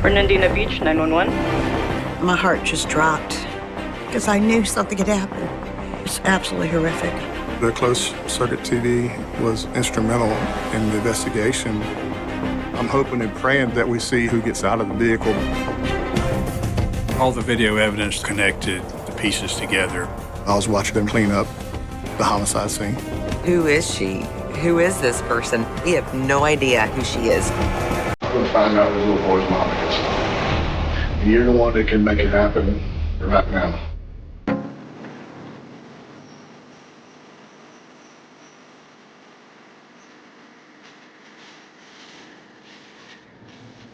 Fernandina Beach, 911. My heart just dropped because I knew something had happened. It's absolutely horrific. The closed-circuit TV was instrumental in the investigation. I'm hoping and praying that we see who gets out of the vehicle. All the video evidence connected the pieces together. I was watching them clean up the homicide scene. Who is she? Who is this person? We have no idea who she is. I'm going to find out who the little boy's mom is. And you're the one that can make it happen right now.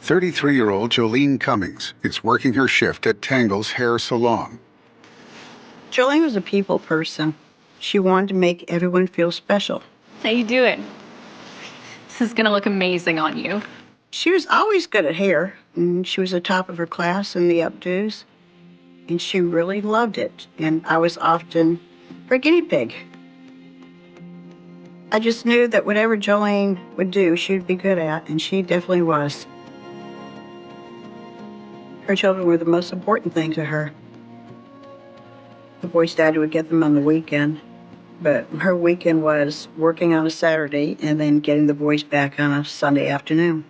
"33-year-old Jolene Cummings is working her shift at Tangle's hair salon. Jolene was a people person. She wanted to make everyone feel special. How you doing? This is gonna look amazing on you. She was always good at hair, and she was the top of her class in the updos, and she really loved it, and I was often her guinea pig. I just knew that whatever Jolene would do, she'd be good at, and she definitely was. Her children were the most important thing to her. The boys' daddy would get them on the weekend, but her weekend was working on a Saturday and then getting the boys back on a Sunday afternoon.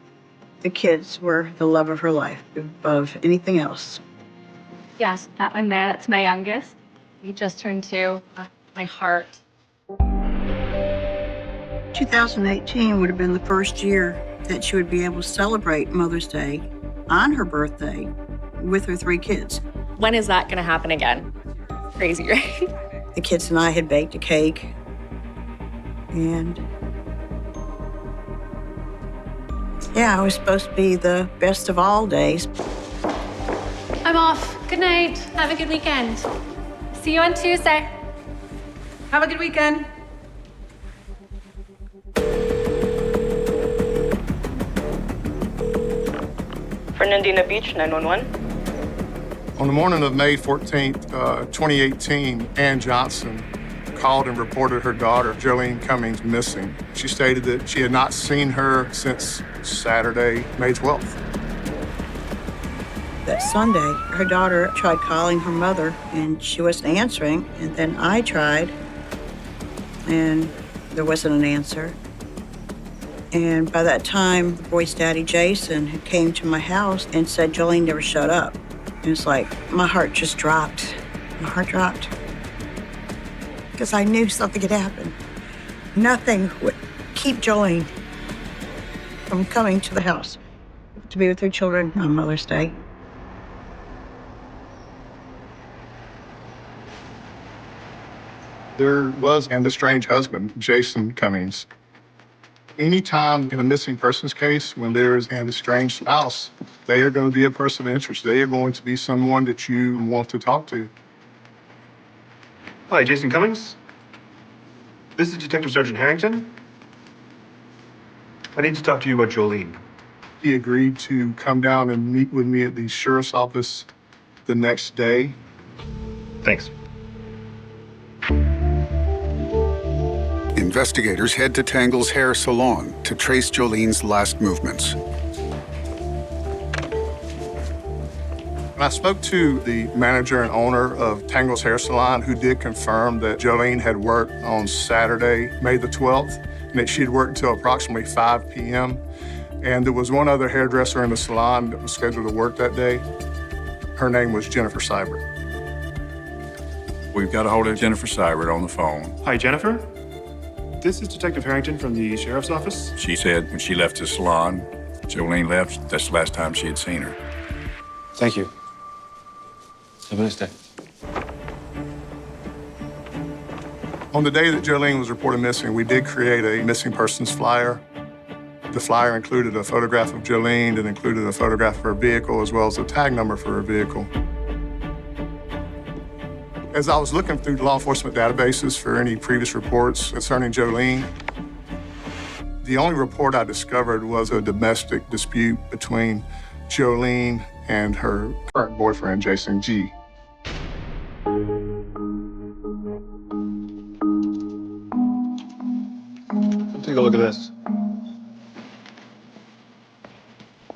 The kids were the love of her life, above anything else. Yes, that one there, that's my youngest. He just turned 2. My heart. 2018 would have been the first year that she would be able to celebrate Mother's Day on her birthday with her 3 kids. When is that gonna happen again? Crazy, right? The kids and I had baked a cake, and yeah, it was supposed to be the best of all days. I'm off. Good night. Have a good weekend. See you on Tuesday. Have a good weekend. Fernandina Beach, 911. On the morning of May 14th, 2018, Ann Johnson called and reported her daughter, Jolene Cummings, missing. She stated that she had not seen her since Saturday, May 12th. That Sunday, her daughter tried calling her mother, and she wasn't answering, and then I tried, and there wasn't an answer. And by that time, the boy's daddy, Jason, had came to my house and said Jolene never shut up. It was like, my heart just dropped. My heart dropped. Because I knew something had happened. Nothing would keep Jolene from coming to the house to be with her children on Mother's Day. There was an estranged husband, Jason Cummings. Anytime in a missing persons case, when there is an estranged spouse, they are going to be a person of interest. They are going to be someone that you want to talk to. Hi, Jason Cummings. This is Detective Sergeant Harrington. I need to talk to you about Jolene. He agreed to come down and meet with me at the sheriff's office the next day. Thanks. Investigators head to Tangle's hair salon to trace Jolene's last movements. I spoke to the manager and owner of Tangle's Hair Salon, who did confirm that Jolene had worked on Saturday, May the 12th, and that she'd worked until approximately 5 p.m. And there was one other hairdresser in the salon that was scheduled to work that day. Her name was Jennifer Seibert. We've got a hold of Jennifer Seibert on the phone. Hi, Jennifer. This is Detective Harrington from the sheriff's office. She said when she left the salon, Jolene left, that's the last time she had seen her. Thank you. Have a nice day. On the day that Jolene was reported missing, we did create a missing persons flyer. The flyer included a photograph of Jolene and included a photograph of her vehicle as well as a tag number for her vehicle. As I was looking through law enforcement databases for any previous reports concerning Jolene, the only report I discovered was a domestic dispute between Jolene and her current boyfriend, Jason G. Take a look at this.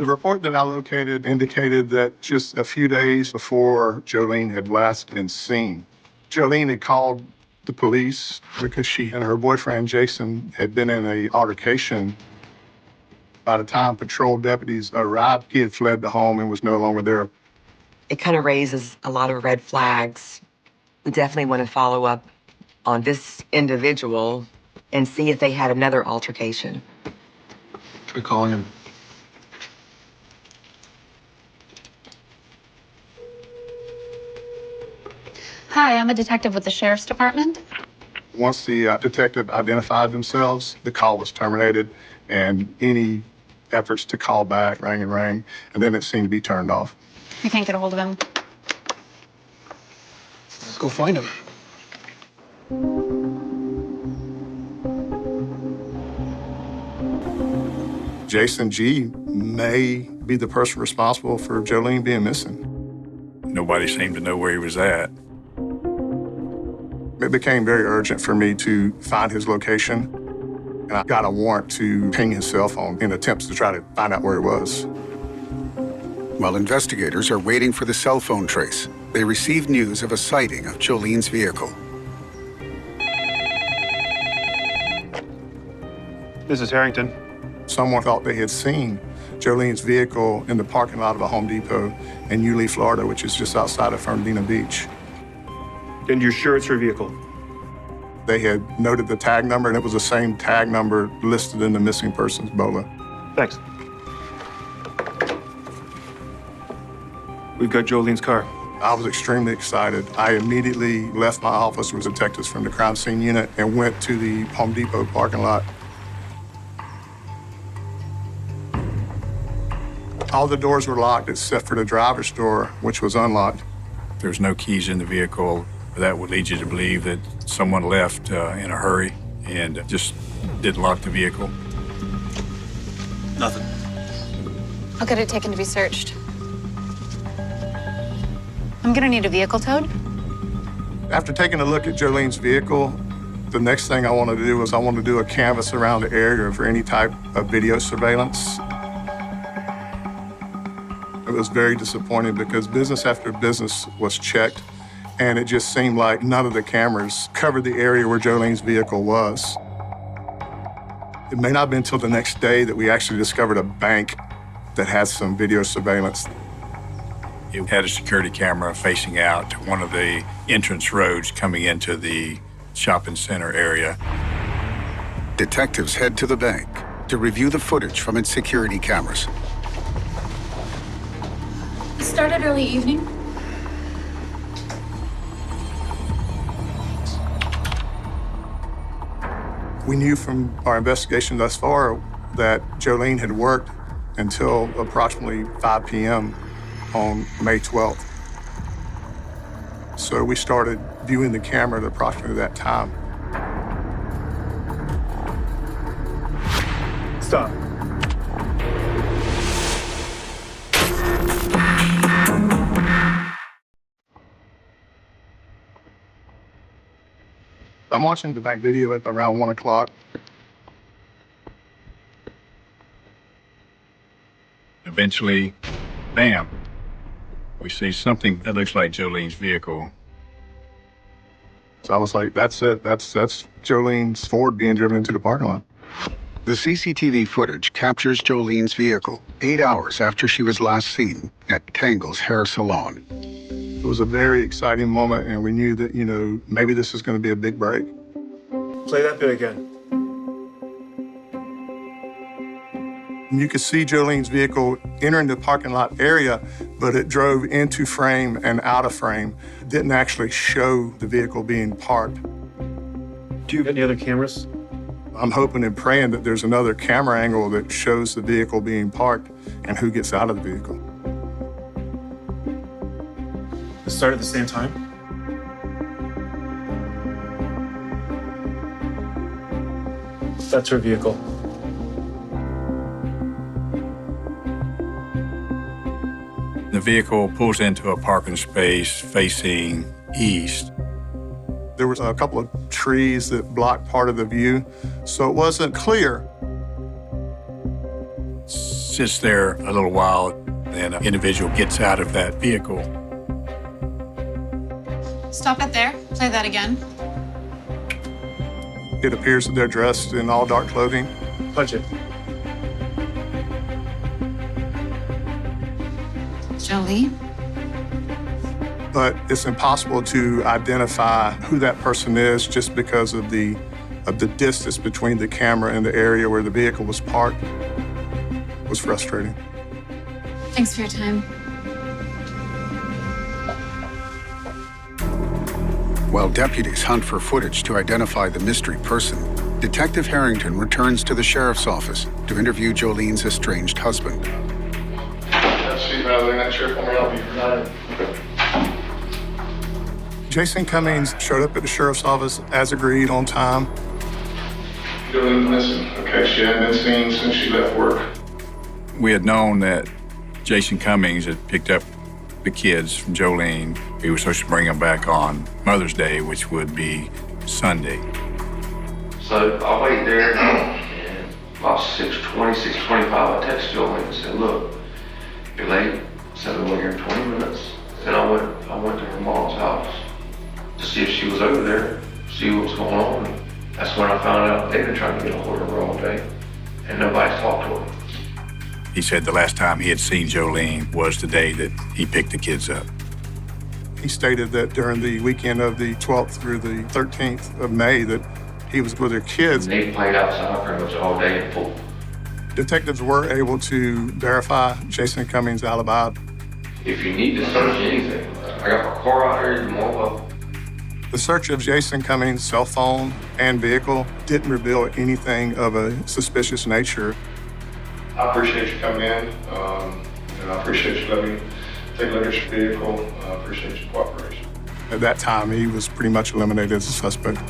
The report that I located indicated that just a few days before Jolene had last been seen, Jolene had called the police because she and her boyfriend, Jason, had been in an altercation. By the time patrol deputies arrived, he had fled the home and was no longer there. It kind of raises a lot of red flags. We definitely want to follow up on this individual and see if they had another altercation. Try calling him. Hi, I'm a detective with the Sheriff's Department. Once the detective identified themselves, the call was terminated, and any efforts to call back rang, and then it seemed to be turned off. I can't get a hold of him. Let's go find him. Jason G. may be the person responsible for Jolene being missing. Nobody seemed to know where he was at. It became very urgent for me to find his location, and I got a warrant to ping his cell phone in attempts to try to find out where he was. While investigators are waiting for the cell phone trace, they receive news of a sighting of Jolene's vehicle. This is Harrington. Someone thought they had seen Jolene's vehicle in the parking lot of a Home Depot in Yulee, Florida, which is just outside of Fernandina Beach. And you're sure it's her vehicle? They had noted the tag number, and it was the same tag number listed in the missing persons BOLA. Thanks. We've got Jolene's car. I was extremely excited. I immediately left my office with detectives from the crime scene unit and went to the Home Depot parking lot. All the doors were locked except for the driver's door, which was unlocked. There's no keys in the vehicle. That would lead you to believe that someone left in a hurry and just didn't lock the vehicle. Nothing. I'll get it taken to be searched. I'm gonna need a vehicle towed. After taking a look at Jolene's vehicle, the next thing I wanted to do was I wanted to do a canvass around the area for any type of video surveillance. It was very disappointing because business after business was checked, and it just seemed like none of the cameras covered the area where Jolene's vehicle was. It may not have been until the next day that we actually discovered a bank that had some video surveillance. It had a security camera facing out to one of the entrance roads coming into the shopping center area. Detectives head to the bank to review the footage from its security cameras. It started early evening. We knew from our investigation thus far that Jolene had worked until approximately 5 p.m. on May 12th. So we started viewing the camera at approximately that time. Stop. I'm watching the back video at around 1 o'clock. Eventually, bam, we see something that looks like Jolene's vehicle. So I was like, that's it. That's Jolene's Ford being driven into the parking lot. The CCTV footage captures Jolene's vehicle 8 hours after she was last seen at Tangle's hair salon. It was a very exciting moment, and we knew that, maybe this is going to be a big break. Play that bit again. You could see Jolene's vehicle entering the parking lot area, but it drove into frame and out of frame. It didn't actually show the vehicle being parked. Do you have any other cameras? I'm hoping and praying that there's another camera angle that shows the vehicle being parked and who gets out of the vehicle. It started at the same time? That's her vehicle. The vehicle pulls into a parking space facing east. There was a couple of trees that blocked part of the view, so it wasn't clear. sits there a little while, and an individual gets out of that vehicle. Stop it there. Play that again. It appears that they're dressed in all dark clothing. Punch it. Jolie? But it's impossible to identify who that person is just because of the distance between the camera and the area where the vehicle was parked. It was frustrating. Thanks for your time. While deputies hunt for footage to identify the mystery person, Detective Harrington returns to the sheriff's office to interview Jolene's estranged husband. See rather than that chair for me, I'll be united. Jason Cummings showed up at the sheriff's office as agreed on time. Jolene's missing. Okay, she hadn't been seen since she left work. We had known that Jason Cummings had picked up the kids from Jolene. He was supposed to bring them back on Mother's Day, which would be Sunday. So I waited there, and about 6:20, 6:25, I texted Jolene and said, look, you're late. I said, I'll be here in 20 minutes. And I went to her mom's house to see if she was over there, see what was going on. And that's when I found out they'd been trying to get a hold of her all day, and nobody's talked to her. He said the last time he had seen Jolene was the day that he picked the kids up. He stated that during the weekend of the 12th through the 13th of May that he was with their kids. They played outside pretty much all day and full. Detectives were able to verify Jason Cummings' alibi. If you need to search anything, I got my car out here tomorrow. The search of Jason Cummings' cell phone and vehicle didn't reveal anything of a suspicious nature. I appreciate you coming in, and I appreciate you letting me take a look at your vehicle. I appreciate your cooperation. At that time, he was pretty much eliminated as a suspect.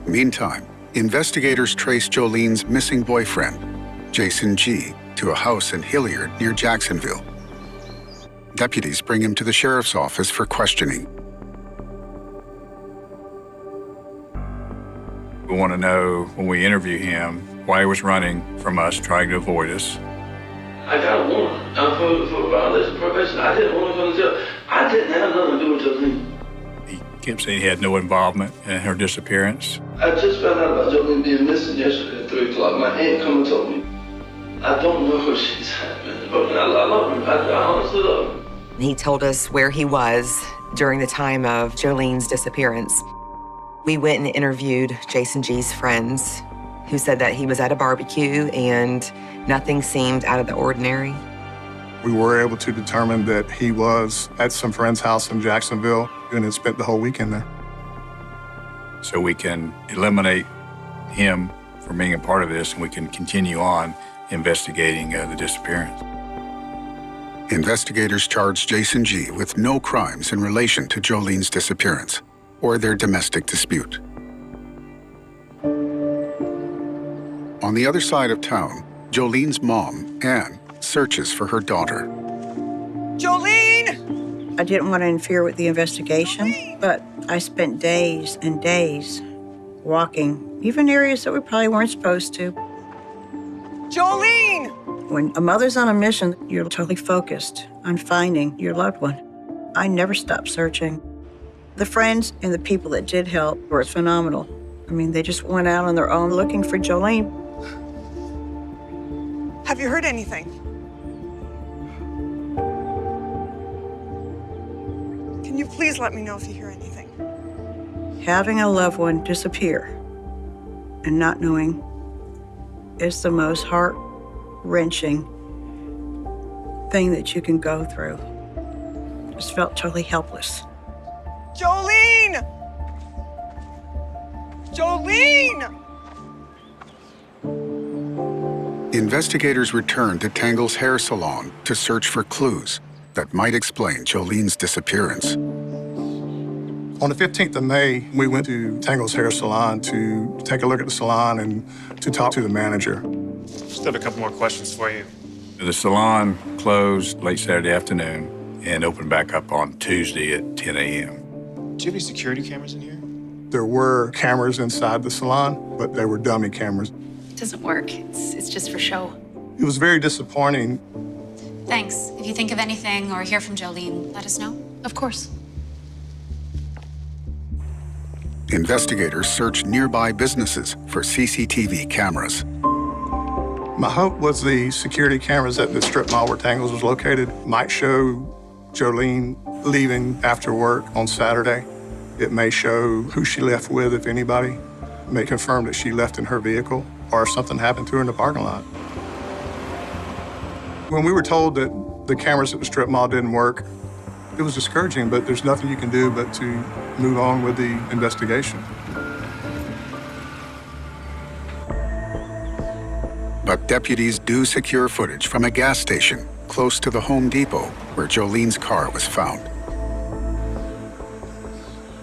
Meantime, investigators trace Jolene's missing boyfriend, Jason G., to a house in Hilliard near Jacksonville. Deputies bring him to the sheriff's office for questioning. We want to know, when we interview him, why he was running from us, trying to avoid us. I got a warrant for violation of probation. I didn't want to go to jail. I didn't have nothing to do with Jolene. He kept saying he had no involvement in her disappearance. I just found out about Jolene being missing yesterday at 3 o'clock. My aunt come and told me. I don't know where she's at, but I love her. I honestly love her. He told us where he was during the time of Jolene's disappearance. We went and interviewed Jason G's friends, who said that he was at a barbecue and nothing seemed out of the ordinary. We were able to determine that he was at some friend's house in Jacksonville and had spent the whole weekend there. So we can eliminate him from being a part of this, and we can continue on investigating the disappearance. Investigators charged Jason G. with no crimes in relation to Jolene's disappearance or their domestic dispute. On the other side of town, Jolene's mom, Anne, searches for her daughter. Jolene! I didn't want to interfere with the investigation, but I spent days and days walking, even areas that we probably weren't supposed to. Jolene! When a mother's on a mission, you're totally focused on finding your loved one. I never stopped searching. The friends and the people that did help were phenomenal. I mean, they just went out on their own looking for Jolene. Have you heard anything? Can you please let me know if you hear anything? Having a loved one disappear and not knowing is the most heart-wrenching thing that you can go through. Just felt totally helpless. Jolene! Jolene! Investigators returned to Tangle's hair salon to search for clues that might explain Jolene's disappearance. On the 15th of May, we went to Tangle's hair salon to take a look at the salon and to talk to the manager. Just have a couple more questions for you. The salon closed late Saturday afternoon and opened back up on Tuesday at 10 a.m. Do you have any security cameras in here? There were cameras inside the salon, but they were dummy cameras. It doesn't work. It's just for show. It was very disappointing. Thanks. If you think of anything or hear from Jolene, let us know. Of course. Investigators searched nearby businesses for CCTV cameras. My hope was the security cameras at the strip mall where Tangles was located might show Jolene leaving after work on Saturday. It may show who she left with, if anybody. It may confirm that she left in her vehicle or if something happened to her in the parking lot. When we were told that the cameras at the strip mall didn't work, it was discouraging, but there's nothing you can do but to move on with the investigation. But deputies do secure footage from a gas station close to the Home Depot where Jolene's car was found.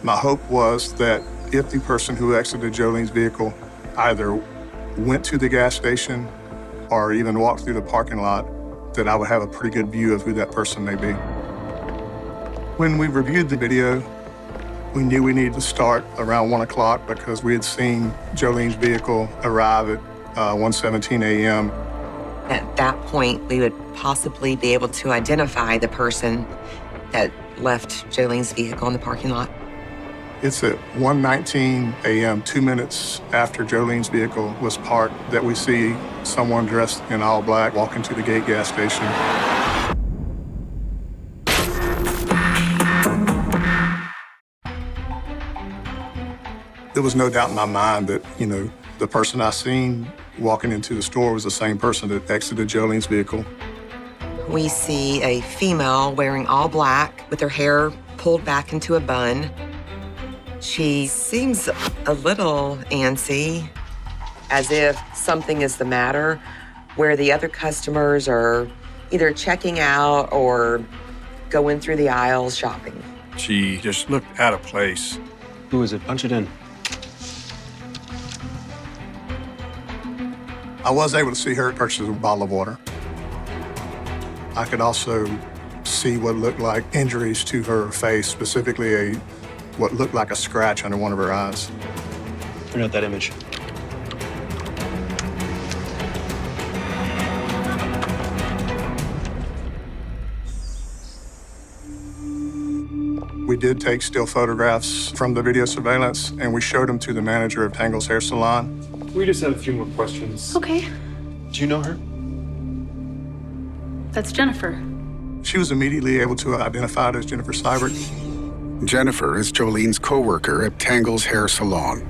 My hope was that if the person who exited Jolene's vehicle either went to the gas station or even walked through the parking lot, that I would have a pretty good view of who that person may be. When we reviewed the video, we knew we needed to start around 1 o'clock because we had seen Jolene's vehicle arrive at 1:17 a.m. At that point, we would possibly be able to identify the person that left Jolene's vehicle in the parking lot. It's at 1:19 a.m., 2 minutes after Jolene's vehicle was parked, that we see someone dressed in all black walk into the Gate gas station. There was no doubt in my mind that, the person I seen walking into the store was the same person that exited Jolene's vehicle. We see a female wearing all black with her hair pulled back into a bun. She seems a little antsy, as if something is the matter, where the other customers are either checking out or going through the aisles shopping. She just looked out of place. Who is it? Punch it in. I was able to see her purchase a bottle of water. I could also see what looked like injuries to her face, specifically what looked like a scratch under one of her eyes. Print out that image. We did take still photographs from the video surveillance, and we showed them to the manager of Tangles Hair Salon. We just have a few more questions. Okay. Do you know her? That's Jennifer. She was immediately able to identify it as Jennifer Seibert. Jennifer is Jolene's co-worker at Tangles Hair Salon.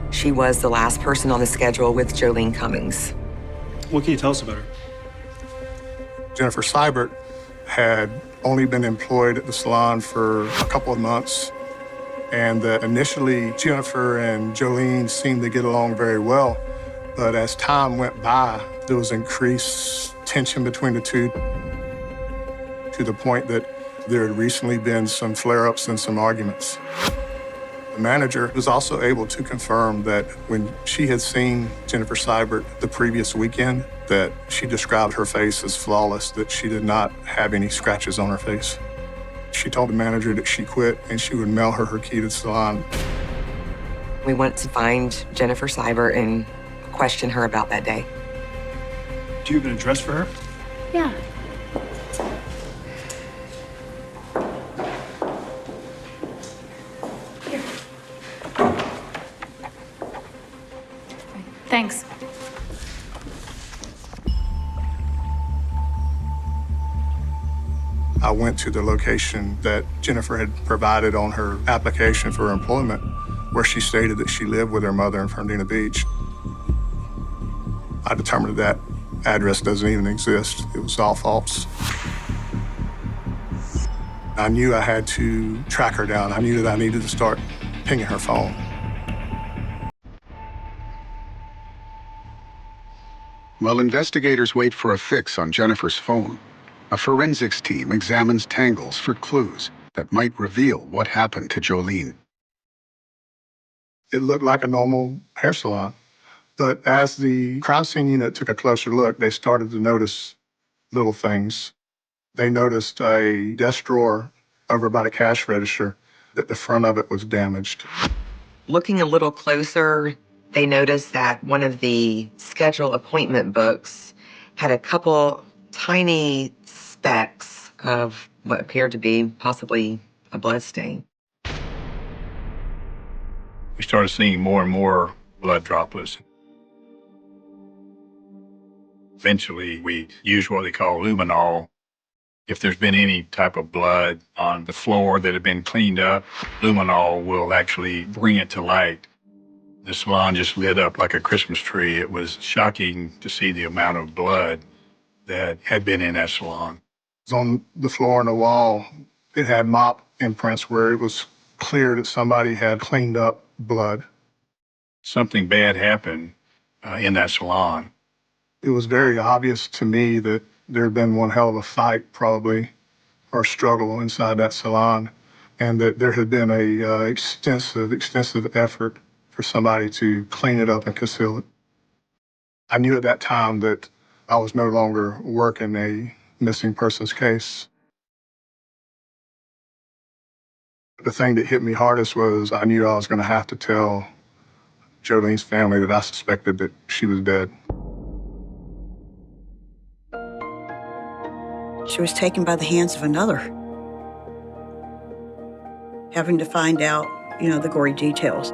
She was the last person on the schedule with Jolene Cummings. What can you tell us about her? Jennifer Seibert had only been employed at the salon for a couple of months, and that initially Jennifer and Jolene seemed to get along very well, but as time went by, there was increased tension between the two, to the point that there had recently been some flare-ups and some arguments. The manager was also able to confirm that when she had seen Jennifer Seibert the previous weekend, that she described her face as flawless, that she did not have any scratches on her face. She told the manager that she quit and she would mail her key to the salon. We went to find Jennifer Seibert and question her about that day. Do you have an address for her? Yeah. Here. Thanks. I went to the location that Jennifer had provided on her application for employment, where she stated that she lived with her mother in Fernandina Beach. I determined that address doesn't even exist. It was all false. I knew I had to track her down. I knew that I needed to start pinging her phone. While investigators wait for a fix on Jennifer's phone, a forensics team examines Tangles for clues that might reveal what happened to Jolene. It looked like a normal hair salon. But as the crime scene unit took a closer look, they started to notice little things. They noticed a desk drawer over by the cash register that the front of it was damaged. Looking a little closer, they noticed that one of the scheduled appointment books had a couple tiny specks of what appeared to be possibly a blood stain. We started seeing more and more blood droplets. Eventually, we used what they call luminol. If there's been any type of blood on the floor that had been cleaned up, luminol will actually bring it to light. The salon just lit up like a Christmas tree. It was shocking to see the amount of blood that had been in that salon. On the floor and the wall, it had mop imprints where it was clear that somebody had cleaned up blood. Something bad happened in that salon. It was very obvious to me that there had been one hell of a fight, probably, or struggle inside that salon, and that there had been a extensive effort for somebody to clean it up and conceal it. I knew at that time that I was no longer working a missing persons case. The thing that hit me hardest was I knew I was going to have to tell Jolene's family that I suspected that she was dead. She was taken by the hands of another. Having to find out, the gory details.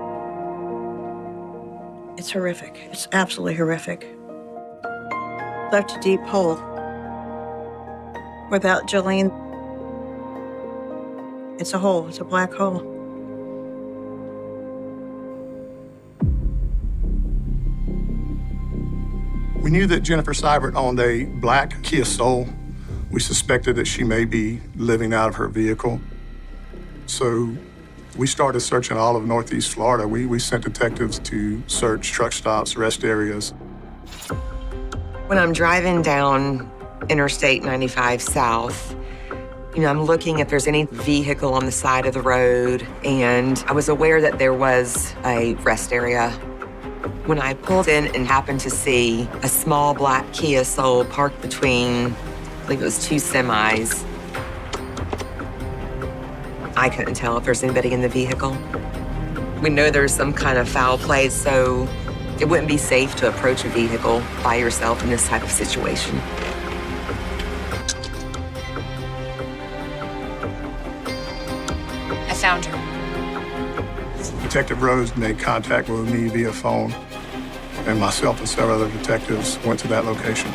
It's horrific. It's absolutely horrific. Left a deep hole. Without Jolene, it's a hole. It's a black hole. We knew that Jennifer Seibert owned a black Kia Soul. We suspected that she may be living out of her vehicle. So we started searching all of Northeast Florida. We sent detectives to search truck stops, rest areas. When I'm driving down Interstate 95 South, I'm looking if there's any vehicle on the side of the road, and I was aware that there was a rest area. When I pulled in and happened to see a small black Kia Soul parked between, I believe it was two semis, I couldn't tell if there's anybody in the vehicle. We know there's some kind of foul play, so it wouldn't be safe to approach a vehicle by yourself in this type of situation. I found her. Detective Rose made contact with me via phone, and myself and several other detectives went to that location.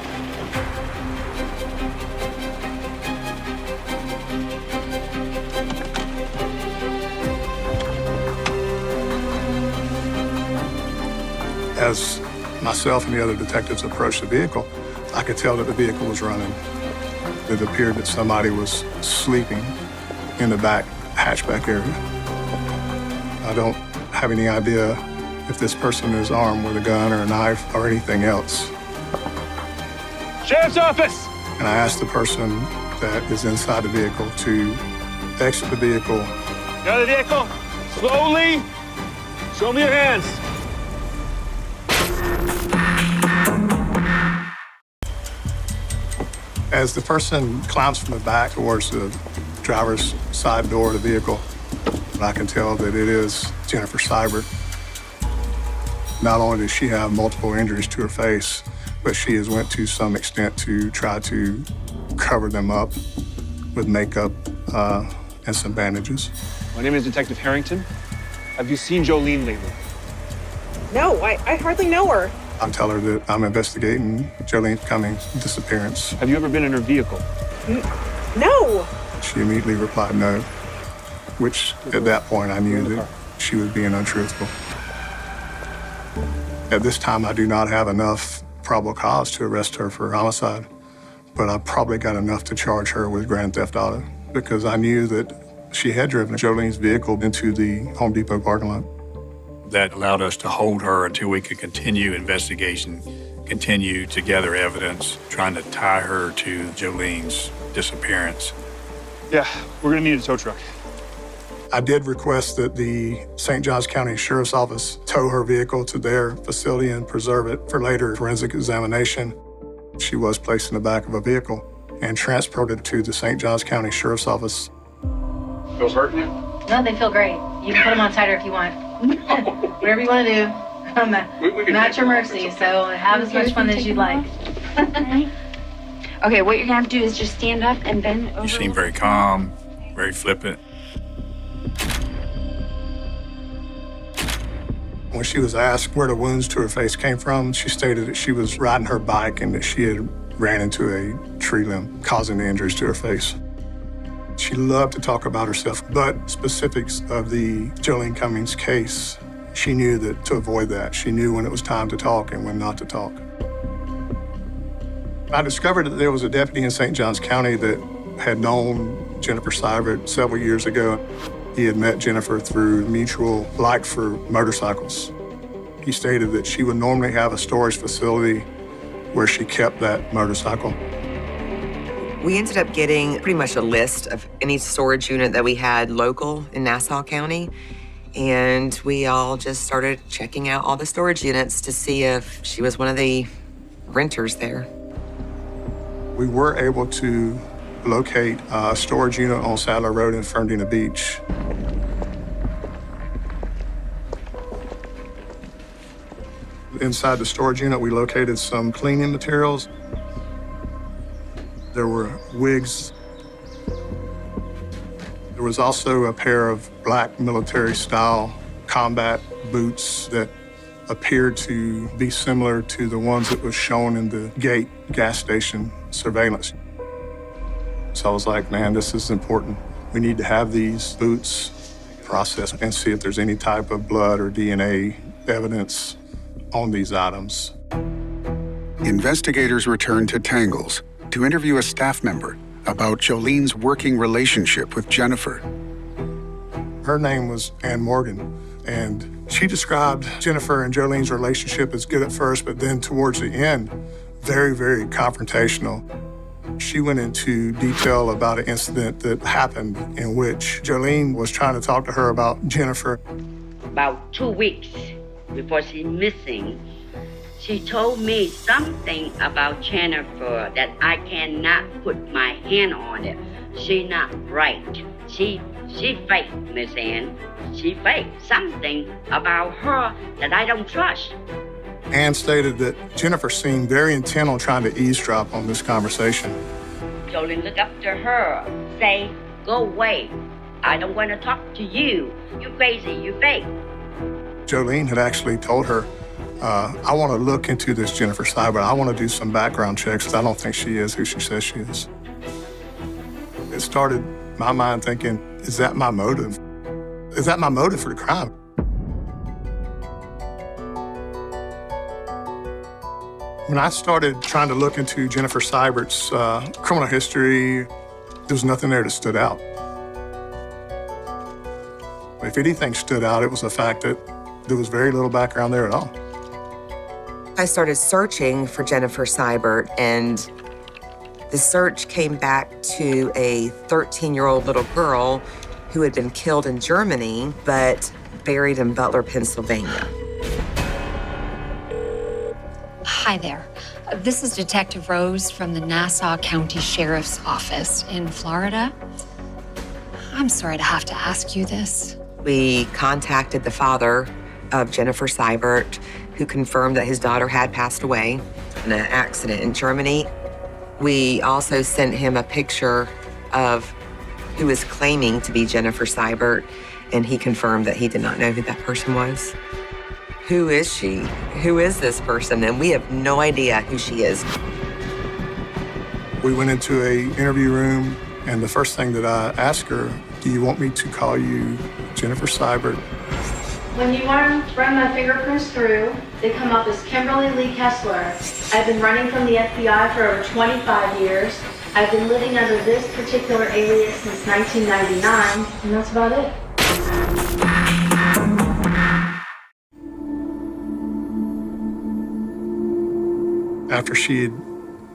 As myself and the other detectives approached the vehicle, I could tell that the vehicle was running. It appeared that somebody was sleeping in the back hatchback area. I don't have any idea if this person is armed with a gun or a knife or anything else. Sheriff's office! And I asked the person that is inside the vehicle to exit the vehicle. Get out of the vehicle! Slowly! Show me your hands! As the person climbs from the back towards the driver's side door of the vehicle, I can tell that it is Jennifer Seibert. Not only does she have multiple injuries to her face, but she has went to some extent to try to cover them up with makeup and some bandages. My name is Detective Harrington. Have you seen Jolene lately? No, I hardly know her. I tell her that I'm investigating Jolene Cummings' disappearance. Have you ever been in her vehicle? No. She immediately replied no, which at that point I knew that she was being untruthful. At this time, I do not have enough probable cause to arrest her for homicide, but I probably got enough to charge her with grand theft auto because I knew that she had driven Jolene's vehicle into the Home Depot parking lot. That allowed us to hold her until we could continue investigation, continue to gather evidence, trying to tie her to Jolene's disappearance. Yeah, we're gonna need a tow truck. I did request that the St. Johns County Sheriff's Office tow her vehicle to their facility and preserve it for later forensic examination. She was placed in the back of a vehicle and transported to the St. Johns County Sheriff's Office. Feels hurting you? No, they feel great. You can put them on tighter if you want. Whatever you want to do. I'm at your mercy, so have as much fun as you'd like. Okay, what you're gonna have to do is just stand up and bend over. You seem very calm, very flippant. When she was asked where the wounds to her face came from, she stated that she was riding her bike and that she had ran into a tree limb, causing the injuries to her face. She loved to talk about herself, but specifics of the Jolene Cummings case, she knew that to avoid that. She knew when it was time to talk and when not to talk. I discovered that there was a deputy in St. Johns County that had known Jennifer Seibert several years ago. He had met Jennifer through mutual like for motorcycles. He stated that she would normally have a storage facility where she kept that motorcycle. We ended up getting pretty much a list of any storage unit that we had local in Nassau County, and we all just started checking out all the storage units to see if she was one of the renters there. We were able to locate a storage unit on Sadler Road in Fernandina Beach. Inside the storage unit, we located some cleaning materials. There were wigs. There was also a pair of black military-style combat boots that appeared to be similar to the ones that was shown in the Gate gas station surveillance. So I was like, man, this is important. We need to have these boots processed and see if there's any type of blood or DNA evidence on these items. Investigators returned to Tangles to interview a staff member about Jolene's working relationship with Jennifer. Her name was Ann Morgan, and she described Jennifer and Jolene's relationship as good at first, but then towards the end, very, very confrontational. She went into detail about an incident that happened in which Jolene was trying to talk to her about Jennifer. About 2 weeks before she's missing, she told me something about Jennifer that I cannot put my hand on it. She not right. She fake, Miss Ann. She fake something about her that I don't trust. Ann stated that Jennifer seemed very intent on trying to eavesdrop on this conversation. Jolene look up to her, say, go away. I don't want to talk to you. You crazy, you fake. Jolene had actually told her, I want to look into this Jennifer Seibert. I want to do some background checks. I don't think she is who she says she is. It started my mind thinking, is that my motive? Is that my motive for the crime? When I started trying to look into Jennifer Seibert's criminal history, there was nothing there that stood out. If anything stood out, it was the fact that there was very little background there at all. I started searching for Jennifer Seibert, and the search came back to a 13-year-old little girl who had been killed in Germany, but buried in Butler, Pennsylvania. Hi there. This is Detective Rose from the Nassau County Sheriff's Office in Florida. I'm sorry to have to ask you this. We contacted the father of Jennifer Seibert, who confirmed that his daughter had passed away in an accident in Germany. We also sent him a picture of who was claiming to be Jennifer Seibert, and he confirmed that he did not know who that person was. Who is she? Who is this person? And we have no idea who she is. We went into an interview room, and the first thing that I asked her, do you want me to call you Jennifer Seibert? When you run my fingerprints through, they come up as Kimberly Lee Kessler. I've been running from the FBI for over 25 years. I've been living under this particular alias since 1999, and that's about it. After she had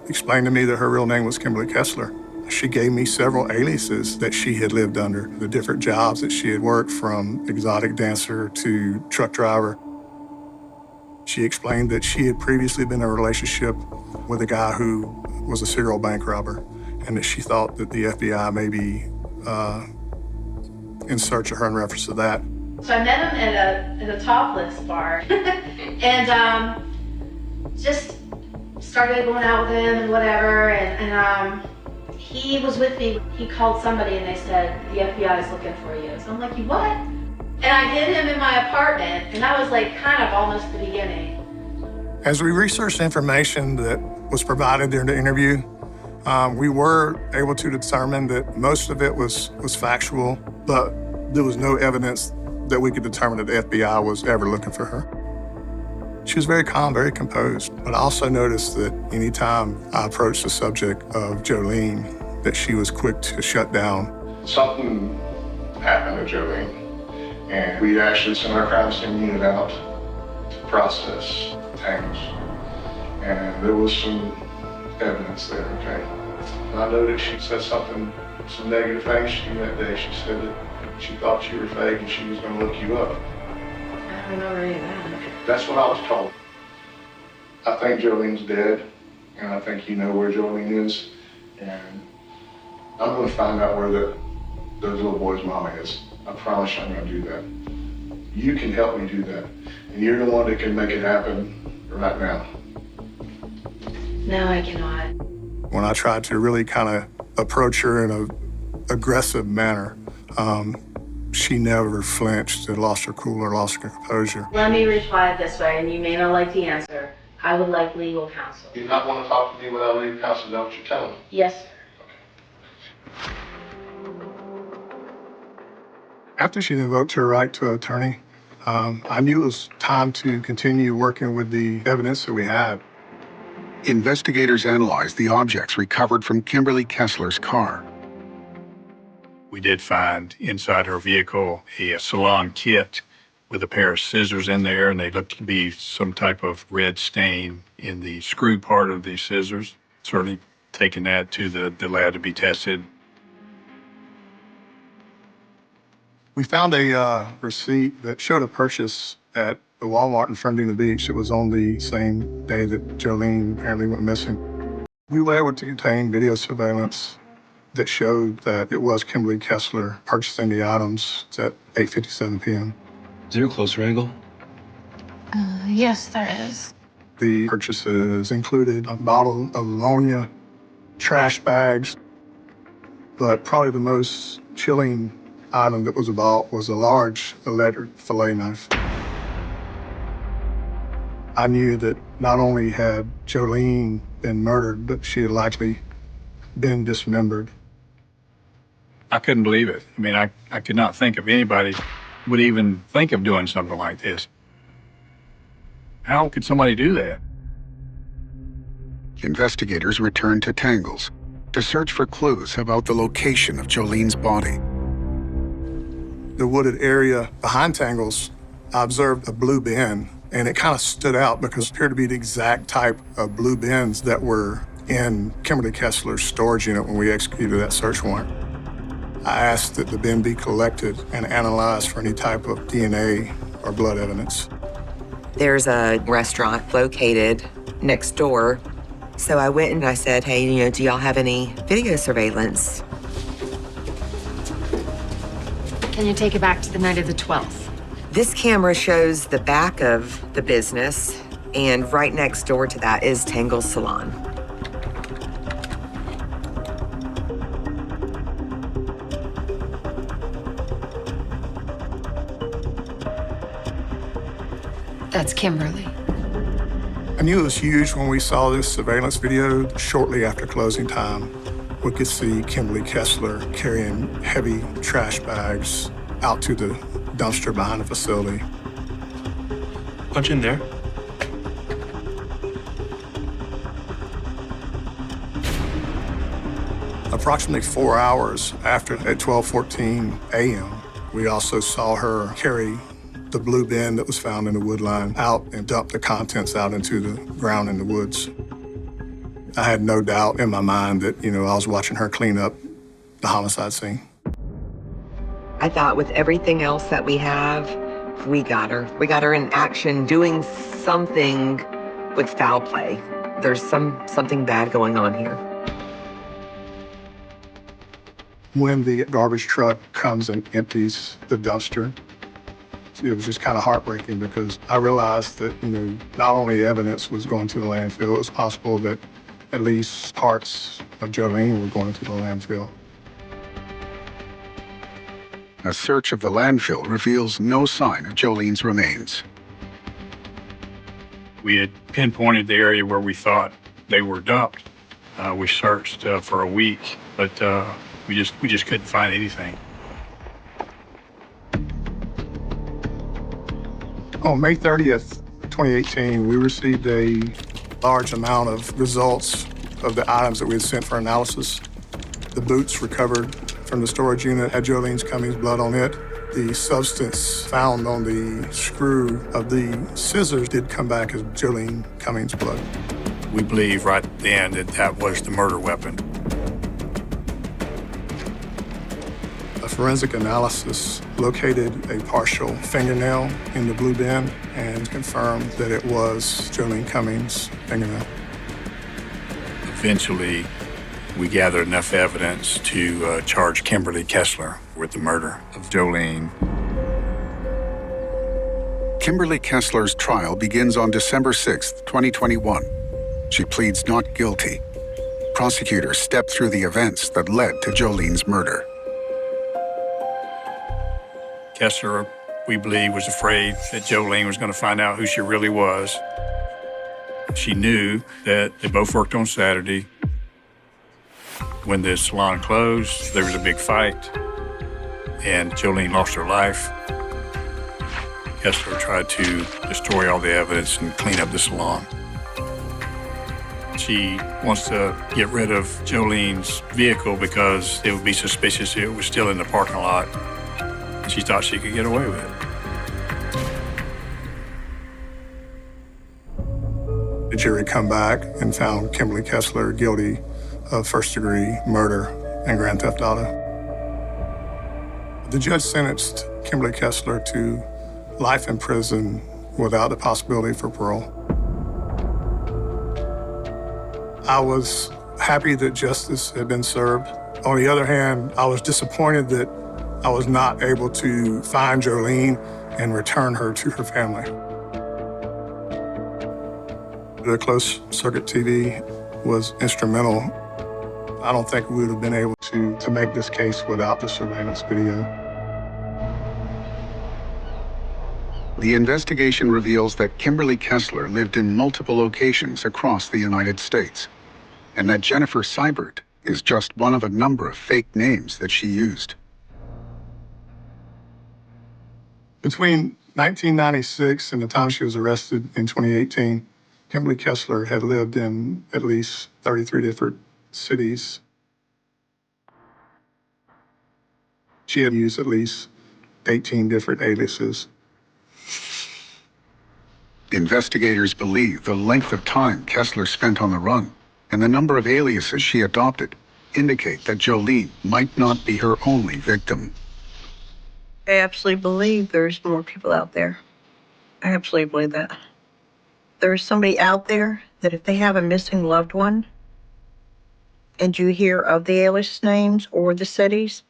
explained to me that her real name was Kimberly Kessler, she gave me several aliases that she had lived under, the different jobs that she had worked, from exotic dancer to truck driver. She explained that she had previously been in a relationship with a guy who was a serial bank robber, and that she thought that the FBI maybe in search of her in reference to that. So I met him at a topless bar and just started going out with him and whatever. And he was with me. He called somebody and they said, the FBI is looking for you. So I'm like, you what? And I hid him in my apartment, and that was like kind of almost the beginning. As we researched information that was provided during the interview, we were able to determine that most of it was factual, but there was no evidence that we could determine that the FBI was ever looking for her. She was very calm, very composed, but I also noticed that anytime I approached the subject of Jolene, that she was quick to shut down. Something happened to Jolene, and we actually sent our crime scene unit out to process tangles. And there was some evidence there, okay? And I know that she said some negative things to you that day. She said that she thought you were fake and she was going to look you up. I don't remember any of that. That's what I was told. I think Jolene's dead, and I think you know where Jolene is, and I'm going to find out where those little boy's mama is. I promise you I'm going to do that. You can help me do that, and you're the one that can make it happen right now. No, I cannot. When I tried to really kind of approach her in an aggressive manner, she never flinched or lost her cool or lost her composure. Let me reply it this way, and you may not like the answer. I would like legal counsel. You do not want to talk to me without legal counsel, is that what you're telling me? Yes, sir. After she invoked her right to an attorney, I knew it was time to continue working with the evidence that we had. Investigators analyzed the objects recovered from Kimberly Kessler's car. We did find inside her vehicle a salon kit with a pair of scissors in there, and they looked to be some type of red stain in the screw part of the scissors. Certainly taking that to the lab to be tested. We found a receipt that showed a purchase at the Walmart in Fernandina Beach. It was on the same day that Jolene apparently went missing. We were able to obtain video surveillance that showed that it was Kimberly Kessler purchasing the items at 8:57 p.m. Is there a closer angle? Yes, there is. The purchases included a bottle of ammonia, trash bags, but probably the most chilling item that was bought was a large electric fillet knife. I knew that not only had Jolene been murdered, but she had likely been dismembered. I couldn't believe it. I mean, I could not think of anybody would even think of doing something like this. How could somebody do that? Investigators returned to Tangles to search for clues about the location of Jolene's body. The wooded area behind Tangles, I observed a blue bin, and it kind of stood out because it appeared to be the exact type of blue bins that were in Kimberly Kessler's storage unit when we executed that search warrant. I asked that the bin be collected and analyzed for any type of DNA or blood evidence. There's a restaurant located next door. So I went and I said, hey, do y'all have any video surveillance? Can you take it back to the night of the 12th? This camera shows the back of the business, and right next door to that is Tangle's Salon. That's Kimberly. I knew it was huge when we saw this surveillance video. Shortly after closing time, we could see Kimberly Kessler carrying heavy trash bags out to the dumpster behind the facility. Punch in there. Approximately 4 hours after, at 12:14 a.m., we also saw her carry the blue bin that was found in the wood line out and dump the contents out into the ground in the woods. I had no doubt in my mind that, I was watching her clean up the homicide scene. I thought with everything else that we have, we got her. We got her in action doing something with foul play. There's something bad going on here. when the garbage truck comes and empties the dumpster, it was just kind of heartbreaking because I realized that, not only evidence was going to the landfill, it was possible that at least parts of Jolene were going to the landfill. A search of the landfill reveals no sign of Jolene's remains. We had pinpointed the area where we thought they were dumped. We searched for a week, but we just couldn't find anything. On May 30th, 2018, we received a large amount of results of the items that we had sent for analysis. The boots recovered from the storage unit had Jolene Cummings' blood on it. The substance found on the screw of the scissors did come back as Jolene Cummings' blood. We believe right then that that was the murder weapon. A forensic analysis located a partial fingernail in the blue bin and confirmed that it was Jolene Cummings' fingernail. Eventually, we gathered enough evidence to charge Kimberly Kessler with the murder of Jolene. Kimberly Kessler's trial begins on December 6, 2021. She pleads not guilty. Prosecutors step through the events that led to Jolene's murder. Kessler, we believe, was afraid that Jolene was going to find out who she really was. She knew that they both worked on Saturday. When the salon closed, there was a big fight, and Jolene lost her life. Kessler tried to destroy all the evidence and clean up the salon. She wants to get rid of Jolene's vehicle because it would be suspicious if it was still in the parking lot. She thought she could get away with it. The jury come back and found Kimberly Kessler guilty of first-degree murder and grand theft auto. The judge sentenced Kimberly Kessler to life in prison without the possibility for parole. I was happy that justice had been served. On the other hand, I was disappointed that I was not able to find Jolene and return her to her family. The closed-circuit TV was instrumental. I don't think we would have been able to make this case without the surveillance video. The investigation reveals that Kimberly Kessler lived in multiple locations across the United States, and that Jennifer Seibert is just one of a number of fake names that she used. Between 1996 and the time she was arrested in 2018, Kimberly Kessler had lived in at least 33 different cities. She had used at least 18 different aliases. Investigators believe the length of time Kessler spent on the run and the number of aliases she adopted indicate that Jolene might not be her only victim. I absolutely believe there's more people out there. I absolutely believe that. There's somebody out there that if they have a missing loved one and you hear of the alias names or the cities,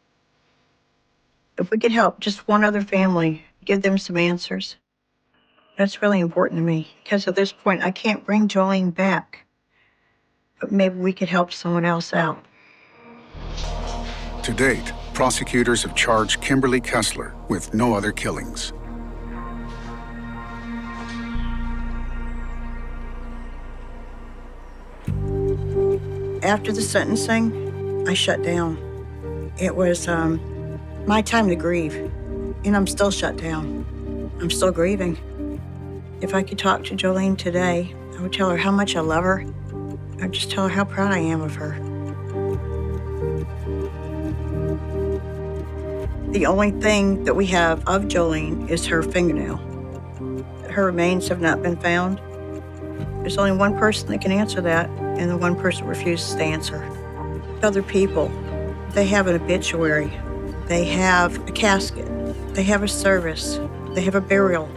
if we could help just one other family, give them some answers, that's really important to me. Because at this point, I can't bring Jolene back. But maybe we could help someone else out. To date, prosecutors have charged Kimberly Kessler with no other killings. After the sentencing, I shut down. It was my time to grieve, and I'm still shut down. I'm still grieving. If I could talk to Jolene today, I would tell her how much I love her. I'd just tell her how proud I am of her. The only thing that we have of Jolene is her fingernail. Her remains have not been found. There's only one person that can answer that, and the one person refuses to answer. Other people, they have an obituary. They have a casket. They have a service. They have a burial.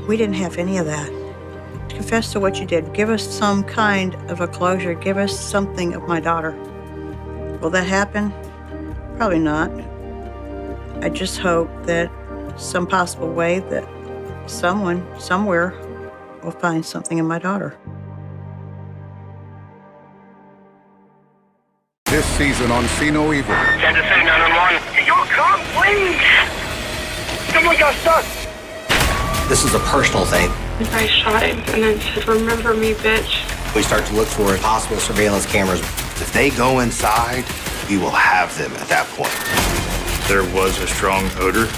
We didn't have any of that. Confess to what you did. Give us some kind of a closure. Give us something of my daughter. Will that happen? Probably not. I just hope that some possible way that someone, somewhere, will find something in my daughter. This season on See No Evil. Kansas City 911. You'll come, please. Someone got stuck. This is a personal thing. The guy shot him and then said, "Remember me, bitch." We start to look for possible surveillance cameras. If they go inside, we will have them at that point. There was a strong odor.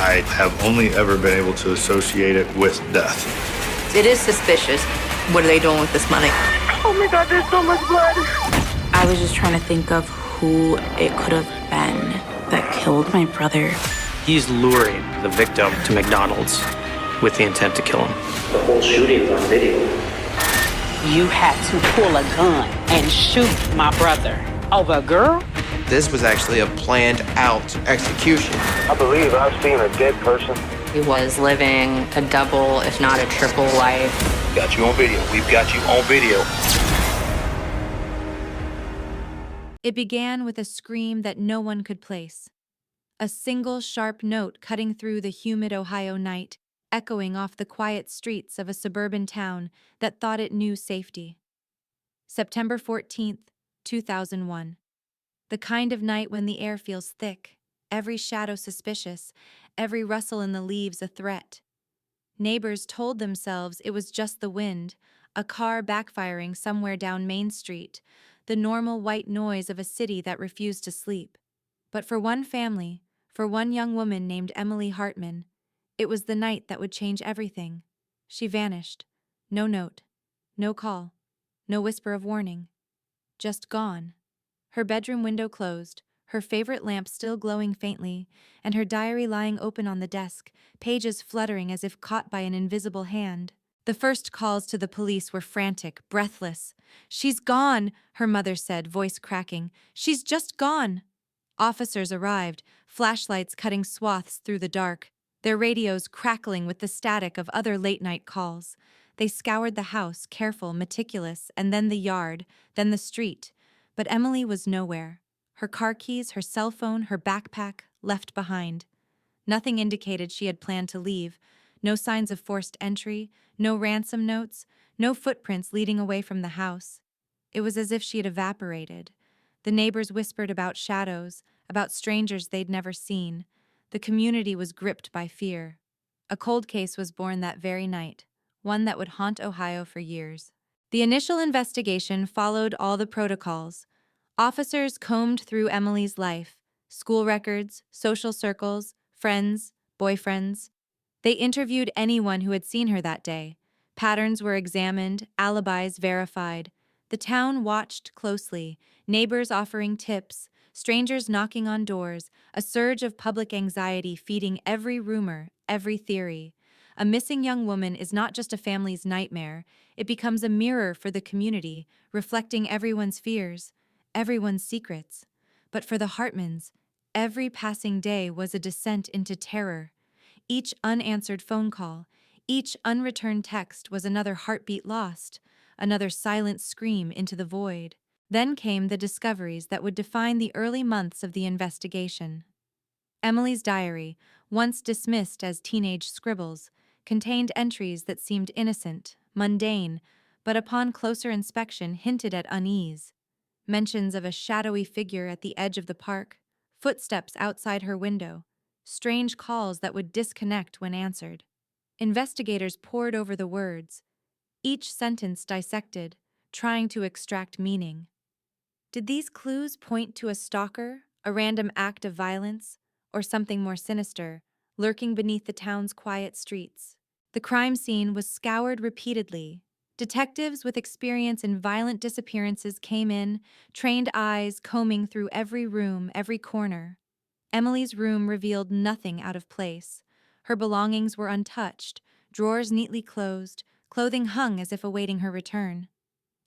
I have only ever been able to associate it with death. It is suspicious. What are they doing with this money? Oh my God, there's so much blood. I was just trying to think of who it could have been that killed my brother. He's luring the victim to McDonald's with the intent to kill him. The whole shooting's on video. You had to pull a gun and shoot my brother over a girl? This was actually a planned out execution. I believe I've seen a dead person. He was living a double, if not a triple life. Got you on video. We've got you on video. It began with a scream that no one could place. A single sharp note cutting through the humid Ohio night, echoing off the quiet streets of a suburban town that thought it knew safety. September 14th, 2001. The kind of night when the air feels thick, every shadow suspicious, every rustle in the leaves a threat. Neighbors told themselves it was just the wind, a car backfiring somewhere down Main Street, the normal white noise of a city that refused to sleep. But for one family, for one young woman named Emily Hartman, it was the night that would change everything. She vanished. No note, no call, no whisper of warning. Just gone. Her bedroom window closed, her favorite lamp still glowing faintly, and her diary lying open on the desk, pages fluttering as if caught by an invisible hand. The first calls to the police were frantic, breathless. "She's gone," her mother said, voice cracking. "She's just gone." Officers arrived, flashlights cutting swaths through the dark, their radios crackling with the static of other late-night calls. They scoured the house, careful, meticulous, and then the yard, then the street. But Emily was nowhere. Her car keys, her cell phone, her backpack, left behind. Nothing indicated she had planned to leave. No signs of forced entry, no ransom notes, no footprints leading away from the house. It was as if she had evaporated. The neighbors whispered about shadows, about strangers they'd never seen. The community was gripped by fear. A cold case was born that very night, one that would haunt Ohio for years. The initial investigation followed all the protocols. Officers combed through Emily's life, school records, social circles, friends, boyfriends. They interviewed anyone who had seen her that day. Patterns were examined, alibis verified. The town watched closely, neighbors offering tips, strangers knocking on doors, a surge of public anxiety feeding every rumor, every theory. A missing young woman is not just a family's nightmare, it becomes a mirror for the community, reflecting everyone's fears, everyone's secrets. But for the Hartmans, every passing day was a descent into terror. Each unanswered phone call, each unreturned text was another heartbeat lost, another silent scream into the void. Then came the discoveries that would define the early months of the investigation. Emily's diary, once dismissed as teenage scribbles, contained entries that seemed innocent, mundane, but upon closer inspection hinted at unease. Mentions of a shadowy figure at the edge of the park, footsteps outside her window, strange calls that would disconnect when answered. Investigators pored over the words, each sentence dissected, trying to extract meaning. Did these clues point to a stalker, a random act of violence, or something more sinister, lurking beneath the town's quiet streets? The crime scene was scoured repeatedly. Detectives with experience in violent disappearances came in, trained eyes combing through every room, every corner. Emily's room revealed nothing out of place. Her belongings were untouched, drawers neatly closed, clothing hung as if awaiting her return.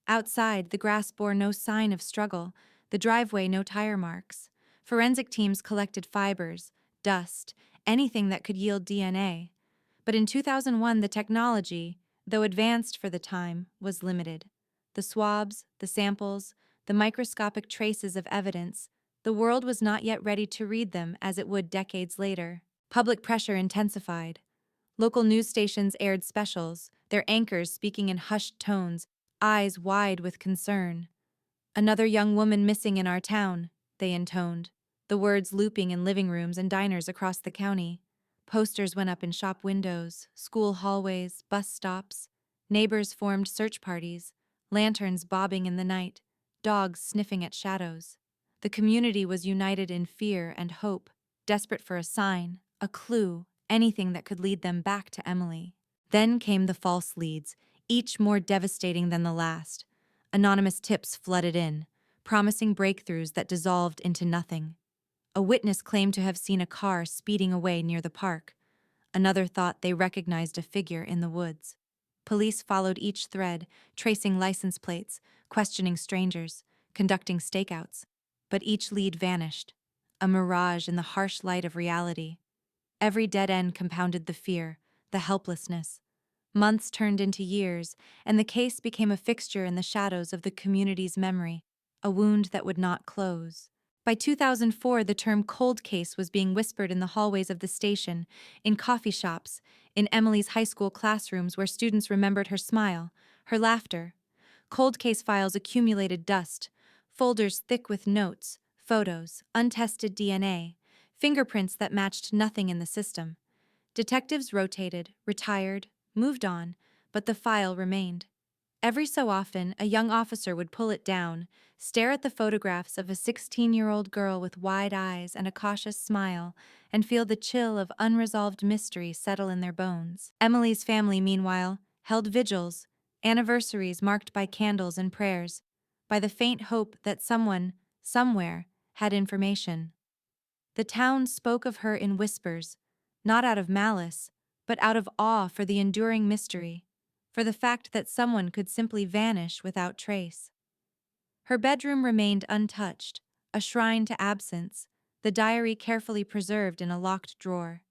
Outside, the grass bore no sign of struggle, the driveway no tire marks. Forensic teams collected fibers, dust, anything that could yield DNA. But in 2001, the technology, though advanced for the time, was limited. The swabs, the samples, the microscopic traces of evidence, The world was not yet ready to read them as it would decades later. Public pressure intensified. Local news stations aired specials, their anchors speaking in hushed tones, eyes wide with concern. "Another young woman missing in our town," they intoned, the words looping in living rooms and diners across the county. Posters went up in shop windows, school hallways, bus stops. Neighbors formed search parties, lanterns bobbing in the night, dogs sniffing at shadows. The community was united in fear and hope, desperate for a sign, a clue, anything that could lead them back to Emily. Then came the false leads, each more devastating than the last. Anonymous tips flooded in, promising breakthroughs that dissolved into nothing. A witness claimed to have seen a car speeding away near the park. Another thought they recognized a figure in the woods. Police followed each thread, tracing license plates, questioning strangers, conducting stakeouts. But each lead vanished, a mirage in the harsh light of reality. Every dead end compounded the fear, the helplessness. Months turned into years, and the case became a fixture in the shadows of the community's memory, a wound that would not close. By 2004, the term cold case was being whispered in the hallways of the station, in coffee shops, in Emily's high school classrooms where students remembered her smile, her laughter. Cold case files accumulated dust, folders thick with notes, photos, untested DNA, fingerprints that matched nothing in the system. Detectives rotated, retired, moved on, but the file remained. Every so often, a young officer would pull it down, stare at the photographs of a 16-year-old girl with wide eyes and a cautious smile, and feel the chill of unresolved mystery settle in their bones. Emily's family, meanwhile, held vigils, anniversaries marked by candles and prayers, by the faint hope that someone, somewhere, had information. The town spoke of her in whispers, not out of malice, but out of awe for the enduring mystery, for the fact that someone could simply vanish without trace. Her bedroom remained untouched, a shrine to absence, the diary carefully preserved in a locked drawer.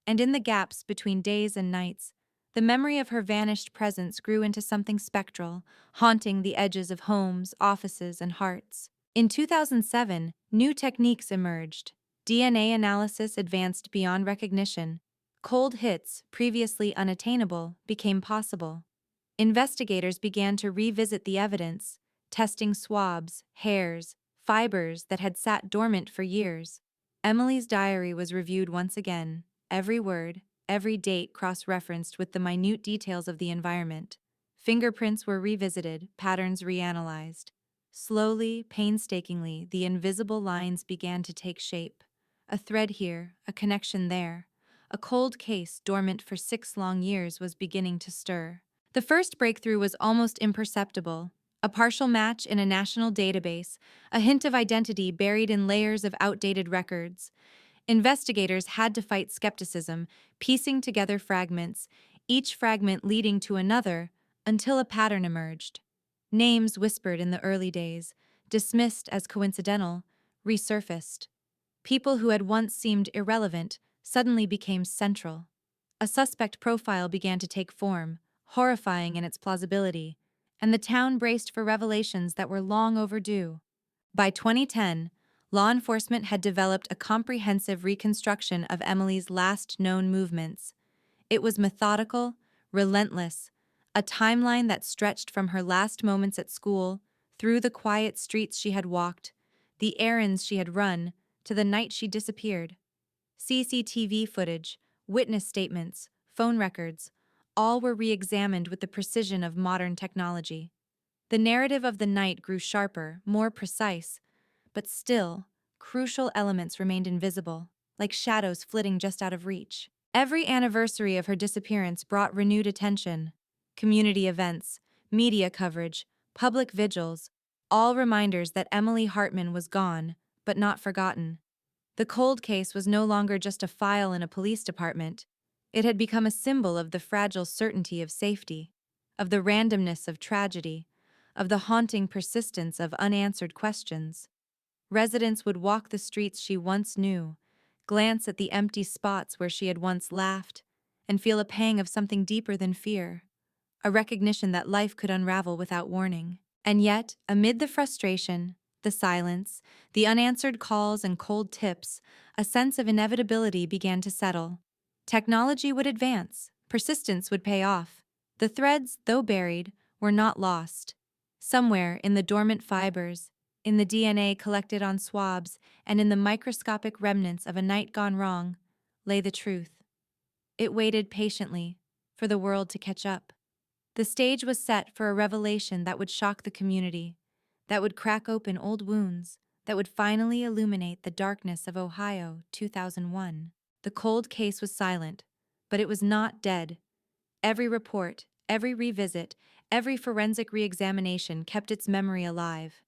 And in the gaps between days and nights, the memory of her vanished presence grew into something spectral, haunting the edges of homes, offices, and hearts. In 2007, new techniques emerged. DNA analysis advanced beyond recognition. Cold hits, previously unattainable, became possible. Investigators began to revisit the evidence, testing swabs, hairs, fibers that had sat dormant for years. Emily's diary was reviewed once again, every word, every date cross-referenced with the minute details of the environment. Fingerprints were revisited, patterns reanalyzed. Slowly, painstakingly, the invisible lines began to take shape. A thread here, a connection there. A cold case dormant for 6 long years was beginning to stir. The first breakthrough was almost imperceptible. A partial match in a national database, a hint of identity buried in layers of outdated records. Investigators had to fight skepticism, piecing together fragments, each fragment leading to another, until a pattern emerged. Names whispered in the early days, dismissed as coincidental, resurfaced. People who had once seemed irrelevant suddenly became central. A suspect profile began to take form, horrifying in its plausibility, and the town braced for revelations that were long overdue. By 2010, law enforcement had developed a comprehensive reconstruction of Emily's last known movements. It was methodical, relentless, a timeline that stretched from her last moments at school, through the quiet streets she had walked, the errands she had run, to the night she disappeared. CCTV footage, witness statements, phone records, all were re-examined with the precision of modern technology. The narrative of the night grew sharper, more precise, but still, crucial elements remained invisible, like shadows flitting just out of reach. Every anniversary of her disappearance brought renewed attention. Community events, media coverage, public vigils, all reminders that Emily Hartman was gone, but not forgotten. The cold case was no longer just a file in a police department. It had become a symbol of the fragile certainty of safety, of the randomness of tragedy, of the haunting persistence of unanswered questions. Residents would walk the streets she once knew, glance at the empty spots where she had once laughed, and feel a pang of something deeper than fear, a recognition that life could unravel without warning. And yet, amid the frustration, the silence, the unanswered calls and cold tips, a sense of inevitability began to settle. Technology would advance, persistence would pay off. The threads, though buried, were not lost. Somewhere in the dormant fibers, in the DNA collected on swabs, and in the microscopic remnants of a night gone wrong, lay the truth. It waited patiently for the world to catch up. The stage was set for a revelation that would shock the community, that would crack open old wounds, that would finally illuminate the darkness of Ohio 2001. The cold case was silent, but it was not dead. Every report, every revisit, every forensic re-examination kept its memory alive.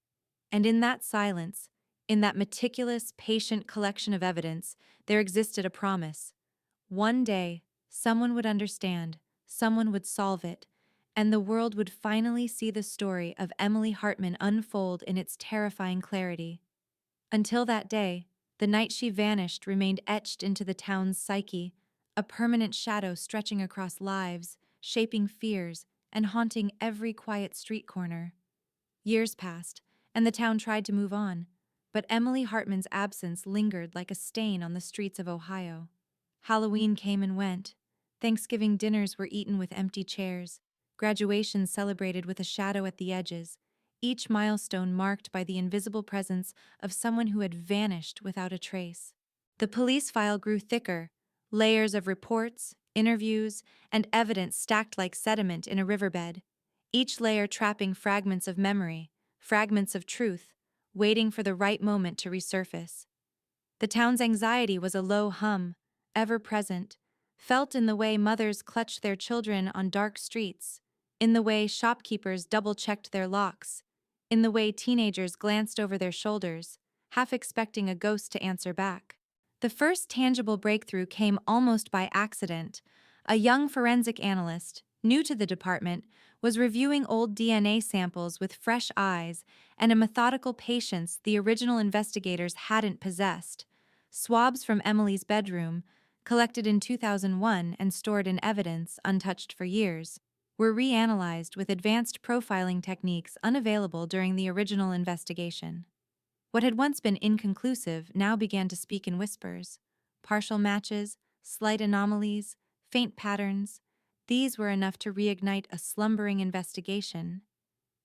And in that silence, in that meticulous, patient collection of evidence, there existed a promise. One day, someone would understand, someone would solve it, and the world would finally see the story of Emily Hartman unfold in its terrifying clarity. Until that day, the night she vanished remained etched into the town's psyche, a permanent shadow stretching across lives, shaping fears, and haunting every quiet street corner. Years passed, and the town tried to move on, but Emily Hartman's absence lingered like a stain on the streets of Ohio. Halloween came and went. Thanksgiving dinners were eaten with empty chairs, graduations celebrated with a shadow at the edges, each milestone marked by the invisible presence of someone who had vanished without a trace. The police file grew thicker, layers of reports, interviews, and evidence stacked like sediment in a riverbed, each layer trapping fragments of memory, fragments of truth, waiting for the right moment to resurface. The town's anxiety was a low hum, ever present, felt in the way mothers clutched their children on dark streets, in the way shopkeepers double-checked their locks, in the way teenagers glanced over their shoulders, half expecting a ghost to answer back. The first tangible breakthrough came almost by accident. A young forensic analyst, new to the department, was reviewing old DNA samples with fresh eyes and a methodical patience the original investigators hadn't possessed. Swabs from Emily's bedroom, collected in 2001 and stored in evidence untouched for years, were reanalyzed with advanced profiling techniques unavailable during the original investigation. What had once been inconclusive now began to speak in whispers. Partial matches, slight anomalies, faint patterns, these were enough to reignite a slumbering investigation.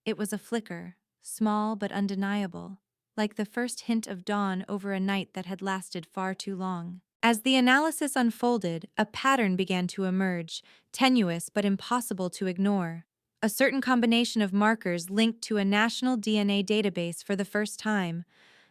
It was a flicker, small but undeniable, like the first hint of dawn over a night that had lasted far too long. As the analysis unfolded, a pattern began to emerge, tenuous but impossible to ignore. A certain combination of markers linked to a national DNA database for the first time.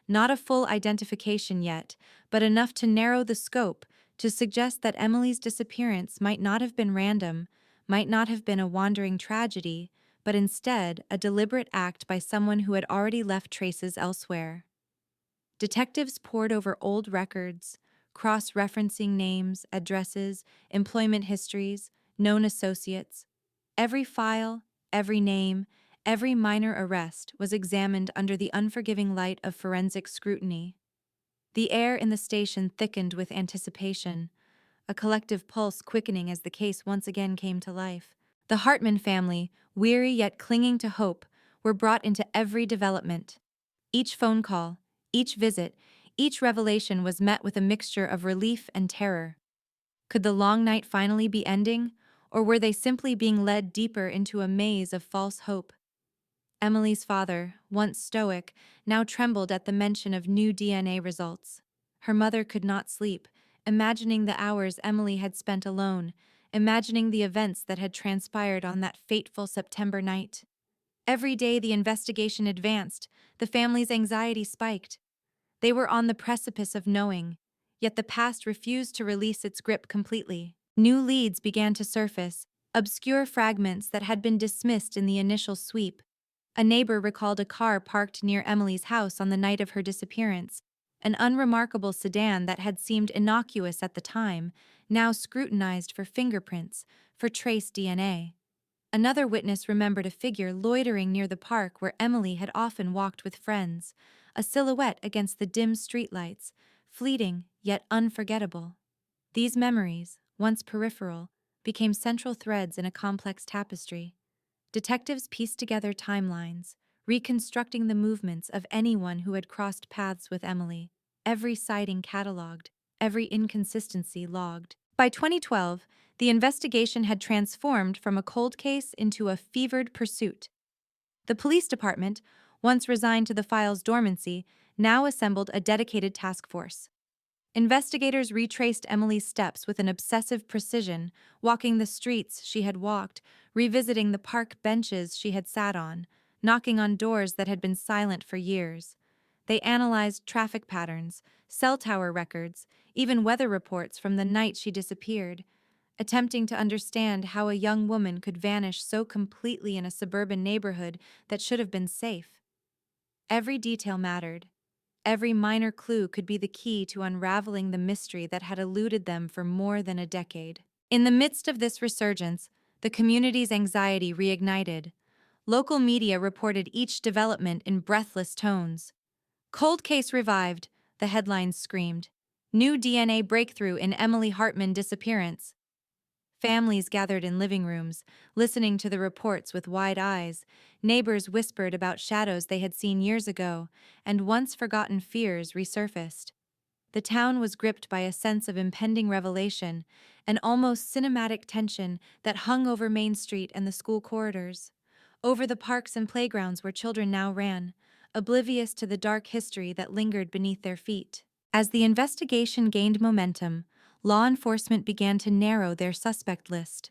Not a full identification yet, but enough to narrow the scope, to suggest that Emily's disappearance might not have been random, might not have been a wandering tragedy, but instead a deliberate act by someone who had already left traces elsewhere. Detectives pored over old records, cross-referencing names, addresses, employment histories, known associates. Every file, every name, every minor arrest was examined under the unforgiving light of forensic scrutiny. The air in the station thickened with anticipation, a collective pulse quickening as the case once again came to life. The Hartman family, weary yet clinging to hope, were brought into every development. Each phone call, each visit, each revelation was met with a mixture of relief and terror. Could the long night finally be ending, or were they simply being led deeper into a maze of false hope? Emily's father, once stoic, now trembled at the mention of new DNA results. Her mother could not sleep, imagining the hours Emily had spent alone, imagining the events that had transpired on that fateful September night. Every day the investigation advanced, the family's anxiety spiked. They were on the precipice of knowing, yet the past refused to release its grip completely. New leads began to surface, obscure fragments that had been dismissed in the initial sweep. A neighbor recalled a car parked near Emily's house on the night of her disappearance, an unremarkable sedan that had seemed innocuous at the time, now scrutinized for fingerprints, for trace DNA. Another witness remembered a figure loitering near the park where Emily had often walked with friends, a silhouette against the dim streetlights, fleeting yet unforgettable. These memories, once peripheral, became central threads in a complex tapestry. Detectives pieced together timelines, reconstructing the movements of anyone who had crossed paths with Emily, every sighting cataloged, every inconsistency logged. By 2012, the investigation had transformed from a cold case into a fevered pursuit. The police department, once resigned to the file's dormancy, now assembled a dedicated task force. Investigators retraced Emily's steps with an obsessive precision, walking the streets she had walked, revisiting the park benches she had sat on, knocking on doors that had been silent for years. They analyzed traffic patterns, cell tower records, even weather reports from the night she disappeared, attempting to understand how a young woman could vanish so completely in a suburban neighborhood that should have been safe. Every detail mattered. Every minor clue could be the key to unraveling the mystery that had eluded them for more than a decade. In the midst of this resurgence, the community's anxiety reignited. Local media reported each development in breathless tones. "Cold case revived," the headlines screamed. "New DNA breakthrough in Emily Hartman disappearance." Families gathered in living rooms, listening to the reports with wide eyes. Neighbors whispered about shadows they had seen years ago, and once forgotten fears resurfaced. The town was gripped by a sense of impending revelation, an almost cinematic tension that hung over Main Street and the school corridors, over the parks and playgrounds where children now ran, oblivious to the dark history that lingered beneath their feet. As the investigation gained momentum, law enforcement began to narrow their suspect list.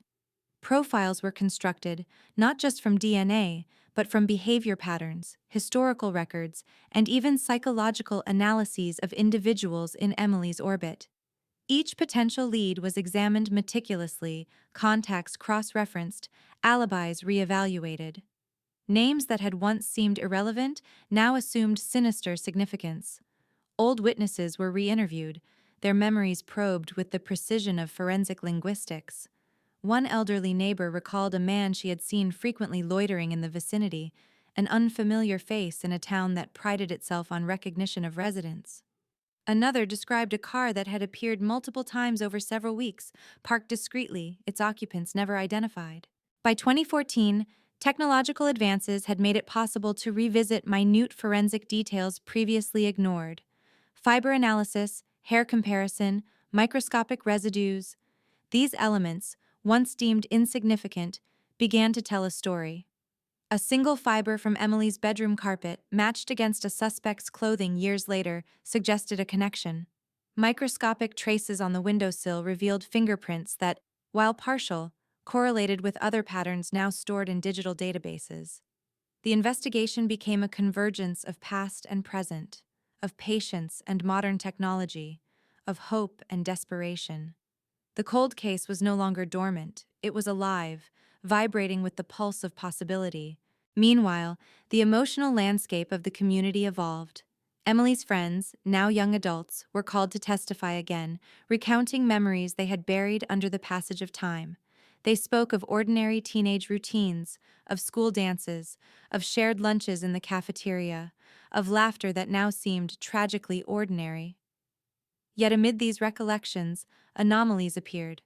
Profiles were constructed not just from DNA, but from behavior patterns, historical records, and even psychological analyses of individuals in Emily's orbit. Each potential lead was examined meticulously, contacts cross-referenced, alibis re-evaluated. Names that had once seemed irrelevant now assumed sinister significance. Old witnesses were re-interviewed, their memories probed with the precision of forensic linguistics. One elderly neighbor recalled a man she had seen frequently loitering in the vicinity, an unfamiliar face in a town that prided itself on recognition of residents. Another described a car that had appeared multiple times over several weeks, parked discreetly, its occupants never identified. By 2014, technological advances had made it possible to revisit minute forensic details previously ignored. Fiber analysis, hair comparison, microscopic residues. These elements, once deemed insignificant, began to tell a story. A single fiber from Emily's bedroom carpet, matched against a suspect's clothing years later, suggested a connection. Microscopic traces on the windowsill revealed fingerprints that, while partial, correlated with other patterns now stored in digital databases. The investigation became a convergence of past and present, of patience and modern technology, of hope and desperation. The cold case was no longer dormant, it was alive, vibrating with the pulse of possibility. Meanwhile, the emotional landscape of the community evolved. Emily's friends, now young adults, were called to testify again, recounting memories they had buried under the passage of time. They spoke of ordinary teenage routines, of school dances, of shared lunches in the cafeteria, of laughter that now seemed tragically ordinary. Yet amid these recollections, anomalies appeared.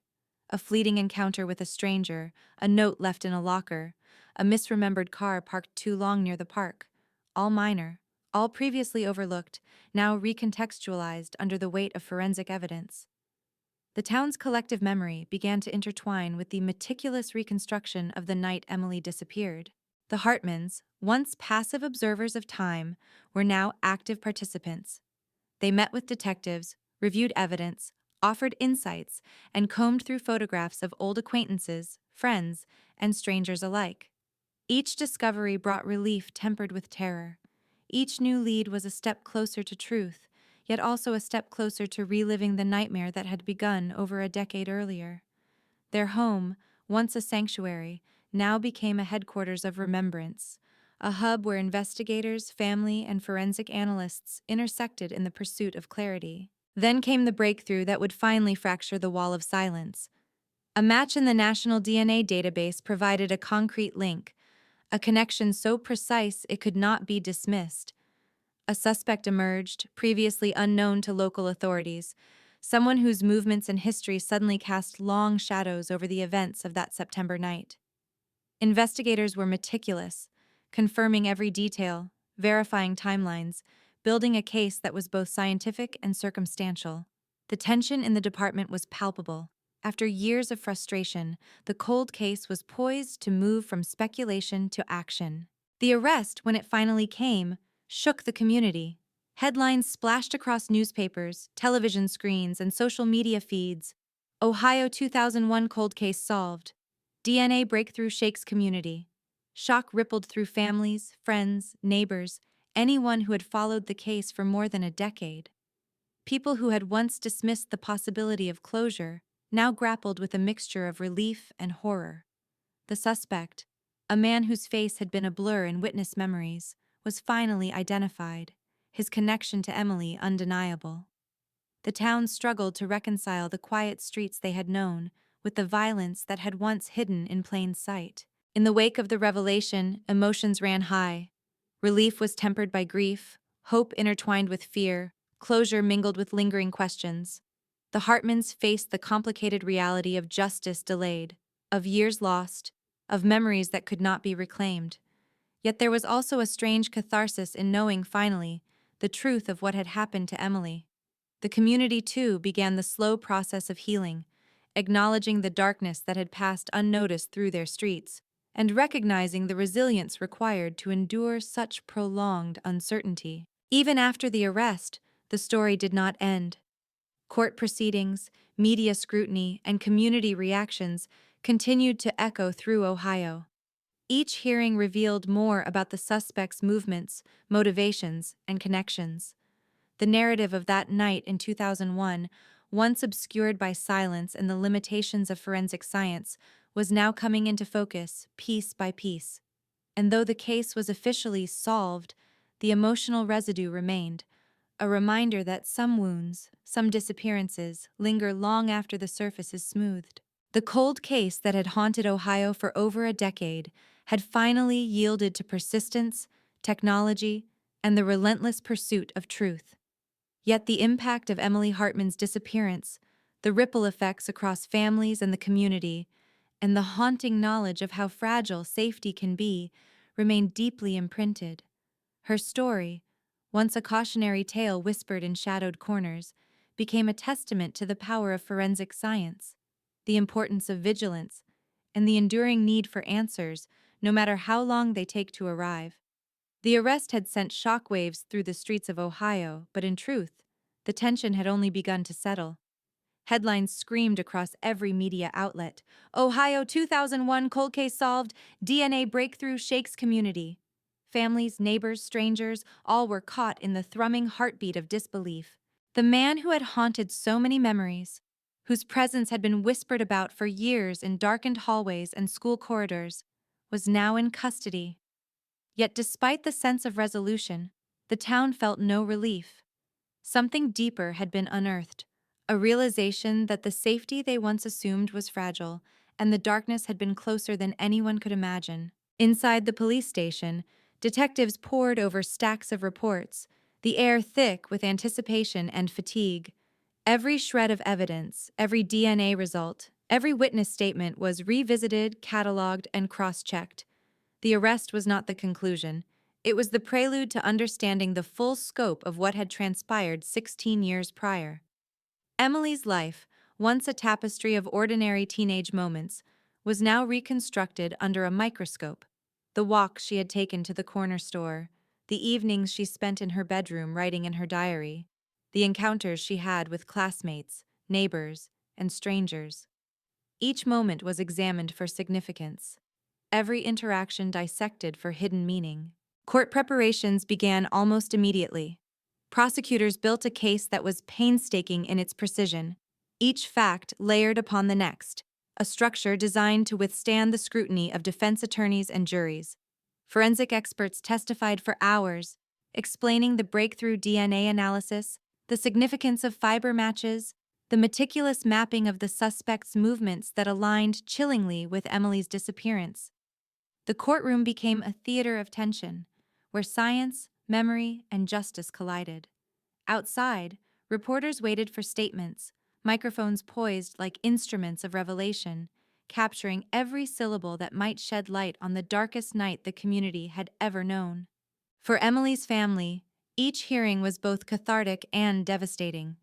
A fleeting encounter with a stranger, a note left in a locker, a misremembered car parked too long near the park. All minor, all previously overlooked, now recontextualized under the weight of forensic evidence. The town's collective memory began to intertwine with the meticulous reconstruction of the night Emily disappeared. The Hartmans, once passive observers of time, were now active participants. They met with detectives, reviewed evidence, offered insights, and combed through photographs of old acquaintances, friends, and strangers alike. Each discovery brought relief tempered with terror. Each new lead was a step closer to truth, yet also a step closer to reliving the nightmare that had begun over a decade earlier. Their home, once a sanctuary, now became a headquarters of remembrance, a hub where investigators, family, and forensic analysts intersected in the pursuit of clarity. Then came the breakthrough that would finally fracture the wall of silence. A match in the National DNA Database provided a concrete link, a connection so precise it could not be dismissed. A suspect emerged, previously unknown to local authorities, someone whose movements and history suddenly cast long shadows over the events of that September night. Investigators were meticulous, confirming every detail, verifying timelines, building a case that was both scientific and circumstantial. The tension in the department was palpable. After years of frustration, the cold case was poised to move from speculation to action. The arrest, when it finally came, shook the community. Headlines splashed across newspapers, television screens, and social media feeds. Ohio 2001 cold case solved. DNA breakthrough shakes community. Shock rippled through families, friends, neighbors, anyone who had followed the case for more than a decade. People who had once dismissed the possibility of closure now grappled with a mixture of relief and horror. The suspect, a man whose face had been a blur in witness memories, was finally identified, his connection to Emily undeniable. The town struggled to reconcile the quiet streets they had known with the violence that had once hidden in plain sight. In the wake of the revelation, emotions ran high. Relief was tempered by grief, hope intertwined with fear, closure mingled with lingering questions. The Hartmans faced the complicated reality of justice delayed, of years lost, of memories that could not be reclaimed. Yet there was also a strange catharsis in knowing, finally, the truth of what had happened to Emily. The community, too, began the slow process of healing, acknowledging the darkness that had passed unnoticed through their streets, and recognizing the resilience required to endure such prolonged uncertainty. Even after the arrest, the story did not end. Court proceedings, media scrutiny, and community reactions continued to echo through Ohio. Each hearing revealed more about the suspect's movements, motivations, and connections. The narrative of that night in 2001, once obscured by silence and the limitations of forensic science, was now coming into focus piece by piece. And though the case was officially solved, the emotional residue remained, a reminder that some wounds, some disappearances, linger long after the surface is smoothed. The cold case that had haunted Ohio for over a decade had finally yielded to persistence, technology, and the relentless pursuit of truth. Yet the impact of Emily Hartman's disappearance, the ripple effects across families and the community, and the haunting knowledge of how fragile safety can be, remained deeply imprinted. Her story, once a cautionary tale whispered in shadowed corners, became a testament to the power of forensic science, the importance of vigilance, and the enduring need for answers, no matter how long they take to arrive. The arrest had sent shockwaves through the streets of Ohio, but in truth, the tension had only begun to settle. Headlines screamed across every media outlet. Ohio 2001 cold case solved, DNA breakthrough shakes community. Families, neighbors, strangers, all were caught in the thrumming heartbeat of disbelief. The man who had haunted so many memories, whose presence had been whispered about for years in darkened hallways and school corridors, was now in custody. Yet despite the sense of resolution, the town felt no relief. Something deeper had been unearthed, a realization that the safety they once assumed was fragile, and the darkness had been closer than anyone could imagine. Inside the police station, detectives pored over stacks of reports, the air thick with anticipation and fatigue. Every shred of evidence, every DNA result, every witness statement was revisited, cataloged, and cross-checked. The arrest was not the conclusion. It was the prelude to understanding the full scope of what had transpired 16 years prior. Emily's life, once a tapestry of ordinary teenage moments, was now reconstructed under a microscope. The walks she had taken to the corner store, the evenings she spent in her bedroom writing in her diary, the encounters she had with classmates, neighbors, and strangers. Each moment was examined for significance, every interaction dissected for hidden meaning. Court preparations began almost immediately. Prosecutors built a case that was painstaking in its precision, each fact layered upon the next, a structure designed to withstand the scrutiny of defense attorneys and juries. Forensic experts testified for hours, explaining the breakthrough DNA analysis, the significance of fiber matches, the meticulous mapping of the suspect's movements that aligned chillingly with Emily's disappearance. The courtroom became a theater of tension, where science, memory, and justice collided. Outside, reporters waited for statements, microphones poised like instruments of revelation, capturing every syllable that might shed light on the darkest night the community had ever known. For Emily's family, each hearing was both cathartic and devastating.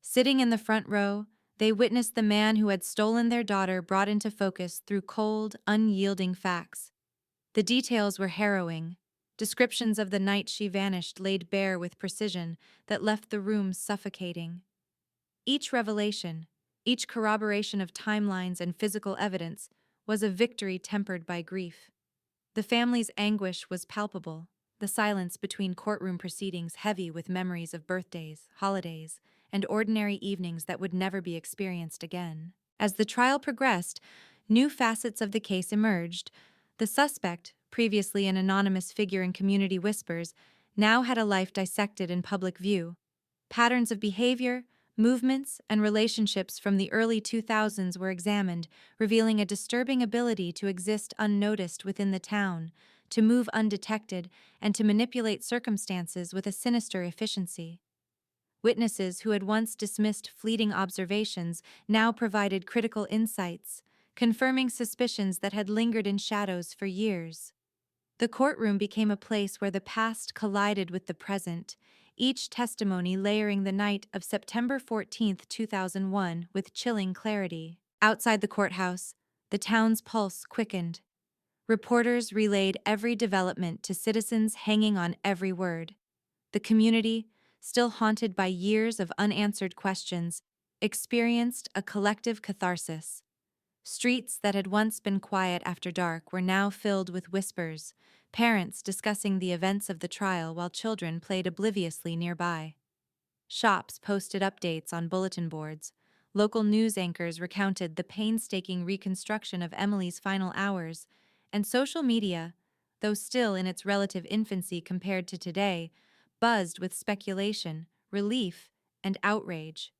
Sitting in the front row, they witnessed the man who had stolen their daughter brought into focus through cold, unyielding facts. The details were harrowing. Descriptions of the night she vanished laid bare with precision that left the room suffocating. Each revelation, each corroboration of timelines and physical evidence, was a victory tempered by grief. The family's anguish was palpable, the silence between courtroom proceedings heavy with memories of birthdays, holidays, and ordinary evenings that would never be experienced again. As the trial progressed, new facets of the case emerged. The suspect, previously an anonymous figure in community whispers, now had a life dissected in public view. Patterns of behavior, movements, and relationships from the early 2000s were examined, revealing a disturbing ability to exist unnoticed within the town, to move undetected, and to manipulate circumstances with a sinister efficiency. Witnesses who had once dismissed fleeting observations now provided critical insights, confirming suspicions that had lingered in shadows for years. The courtroom became a place where the past collided with the present, each testimony layering the night of September 14, 2001, with chilling clarity. Outside the courthouse, the town's pulse quickened. Reporters relayed every development to citizens hanging on every word. The community, still haunted by years of unanswered questions, experienced a collective catharsis. Streets that had once been quiet after dark were now filled with whispers, parents discussing the events of the trial while children played obliviously nearby. Shops posted updates on bulletin boards. Local news anchors recounted the painstaking reconstruction of Emily's final hours, and social media, though still in its relative infancy compared to today, buzzed with speculation, relief, and outrage.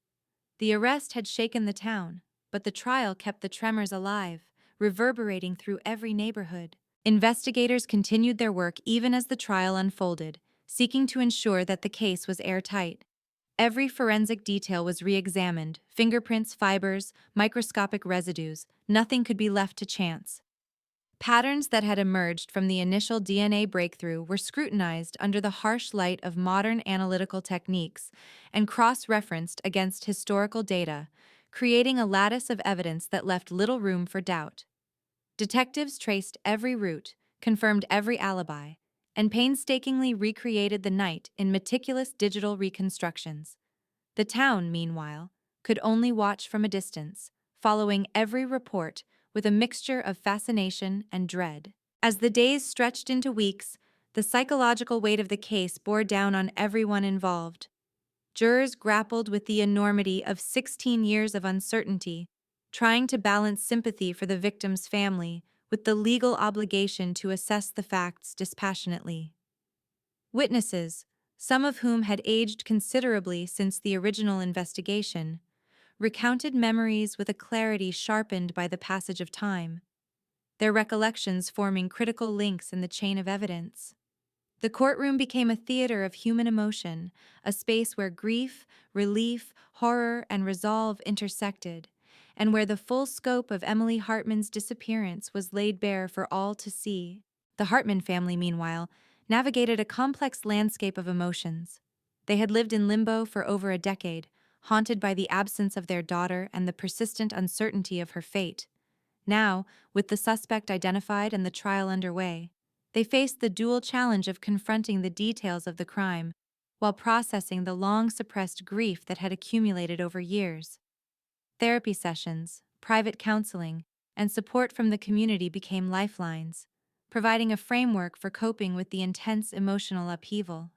The arrest had shaken the town, but the trial kept the tremors alive, reverberating through every neighborhood. Investigators continued their work even as the trial unfolded, seeking to ensure that the case was airtight. Every forensic detail was re-examined: fingerprints, fibers, microscopic residues. Nothing could be left to chance. Patterns that had emerged from the initial DNA breakthrough were scrutinized under the harsh light of modern analytical techniques and cross-referenced against historical data, creating a lattice of evidence that left little room for doubt. Detectives traced every route, confirmed every alibi, and painstakingly recreated the night in meticulous digital reconstructions. The town, meanwhile, could only watch from a distance, following every report with a mixture of fascination and dread. As the days stretched into weeks, the psychological weight of the case bore down on everyone involved. Jurors grappled with the enormity of 16 years of uncertainty, trying to balance sympathy for the victim's family with the legal obligation to assess the facts dispassionately. Witnesses, some of whom had aged considerably since the original investigation, recounted memories with a clarity sharpened by the passage of time, their recollections forming critical links in the chain of evidence. The courtroom became a theater of human emotion, a space where grief, relief, horror, and resolve intersected, and where the full scope of Emily Hartman's disappearance was laid bare for all to see. The Hartman family, meanwhile, navigated a complex landscape of emotions. They had lived in limbo for over a decade, haunted by the absence of their daughter and the persistent uncertainty of her fate. Now, with the suspect identified and the trial underway, they faced the dual challenge of confronting the details of the crime while processing the long-suppressed grief that had accumulated over years. Therapy sessions, private counseling, and support from the community became lifelines, providing a framework for coping with the intense emotional upheaval.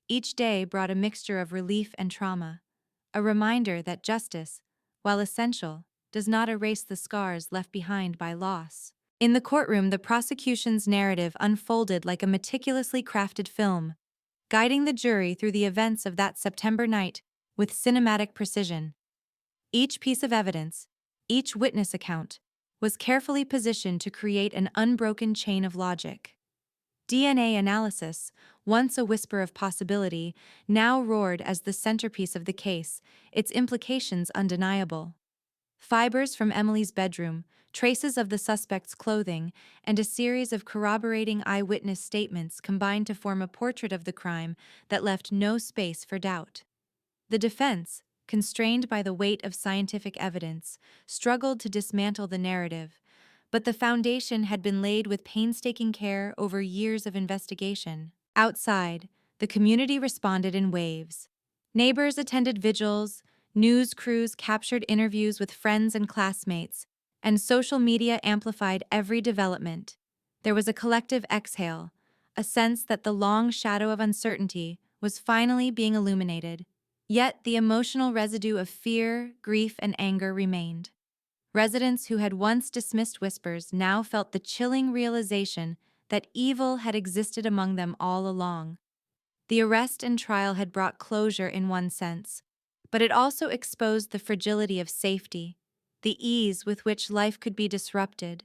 Each day brought a mixture of relief and trauma, a reminder that justice, while essential, does not erase the scars left behind by loss. In the courtroom, the prosecution's narrative unfolded like a meticulously crafted film, guiding the jury through the events of that September night with cinematic precision. Each piece of evidence, each witness account, was carefully positioned to create an unbroken chain of logic. DNA analysis, once a whisper of possibility, now roared as the centerpiece of the case, its implications undeniable. Fibers from Emily's bedroom, traces of the suspect's clothing, and a series of corroborating eyewitness statements combined to form a portrait of the crime that left no space for doubt. The defense, constrained by the weight of scientific evidence, struggled to dismantle the narrative, but the foundation had been laid with painstaking care over years of investigation. Outside, the community responded in waves. Neighbors attended vigils, news crews captured interviews with friends and classmates, and social media amplified every development. There was a collective exhale, a sense that the long shadow of uncertainty was finally being illuminated. Yet the emotional residue of fear, grief, and anger remained. Residents who had once dismissed whispers now felt the chilling realization that evil had existed among them all along. The arrest and trial had brought closure in one sense, but it also exposed the fragility of safety, the ease with which life could be disrupted,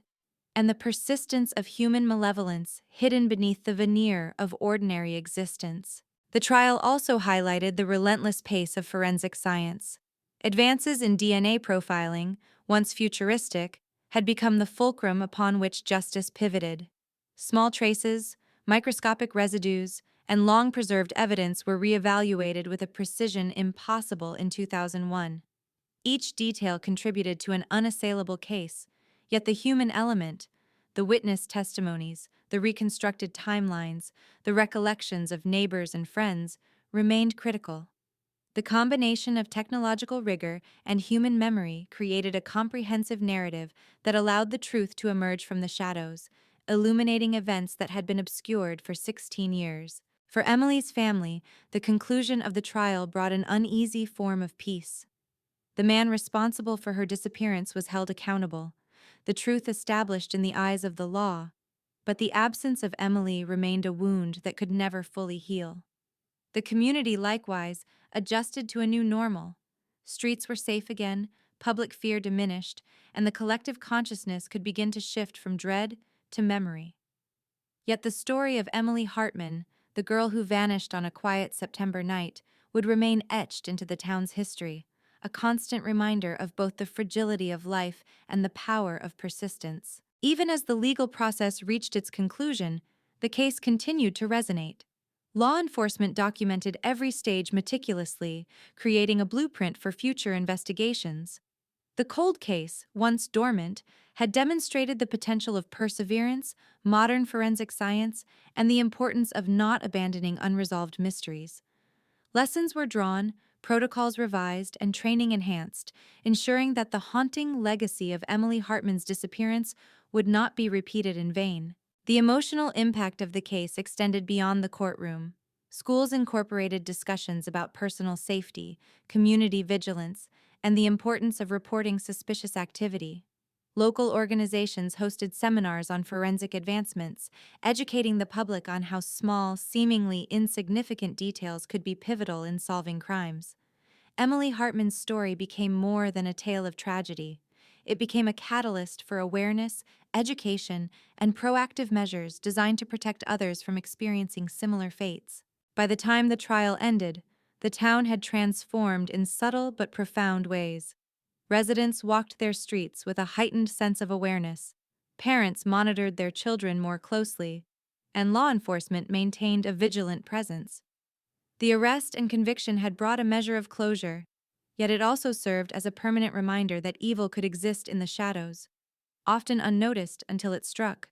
and the persistence of human malevolence hidden beneath the veneer of ordinary existence. The trial also highlighted the relentless pace of forensic science. Advances in DNA profiling, once futuristic, had become the fulcrum upon which justice pivoted. Small traces, microscopic residues, and long-preserved evidence were reevaluated with a precision impossible in 2001. Each detail contributed to an unassailable case, yet the human element, the witness testimonies, the reconstructed timelines, the recollections of neighbors and friends, remained critical. The combination of technological rigor and human memory created a comprehensive narrative that allowed the truth to emerge from the shadows, illuminating events that had been obscured for 16 years. For Emily's family, the conclusion of the trial brought an uneasy form of peace. The man responsible for her disappearance was held accountable, the truth established in the eyes of the law, but the absence of Emily remained a wound that could never fully heal. The community likewise adjusted to a new normal. Streets were safe again, public fear diminished, and the collective consciousness could begin to shift from dread to memory. Yet the story of Emily Hartman, the girl who vanished on a quiet September night, would remain etched into the town's history, a constant reminder of both the fragility of life and the power of persistence. Even as the legal process reached its conclusion, the case continued to resonate. Law enforcement documented every stage meticulously, creating a blueprint for future investigations. The cold case, once dormant, had demonstrated the potential of perseverance, modern forensic science, and the importance of not abandoning unresolved mysteries. Lessons were drawn, protocols revised, and training enhanced, ensuring that the haunting legacy of Emily Hartman's disappearance would not be repeated in vain. The emotional impact of the case extended beyond the courtroom. Schools incorporated discussions about personal safety, community vigilance, and the importance of reporting suspicious activity. Local organizations hosted seminars on forensic advancements, educating the public on how small, seemingly insignificant details could be pivotal in solving crimes. Emily Hartman's story became more than a tale of tragedy. It became a catalyst for awareness, education, and proactive measures designed to protect others from experiencing similar fates. By the time the trial ended, the town had transformed in subtle but profound ways. Residents walked their streets with a heightened sense of awareness. Parents monitored their children more closely, and law enforcement maintained a vigilant presence. The arrest and conviction had brought a measure of closure, yet it also served as a permanent reminder that evil could exist in the shadows, often unnoticed until it struck.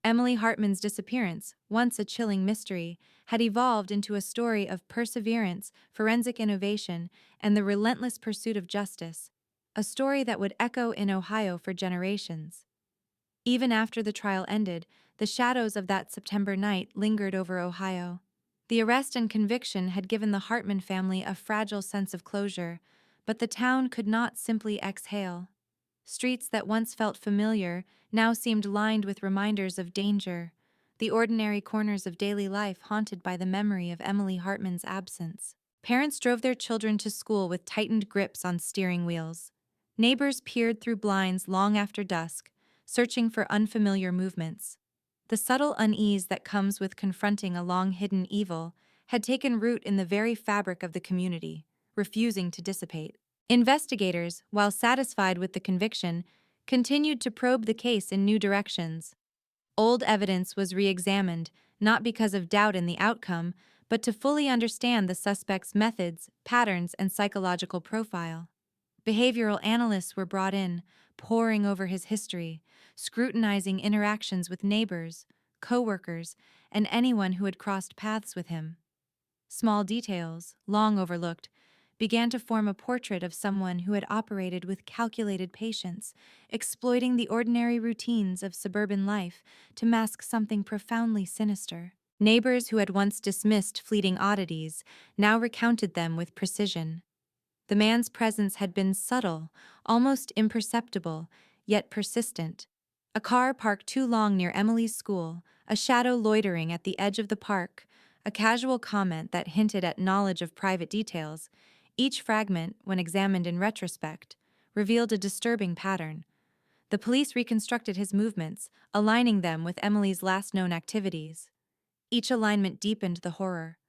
Emily Hartman's disappearance, once a chilling mystery, had evolved into a story of perseverance, forensic innovation, and the relentless pursuit of justice, a story that would echo in Ohio for generations. Even after the trial ended, the shadows of that September night lingered over Ohio. The arrest and conviction had given the Hartman family a fragile sense of closure, but the town could not simply exhale. Streets that once felt familiar now seemed lined with reminders of danger, the ordinary corners of daily life haunted by the memory of Emily Hartman's absence. Parents drove their children to school with tightened grips on steering wheels. Neighbors peered through blinds long after dusk, searching for unfamiliar movements. The subtle unease that comes with confronting a long-hidden evil had taken root in the very fabric of the community, refusing to dissipate. Investigators, while satisfied with the conviction, continued to probe the case in new directions. Old evidence was re-examined, not because of doubt in the outcome, but to fully understand the suspect's methods, patterns, and psychological profile. Behavioral analysts were brought in, poring over his history, scrutinizing interactions with neighbors, coworkers, and anyone who had crossed paths with him. Small details, long overlooked, began to form a portrait of someone who had operated with calculated patience, exploiting the ordinary routines of suburban life to mask something profoundly sinister. Neighbors who had once dismissed fleeting oddities now recounted them with precision. The man's presence had been subtle, almost imperceptible, yet persistent. A car parked too long near Emily's school, a shadow loitering at the edge of the park, a casual comment that hinted at knowledge of private details. Each fragment, when examined in retrospect, revealed a disturbing pattern. The police reconstructed his movements, aligning them with Emily's last known activities. Each alignment deepened the horror.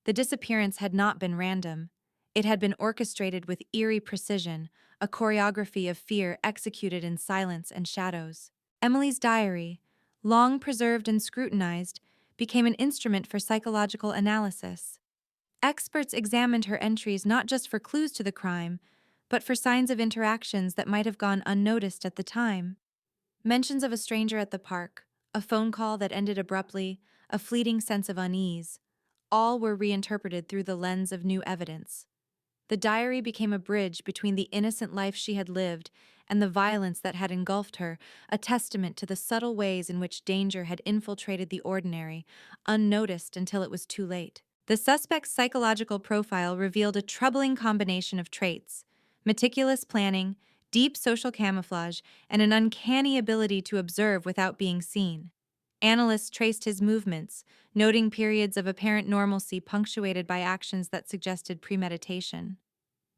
The disappearance had not been random. It had been orchestrated with eerie precision, a choreography of fear executed in silence and shadows. Emily's diary, long preserved and scrutinized, became an instrument for psychological analysis. Experts examined her entries not just for clues to the crime, but for signs of interactions that might have gone unnoticed at the time. Mentions of a stranger at the park, a phone call that ended abruptly, a fleeting sense of unease, all were reinterpreted through the lens of new evidence. The diary became a bridge between the innocent life she had lived and the violence that had engulfed her, a testament to the subtle ways in which danger had infiltrated the ordinary, unnoticed until it was too late. The suspect's psychological profile revealed a troubling combination of traits: meticulous planning, deep social camouflage, and an uncanny ability to observe without being seen. Analysts traced his movements, noting periods of apparent normalcy punctuated by actions that suggested premeditation.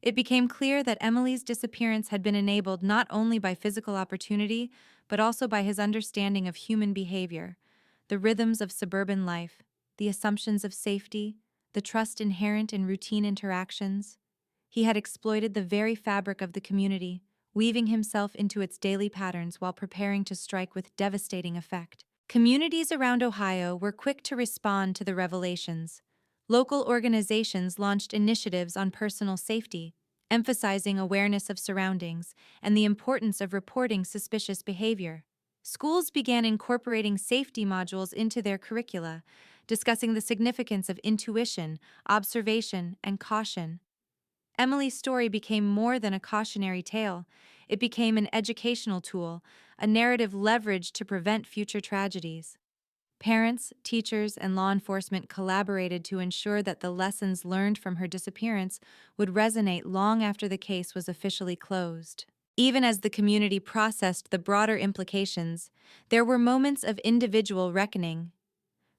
It became clear that Emily's disappearance had been enabled not only by physical opportunity, but also by his understanding of human behavior, the rhythms of suburban life, the assumptions of safety, the trust inherent in routine interactions. He had exploited the very fabric of the community, weaving himself into its daily patterns while preparing to strike with devastating effect. Communities around Ohio were quick to respond to the revelations. Local organizations launched initiatives on personal safety, emphasizing awareness of surroundings and the importance of reporting suspicious behavior. Schools began incorporating safety modules into their curricula, discussing the significance of intuition, observation, and caution. Emily's story became more than a cautionary tale. It became an educational tool, a narrative leveraged to prevent future tragedies. Parents, teachers, and law enforcement collaborated to ensure that the lessons learned from her disappearance would resonate long after the case was officially closed. Even as the community processed the broader implications, there were moments of individual reckoning.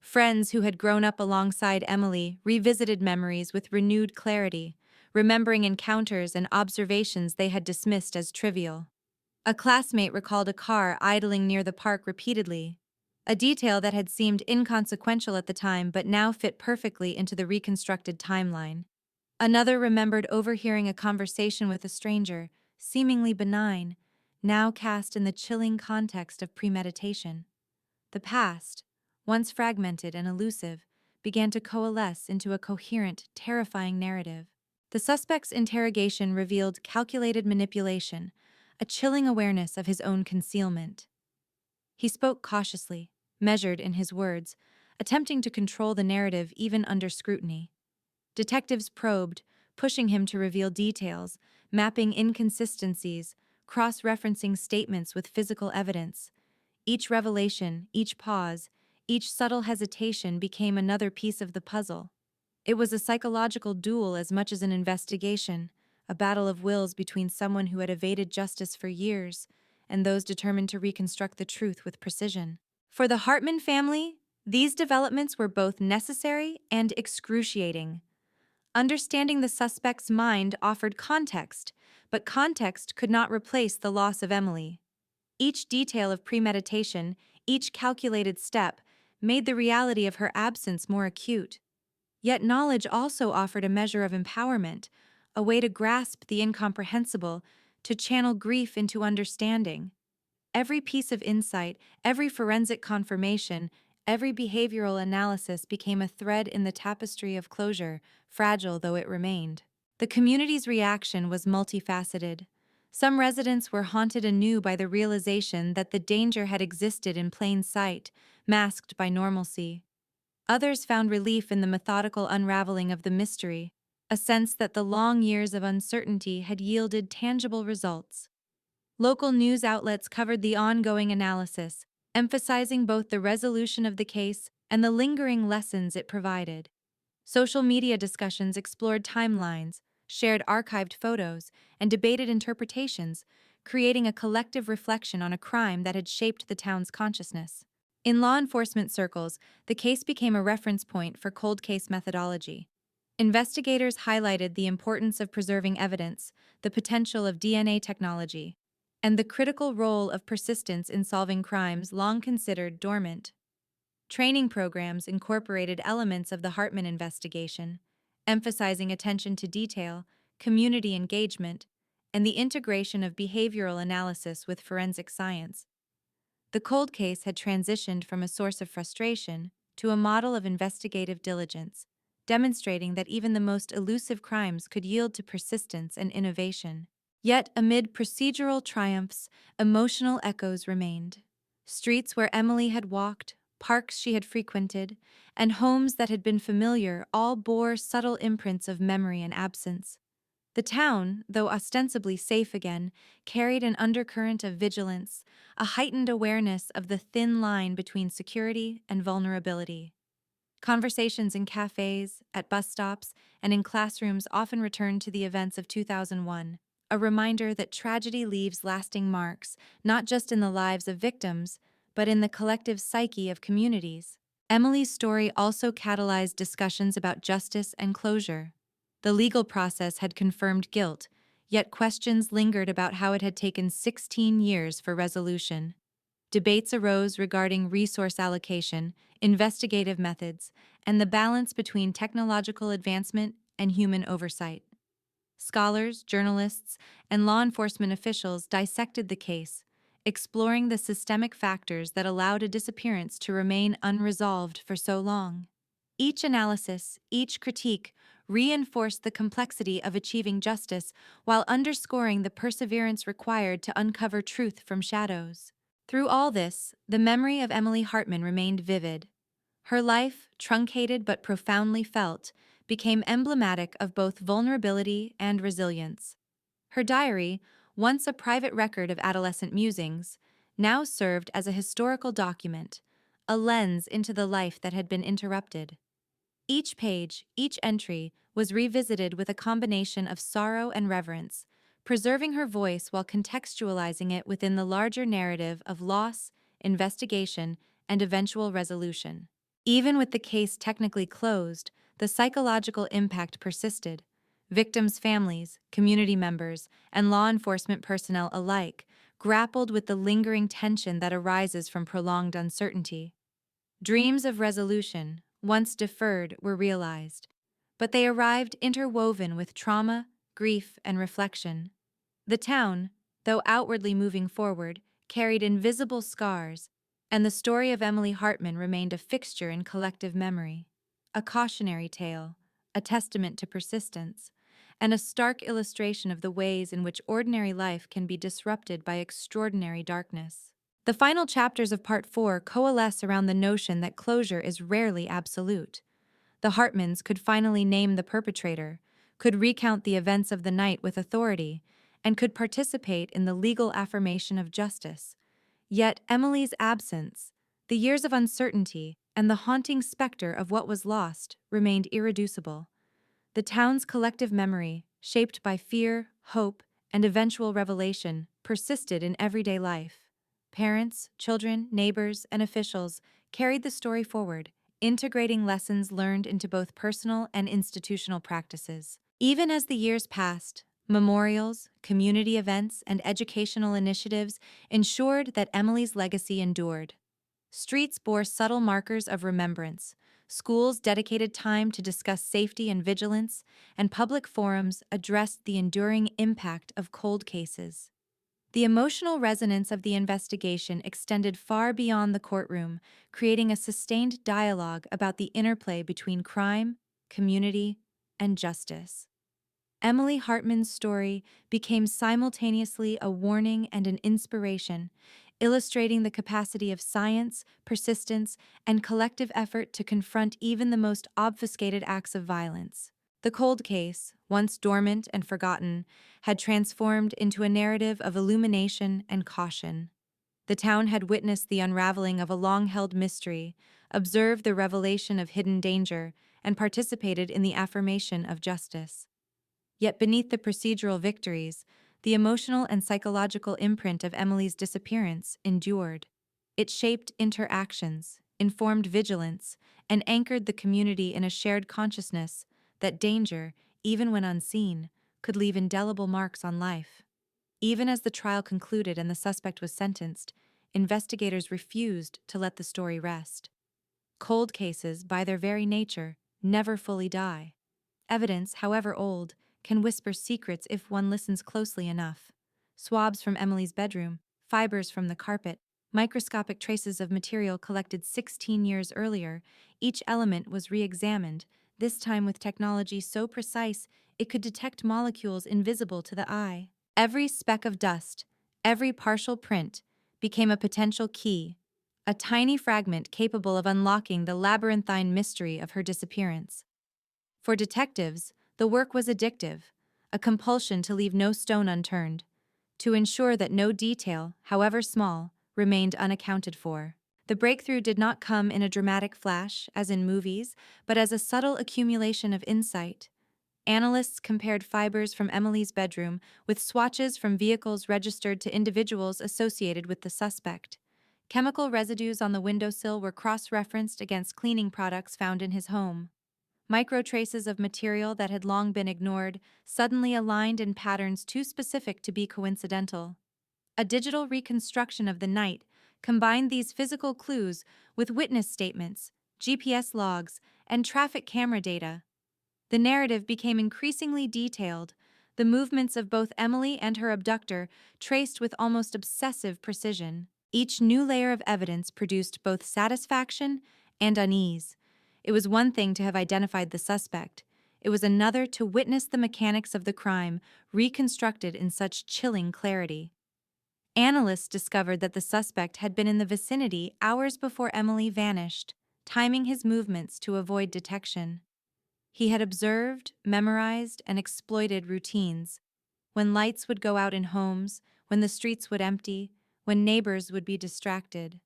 Friends who had grown up alongside Emily revisited memories with renewed clarity, remembering encounters and observations they had dismissed as trivial. A classmate recalled a car idling near the park repeatedly, a detail that had seemed inconsequential at the time but now fit perfectly into the reconstructed timeline. Another remembered overhearing a conversation with a stranger, seemingly benign, now cast in the chilling context of premeditation. The past, once fragmented and elusive, began to coalesce into a coherent, terrifying narrative. The suspect's interrogation revealed calculated manipulation, a chilling awareness of his own concealment. He spoke cautiously, measured in his words, attempting to control the narrative even under scrutiny. Detectives probed, pushing him to reveal details, mapping inconsistencies, cross-referencing statements with physical evidence. Each revelation, each pause, each subtle hesitation became another piece of the puzzle. It was a psychological duel as much as an investigation, a battle of wills between someone who had evaded justice for years and those determined to reconstruct the truth with precision. For the Hartman family, these developments were both necessary and excruciating. Understanding the suspect's mind offered context, but context could not replace the loss of Emily. Each detail of premeditation, each calculated step, made the reality of her absence more acute. Yet knowledge also offered a measure of empowerment, a way to grasp the incomprehensible, to channel grief into understanding. Every piece of insight, every forensic confirmation, every behavioral analysis became a thread in the tapestry of closure, fragile though it remained. The community's reaction was multifaceted. Some residents were haunted anew by the realization that the danger had existed in plain sight, masked by normalcy. Others found relief in the methodical unraveling of the mystery, a sense that the long years of uncertainty had yielded tangible results. Local news outlets covered the ongoing analysis, emphasizing both the resolution of the case and the lingering lessons it provided. Social media discussions explored timelines, shared archived photos, and debated interpretations, creating a collective reflection on a crime that had shaped the town's consciousness. In law enforcement circles, the case became a reference point for cold case methodology. Investigators highlighted the importance of preserving evidence, the potential of DNA technology, and the critical role of persistence in solving crimes long considered dormant. Training programs incorporated elements of the Hartman investigation, emphasizing attention to detail, community engagement, and the integration of behavioral analysis with forensic science. The cold case had transitioned from a source of frustration to a model of investigative diligence, demonstrating that even the most elusive crimes could yield to persistence and innovation. Yet, amid procedural triumphs, emotional echoes remained. Streets where Emily had walked, parks she had frequented, and homes that had been familiar all bore subtle imprints of memory and absence. The town, though ostensibly safe again, carried an undercurrent of vigilance, a heightened awareness of the thin line between security and vulnerability. Conversations in cafes, at bus stops, and in classrooms often returned to the events of 2001, a reminder that tragedy leaves lasting marks, not just in the lives of victims, but in the collective psyche of communities. Emily's story also catalyzed discussions about justice and closure. The legal process had confirmed guilt, yet questions lingered about how it had taken 16 years for resolution. Debates arose regarding resource allocation, investigative methods, and the balance between technological advancement and human oversight. Scholars, journalists, and law enforcement officials dissected the case, exploring the systemic factors that allowed a disappearance to remain unresolved for so long. Each analysis, each critique, reinforced the complexity of achieving justice while underscoring the perseverance required to uncover truth from shadows. Through all this, the memory of Emily Hartman remained vivid. Her life, truncated but profoundly felt, became emblematic of both vulnerability and resilience. Her diary, once a private record of adolescent musings, now served as a historical document, a lens into the life that had been interrupted. Each page, each entry, was revisited with a combination of sorrow and reverence, preserving her voice while contextualizing it within the larger narrative of loss, investigation, and eventual resolution. Even with the case technically closed, the psychological impact persisted. Victims' families, community members, and law enforcement personnel alike grappled with the lingering tension that arises from prolonged uncertainty. Dreams of resolution, once deferred, were realized, but they arrived interwoven with trauma, grief, and reflection. The town, though outwardly moving forward, carried invisible scars, and the story of Emily Hartman remained a fixture in collective memory, a cautionary tale, a testament to persistence, and a stark illustration of the ways in which ordinary life can be disrupted by extraordinary darkness. The final chapters of Part 4 coalesce around the notion that closure is rarely absolute. The Hartmans could finally name the perpetrator, could recount the events of the night with authority, and could participate in the legal affirmation of justice. Yet Emily's absence, the years of uncertainty, and the haunting specter of what was lost remained irreducible. The town's collective memory, shaped by fear, hope, and eventual revelation, persisted in everyday life. Parents, children, neighbors, and officials carried the story forward, integrating lessons learned into both personal and institutional practices. Even as the years passed, memorials, community events, and educational initiatives ensured that Emily's legacy endured. Streets bore subtle markers of remembrance, schools dedicated time to discuss safety and vigilance, and public forums addressed the enduring impact of cold cases. The emotional resonance of the investigation extended far beyond the courtroom, creating a sustained dialogue about the interplay between crime, community, and justice. Emily Hartman's story became simultaneously a warning and an inspiration, illustrating the capacity of science, persistence, and collective effort to confront even the most obfuscated acts of violence. The cold case, once dormant and forgotten, had transformed into a narrative of illumination and caution. The town had witnessed the unraveling of a long-held mystery, observed the revelation of hidden danger, and participated in the affirmation of justice. Yet beneath the procedural victories, the emotional and psychological imprint of Emily's disappearance endured. It shaped interactions, informed vigilance, and anchored the community in a shared consciousness that danger, even when unseen, could leave indelible marks on life. Even as the trial concluded and the suspect was sentenced, investigators refused to let the story rest. Cold cases, by their very nature, never fully die. Evidence, however old, can whisper secrets if one listens closely enough. Swabs from Emily's bedroom, fibers from the carpet, microscopic traces of material collected 16 years earlier, each element was re-examined, this time with technology so precise it could detect molecules invisible to the eye. Every speck of dust, every partial print, became a potential key, a tiny fragment capable of unlocking the labyrinthine mystery of her disappearance. For detectives, the work was addictive, a compulsion to leave no stone unturned, to ensure that no detail, however small, remained unaccounted for. The breakthrough did not come in a dramatic flash, as in movies, but as a subtle accumulation of insight. Analysts compared fibers from Emily's bedroom with swatches from vehicles registered to individuals associated with the suspect. Chemical residues on the windowsill were cross-referenced against cleaning products found in his home. Microtraces of material that had long been ignored suddenly aligned in patterns too specific to be coincidental. A digital reconstruction of the night combined these physical clues with witness statements, GPS logs, and traffic camera data. The narrative became increasingly detailed, the movements of both Emily and her abductor traced with almost obsessive precision. Each new layer of evidence produced both satisfaction and unease. It was one thing to have identified the suspect. It was another to witness the mechanics of the crime reconstructed in such chilling clarity. Analysts discovered that the suspect had been in the vicinity hours before Emily vanished, timing his movements to avoid detection. He had observed, memorized, and exploited routines. When lights would go out in homes, when the streets would empty, when neighbors would be distracted.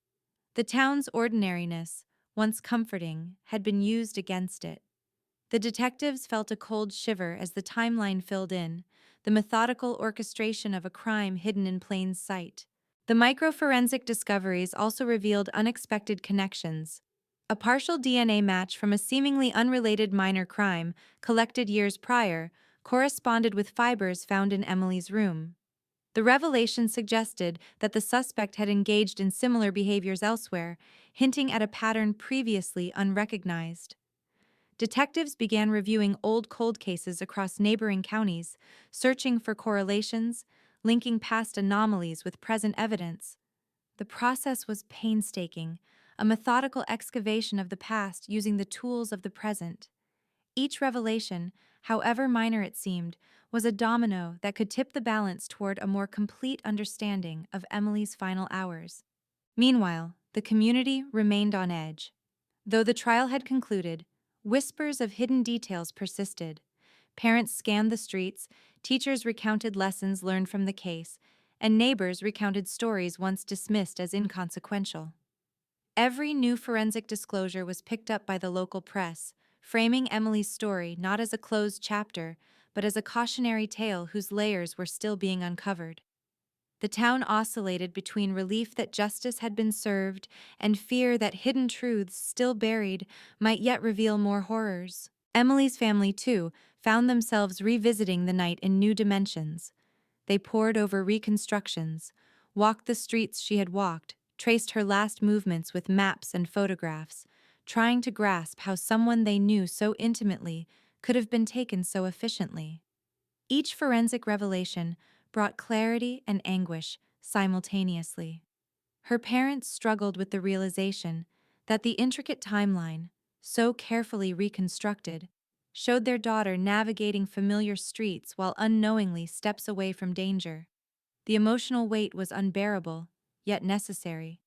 The town's ordinariness, once comforting, had been used against it. The detectives felt a cold shiver as the timeline filled in, the methodical orchestration of a crime hidden in plain sight. The microforensic discoveries also revealed unexpected connections. A partial DNA match from a seemingly unrelated minor crime, collected years prior, corresponded with fibers found in Emily's room. The revelation suggested that the suspect had engaged in similar behaviors elsewhere, hinting at a pattern previously unrecognized. Detectives began reviewing old cold cases across neighboring counties, searching for correlations, linking past anomalies with present evidence. The process was painstaking, a methodical excavation of the past using the tools of the present. Each revelation, however minor it seemed, was a domino that could tip the balance toward a more complete understanding of Emily's final hours. Meanwhile, the community remained on edge. Though the trial had concluded, whispers of hidden details persisted. Parents scanned the streets, teachers recounted lessons learned from the case, and neighbors recounted stories once dismissed as inconsequential. Every new forensic disclosure was picked up by the local press, framing Emily's story not as a closed chapter, but as a cautionary tale whose layers were still being uncovered. The town oscillated between relief that justice had been served and fear that hidden truths still buried might yet reveal more horrors. Emily's family, too, found themselves revisiting the night in new dimensions. They pored over reconstructions, walked the streets she had walked, traced her last movements with maps and photographs, trying to grasp how someone they knew so intimately could have been taken so efficiently. Each forensic revelation brought clarity and anguish simultaneously. Her parents struggled with the realization that the intricate timeline, so carefully reconstructed, showed their daughter navigating familiar streets while unknowingly steps away from danger. The emotional weight was unbearable, yet necessary.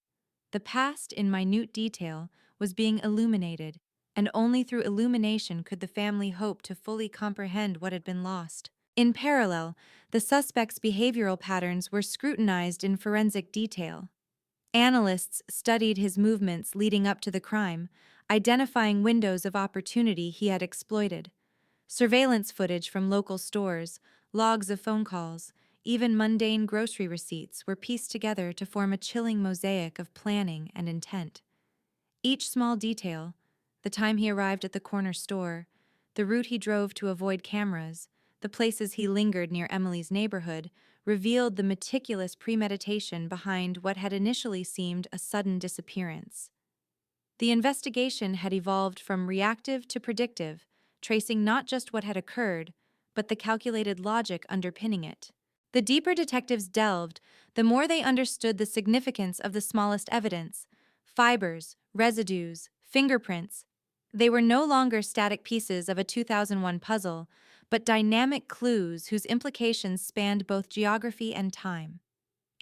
The past, in minute detail, was being illuminated, and only through illumination could the family hope to fully comprehend what had been lost. In parallel, the suspect's behavioral patterns were scrutinized in forensic detail. Analysts studied his movements leading up to the crime, identifying windows of opportunity he had exploited. Surveillance footage from local stores, logs of phone calls, even mundane grocery receipts were pieced together to form a chilling mosaic of planning and intent. Each small detail, the time he arrived at the corner store, the route he drove to avoid cameras, the places he lingered near Emily's neighborhood, revealed the meticulous premeditation behind what had initially seemed a sudden disappearance. The investigation had evolved from reactive to predictive, tracing not just what had occurred, but the calculated logic underpinning it. The deeper detectives delved, the more they understood the significance of the smallest evidence: fibers, residues, fingerprints. They were no longer static pieces of a 2001 puzzle, but dynamic clues whose implications spanned both geography and time.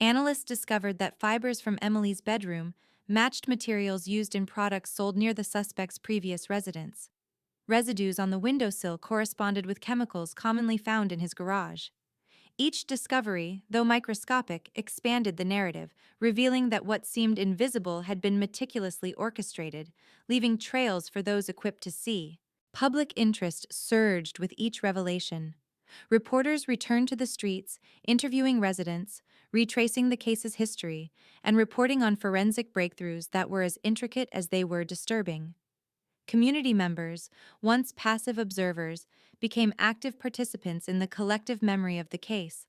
Analysts discovered that fibers from Emily's bedroom matched materials used in products sold near the suspect's previous residence. Residues on the windowsill corresponded with chemicals commonly found in his garage. Each discovery, though microscopic, expanded the narrative, revealing that what seemed invisible had been meticulously orchestrated, leaving trails for those equipped to see. Public interest surged with each revelation. Reporters returned to the streets, interviewing residents, retracing the case's history, and reporting on forensic breakthroughs that were as intricate as they were disturbing. Community members, once passive observers, became active participants in the collective memory of the case.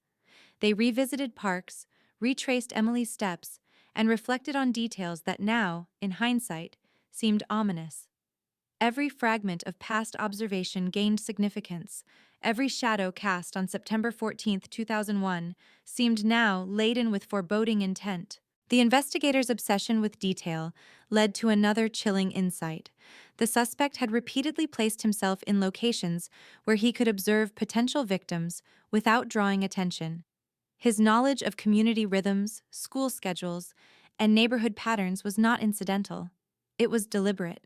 They revisited parks, retraced Emily's steps, and reflected on details that now, in hindsight, seemed ominous. Every fragment of past observation gained significance. Every shadow cast on September 14, 2001, seemed now laden with foreboding intent. The investigators' obsession with detail led to another chilling insight. The suspect had repeatedly placed himself in locations where he could observe potential victims without drawing attention. His knowledge of community rhythms, school schedules, and neighborhood patterns was not incidental. It was deliberate.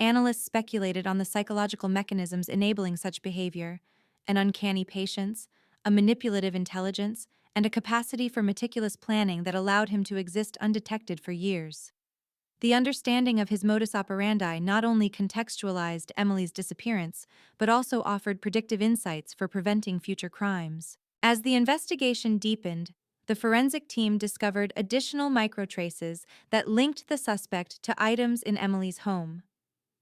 Analysts speculated on the psychological mechanisms enabling such behavior: an uncanny patience, a manipulative intelligence, and a capacity for meticulous planning that allowed him to exist undetected for years. The understanding of his modus operandi not only contextualized Emily's disappearance, but also offered predictive insights for preventing future crimes. As the investigation deepened, the forensic team discovered additional microtraces that linked the suspect to items in Emily's home.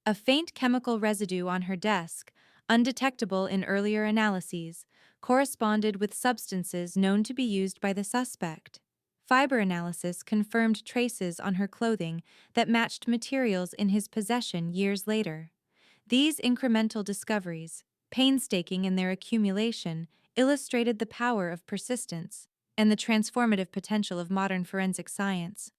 A faint chemical residue on her desk, undetectable in earlier analyses, corresponded with substances known to be used by the suspect. Fiber analysis confirmed traces on her clothing that matched materials in his possession years later. These incremental discoveries, painstaking in their accumulation, illustrated the power of persistence and the transformative potential of modern forensic science.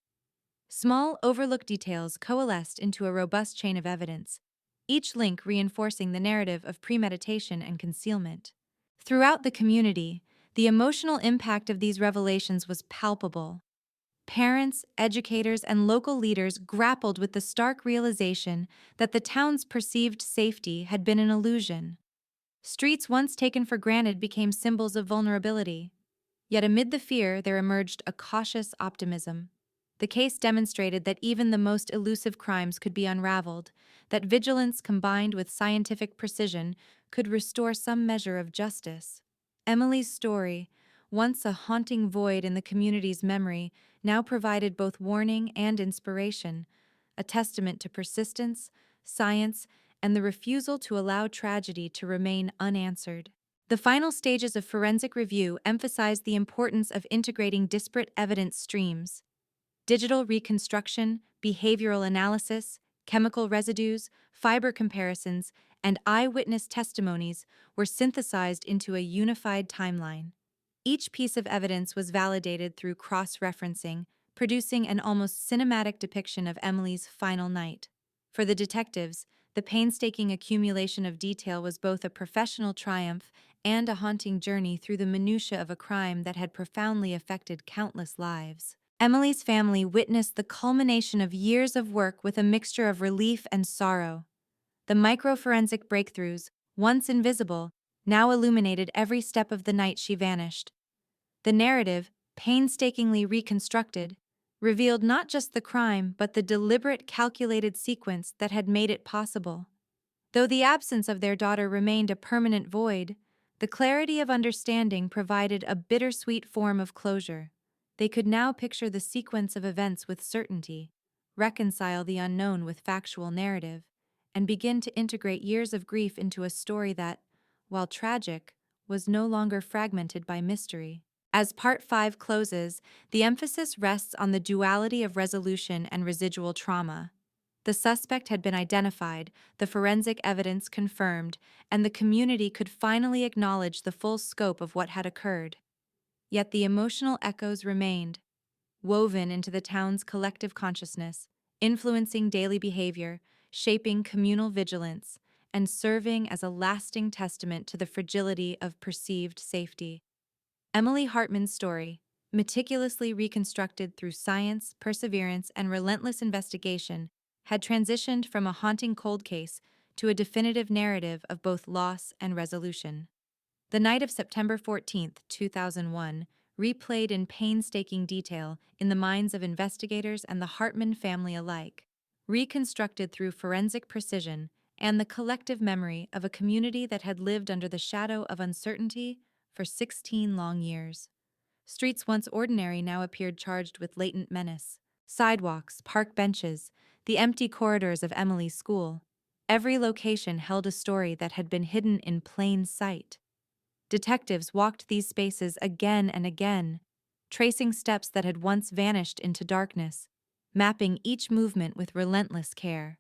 Small, overlooked details coalesced into a robust chain of evidence, each link reinforcing the narrative of premeditation and concealment. Throughout the community, the emotional impact of these revelations was palpable. Parents, educators, and local leaders grappled with the stark realization that the town's perceived safety had been an illusion. Streets once taken for granted became symbols of vulnerability. Yet amid the fear, there emerged a cautious optimism. The case demonstrated that even the most elusive crimes could be unraveled, that vigilance combined with scientific precision could restore some measure of justice. Emily's story, once a haunting void in the community's memory, now provided both warning and inspiration, a testament to persistence, science, and the refusal to allow tragedy to remain unanswered. The final stages of forensic review emphasized the importance of integrating disparate evidence streams. Digital reconstruction, behavioral analysis, chemical residues, fiber comparisons, and eyewitness testimonies were synthesized into a unified timeline. Each piece of evidence was validated through cross-referencing, producing an almost cinematic depiction of Emily's final night. For the detectives, the painstaking accumulation of detail was both a professional triumph and a haunting journey through the minutiae of a crime that had profoundly affected countless lives. Emily's family witnessed the culmination of years of work with a mixture of relief and sorrow. The microforensic breakthroughs, once invisible, now illuminated every step of the night she vanished. The narrative, painstakingly reconstructed, revealed not just the crime but the deliberate, calculated sequence that had made it possible. Though the absence of their daughter remained a permanent void, the clarity of understanding provided a bittersweet form of closure. They could now picture the sequence of events with certainty, reconcile the unknown with factual narrative, and begin to integrate years of grief into a story that, while tragic, was no longer fragmented by mystery. As Part 5 closes, the emphasis rests on the duality of resolution and residual trauma. The suspect had been identified, the forensic evidence confirmed, and the community could finally acknowledge the full scope of what had occurred. Yet the emotional echoes remained, woven into the town's collective consciousness, influencing daily behavior, shaping communal vigilance, and serving as a lasting testament to the fragility of perceived safety. Emily Hartman's story, meticulously reconstructed through science, perseverance, and relentless investigation, had transitioned from a haunting cold case to a definitive narrative of both loss and resolution. The night of September 14, 2001, replayed in painstaking detail in the minds of investigators and the Hartman family alike, reconstructed through forensic precision and the collective memory of a community that had lived under the shadow of uncertainty for 16 long years. Streets once ordinary now appeared charged with latent menace. Sidewalks, park benches, the empty corridors of Emily's school. Every location held a story that had been hidden in plain sight. Detectives walked these spaces again and again, tracing steps that had once vanished into darkness, mapping each movement with relentless care.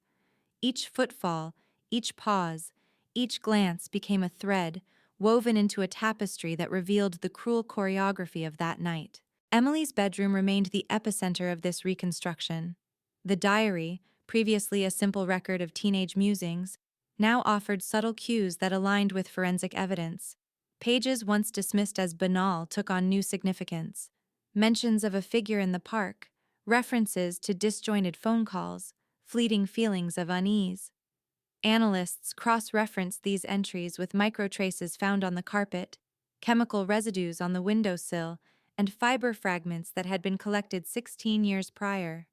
Each footfall, each pause, each glance became a thread, woven into a tapestry that revealed the cruel choreography of that night. Emily's bedroom remained the epicenter of this reconstruction. The diary, previously a simple record of teenage musings, now offered subtle cues that aligned with forensic evidence. Pages once dismissed as banal took on new significance. Mentions of a figure in the park, references to disjointed phone calls, fleeting feelings of unease. Analysts cross-referenced these entries with microtraces found on the carpet, chemical residues on the windowsill, and fiber fragments that had been collected 16 years prior.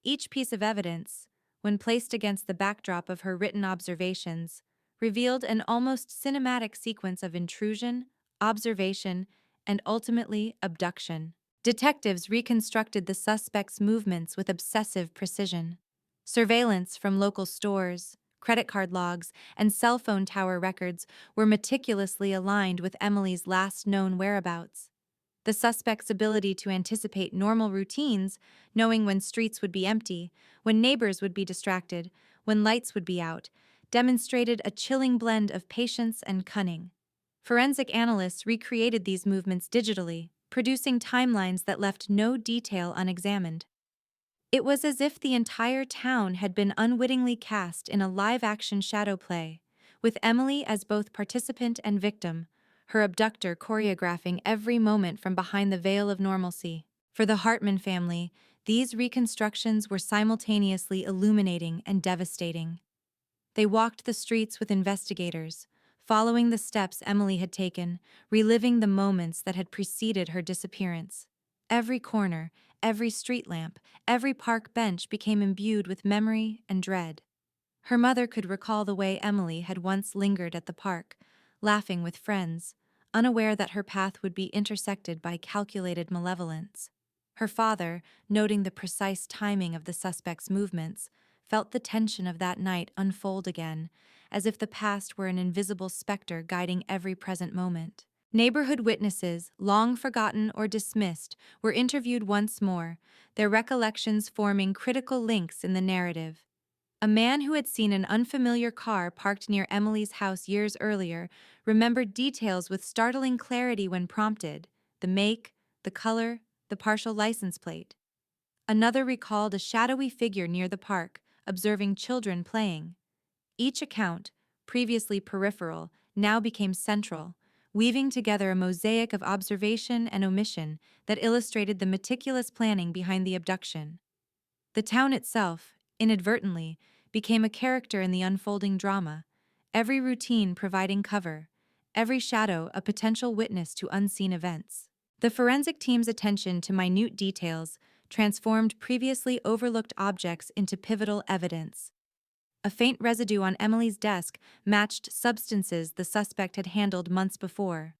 Each piece of evidence, when placed against the backdrop of her written observations, revealed an almost cinematic sequence of intrusion, observation, and ultimately abduction. Detectives reconstructed the suspect's movements with obsessive precision. Surveillance from local stores, credit card logs, and cell phone tower records were meticulously aligned with Emily's last known whereabouts. The suspect's ability to anticipate normal routines, knowing when streets would be empty, when neighbors would be distracted, when lights would be out, demonstrated a chilling blend of patience and cunning. Forensic analysts recreated these movements digitally, producing timelines that left no detail unexamined. It was as if the entire town had been unwittingly cast in a live-action shadow play, with Emily as both participant and victim, her abductor choreographing every moment from behind the veil of normalcy. For the Hartman family, these reconstructions were simultaneously illuminating and devastating. They walked the streets with investigators, following the steps Emily had taken, reliving the moments that had preceded her disappearance. Every corner, every street lamp, every park bench became imbued with memory and dread. Her mother could recall the way Emily had once lingered at the park, laughing with friends, unaware that her path would be intersected by calculated malevolence. Her father, noting the precise timing of the suspect's movements, felt the tension of that night unfold again, as if the past were an invisible specter guiding every present moment. Neighborhood witnesses, long forgotten or dismissed, were interviewed once more, their recollections forming critical links in the narrative. A man who had seen an unfamiliar car parked near Emily's house years earlier remembered details with startling clarity when prompted: the make, the color, the partial license plate. Another recalled a shadowy figure near the park, observing children playing. Each account, previously peripheral, now became central, weaving together a mosaic of observation and omission that illustrated the meticulous planning behind the abduction. The town itself, inadvertently, became a character in the unfolding drama, every routine providing cover, every shadow a potential witness to unseen events. The forensic team's attention to minute details transformed previously overlooked objects into pivotal evidence. A faint residue on Emily's desk matched substances the suspect had handled months before.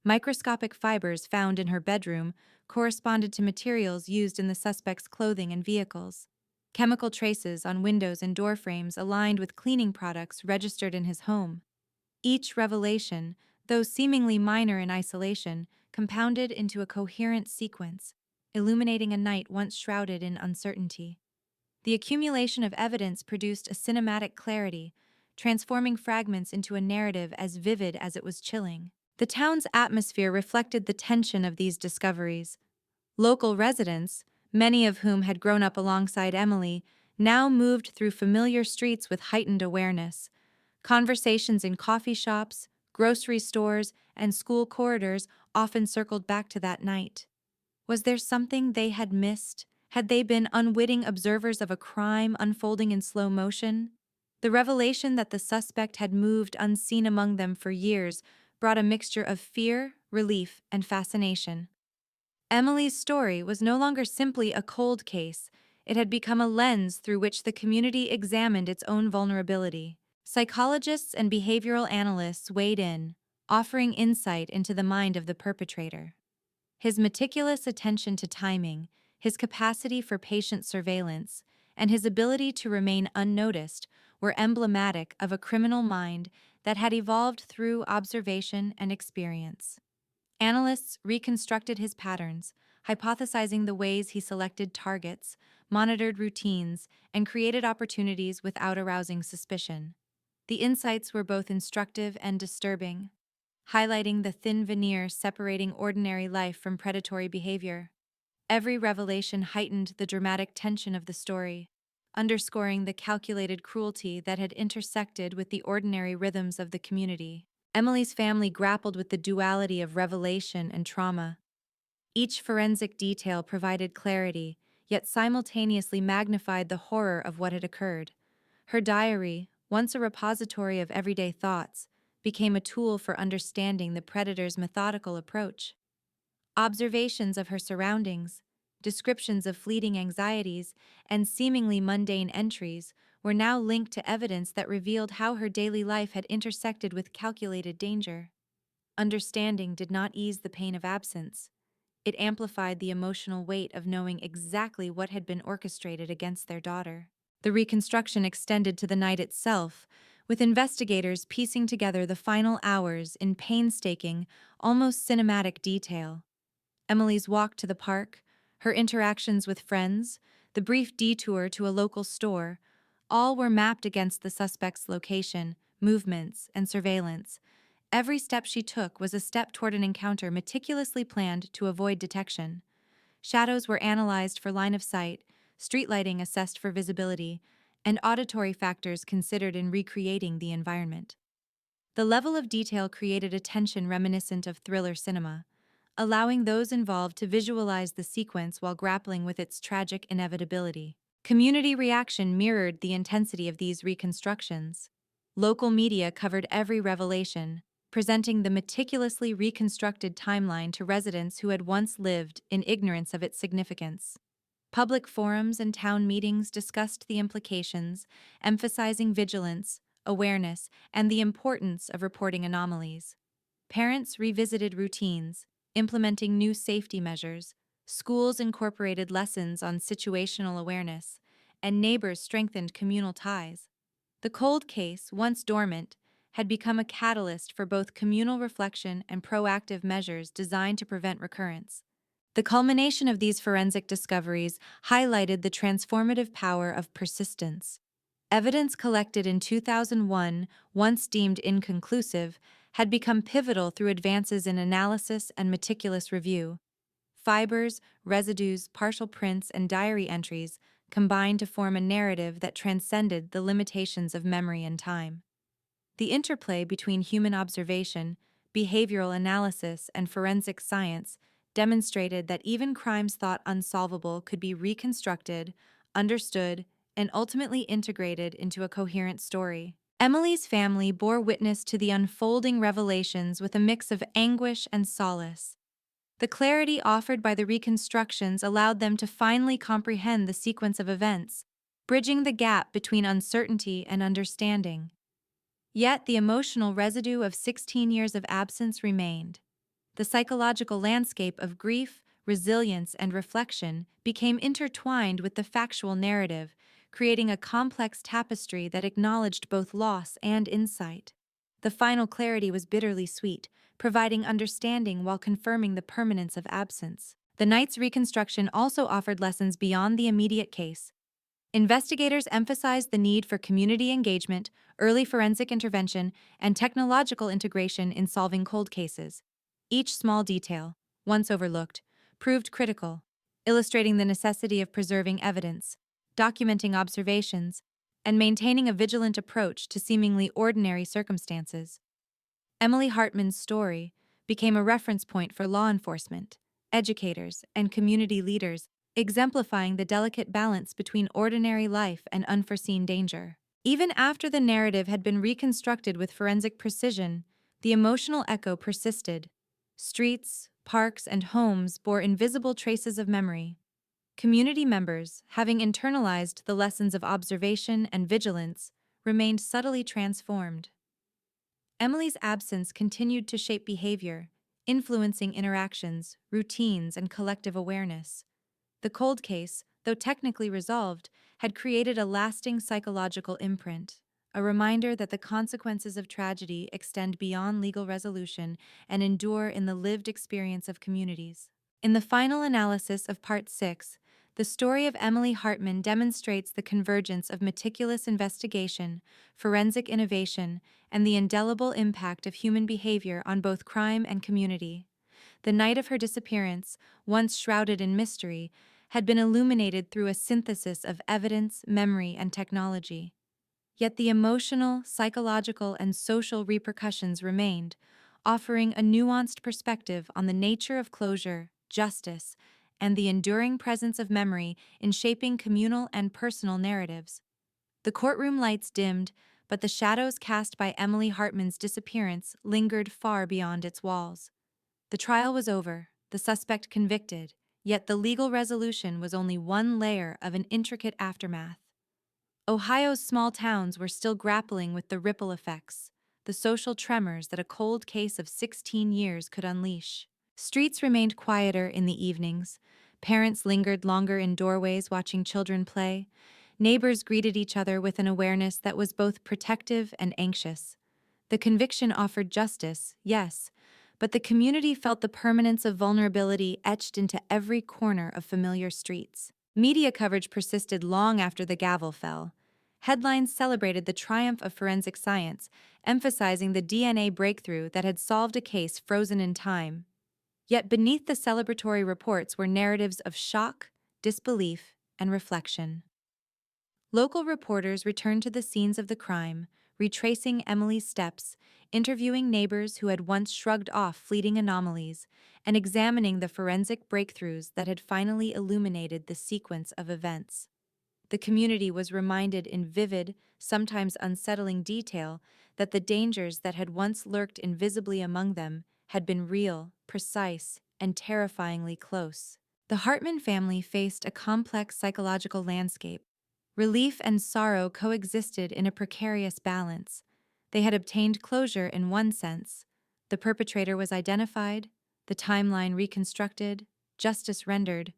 Microscopic fibers found in her bedroom corresponded to materials used in the suspect's clothing and vehicles. Chemical traces on windows and door frames aligned with cleaning products registered in his home. Each revelation, though seemingly minor in isolation, compounded into a coherent sequence, illuminating a night once shrouded in uncertainty. The accumulation of evidence produced a cinematic clarity, transforming fragments into a narrative as vivid as it was chilling. The town's atmosphere reflected the tension of these discoveries. Local residents, many of whom had grown up alongside Emily, now moved through familiar streets with heightened awareness. Conversations in coffee shops, grocery stores, and school corridors often circled back to that night. Was there something they had missed? Had they been unwitting observers of a crime unfolding in slow motion? The revelation that the suspect had moved unseen among them for years brought a mixture of fear, relief, and fascination. Emily's story was no longer simply a cold case. It had become a lens through which the community examined its own vulnerability. Psychologists and behavioral analysts weighed in, offering insight into the mind of the perpetrator. His meticulous attention to timing, his capacity for patient surveillance, and his ability to remain unnoticed were emblematic of a criminal mind that had evolved through observation and experience. Analysts reconstructed his patterns, hypothesizing the ways he selected targets, monitored routines, and created opportunities without arousing suspicion. The insights were both instructive and disturbing, highlighting the thin veneer separating ordinary life from predatory behavior. Every revelation heightened the dramatic tension of the story, underscoring the calculated cruelty that had intersected with the ordinary rhythms of the community. Emily's family grappled with the duality of revelation and trauma. Each forensic detail provided clarity, yet simultaneously magnified the horror of what had occurred. Her diary, once a repository of everyday thoughts, became a tool for understanding the predator's methodical approach. Observations of her surroundings, descriptions of fleeting anxieties, and seemingly mundane entries were now linked to evidence that revealed how her daily life had intersected with calculated danger. Understanding did not ease the pain of absence. It amplified the emotional weight of knowing exactly what had been orchestrated against their daughter. The reconstruction extended to the night itself, with investigators piecing together the final hours in painstaking, almost cinematic detail. Emily's walk to the park, her interactions with friends, the brief detour to a local store, all were mapped against the suspect's location, movements, and surveillance. Every step she took was a step toward an encounter meticulously planned to avoid detection. Shadows were analyzed for line of sight, street lighting assessed for visibility, and auditory factors considered in recreating the environment. The level of detail created a tension reminiscent of thriller cinema, allowing those involved to visualize the sequence while grappling with its tragic inevitability. Community reaction mirrored the intensity of these reconstructions. Local media covered every revelation, presenting the meticulously reconstructed timeline to residents who had once lived in ignorance of its significance. Public forums and town meetings discussed the implications, emphasizing vigilance, awareness, and the importance of reporting anomalies. Parents revisited routines, implementing new safety measures. Schools incorporated lessons on situational awareness, and neighbors strengthened communal ties. The cold case, once dormant, had become a catalyst for both communal reflection and proactive measures designed to prevent recurrence. The culmination of these forensic discoveries highlighted the transformative power of persistence. Evidence collected in 2001, once deemed inconclusive, had become pivotal through advances in analysis and meticulous review. Fibers, residues, partial prints, and diary entries combined to form a narrative that transcended the limitations of memory and time. The interplay between human observation, behavioral analysis, and forensic science demonstrated that even crimes thought unsolvable could be reconstructed, understood, and ultimately integrated into a coherent story. Emily's family bore witness to the unfolding revelations with a mix of anguish and solace. The clarity offered by the reconstructions allowed them to finally comprehend the sequence of events, bridging the gap between uncertainty and understanding. Yet the emotional residue of 16 years of absence remained. The psychological landscape of grief, resilience, and reflection became intertwined with the factual narrative, creating a complex tapestry that acknowledged both loss and insight. The final clarity was bitterly sweet, providing understanding while confirming the permanence of absence. The night's reconstruction also offered lessons beyond the immediate case. Investigators emphasized the need for community engagement, early forensic intervention, and technological integration in solving cold cases. Each small detail, once overlooked, proved critical, illustrating the necessity of preserving evidence, documenting observations, and maintaining a vigilant approach to seemingly ordinary circumstances. Emily Hartman's story became a reference point for law enforcement, educators, and community leaders, exemplifying the delicate balance between ordinary life and unforeseen danger. Even after the narrative had been reconstructed with forensic precision, the emotional echo persisted. Streets, parks, and homes bore invisible traces of memory. Community members, having internalized the lessons of observation and vigilance, remained subtly transformed. Emily's absence continued to shape behavior, influencing interactions, routines, and collective awareness. The cold case, though technically resolved, had created a lasting psychological imprint, a reminder that the consequences of tragedy extend beyond legal resolution and endure in the lived experience of communities. In the final analysis of Part 6, the story of Emily Hartman demonstrates the convergence of meticulous investigation, forensic innovation, and the indelible impact of human behavior on both crime and community. The night of her disappearance, once shrouded in mystery, had been illuminated through a synthesis of evidence, memory, and technology. Yet the emotional, psychological, and social repercussions remained, offering a nuanced perspective on the nature of closure, justice, and the enduring presence of memory in shaping communal and personal narratives. The courtroom lights dimmed, but the shadows cast by Emily Hartman's disappearance lingered far beyond its walls. The trial was over, the suspect convicted, yet the legal resolution was only one layer of an intricate aftermath. Ohio's small towns were still grappling with the ripple effects, the social tremors that a cold case of 16 years could unleash. Streets remained quieter in the evenings, parents lingered longer in doorways watching children play, neighbors greeted each other with an awareness that was both protective and anxious. The conviction offered justice, yes, but the community felt the permanence of vulnerability etched into every corner of familiar streets. Media coverage persisted long after the gavel fell. Headlines celebrated the triumph of forensic science, emphasizing the DNA breakthrough that had solved a case frozen in time. Yet beneath the celebratory reports were narratives of shock, disbelief, and reflection. Local reporters returned to the scenes of the crime, retracing Emily's steps, interviewing neighbors who had once shrugged off fleeting anomalies, and examining the forensic breakthroughs that had finally illuminated the sequence of events. The community was reminded in vivid, sometimes unsettling detail that the dangers that had once lurked invisibly among them had been real, precise, and terrifyingly close. The Hartman family faced a complex psychological landscape. Relief and sorrow coexisted in a precarious balance. They had obtained closure in one sense. The perpetrator was identified, the timeline reconstructed, justice rendered,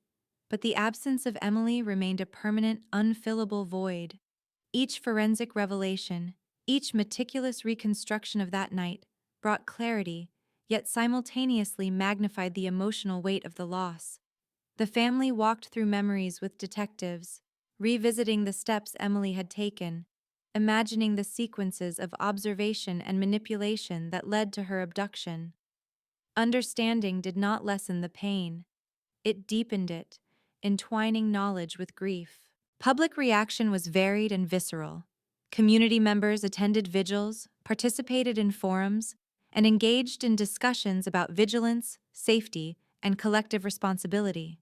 but the absence of Emily remained a permanent, unfillable void. Each forensic revelation, each meticulous reconstruction of that night brought clarity, yet simultaneously magnified the emotional weight of the loss. The family walked through memories with detectives, revisiting the steps Emily had taken, imagining the sequences of observation and manipulation that led to her abduction. Understanding did not lessen the pain. It deepened it, entwining knowledge with grief. Public reaction was varied and visceral. Community members attended vigils, participated in forums, and engaged in discussions about vigilance, safety, and collective responsibility.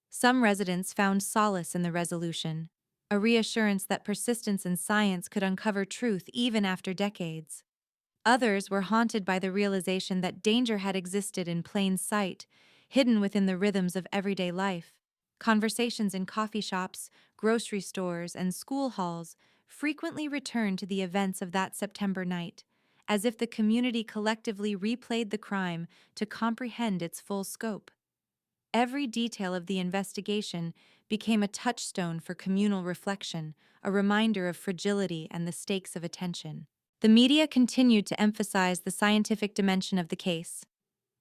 Some residents found solace in the resolution, a reassurance that persistence in science could uncover truth even after decades. Others were haunted by the realization that danger had existed in plain sight, hidden within the rhythms of everyday life. Conversations in coffee shops, grocery stores, and school halls frequently returned to the events of that September night, as if the community collectively replayed the crime to comprehend its full scope. Every detail of the investigation became a touchstone for communal reflection, a reminder of fragility and the stakes of attention. The media continued to emphasize the scientific dimension of the case.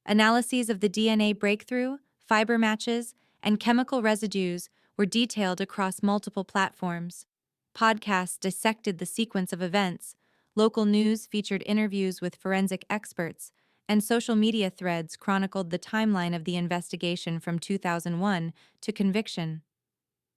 Analyses of the DNA breakthrough, fiber matches, and chemical residues were detailed across multiple platforms. Podcasts dissected the sequence of events, local news featured interviews with forensic experts, and social media threads chronicled the timeline of the investigation from 2001 to conviction.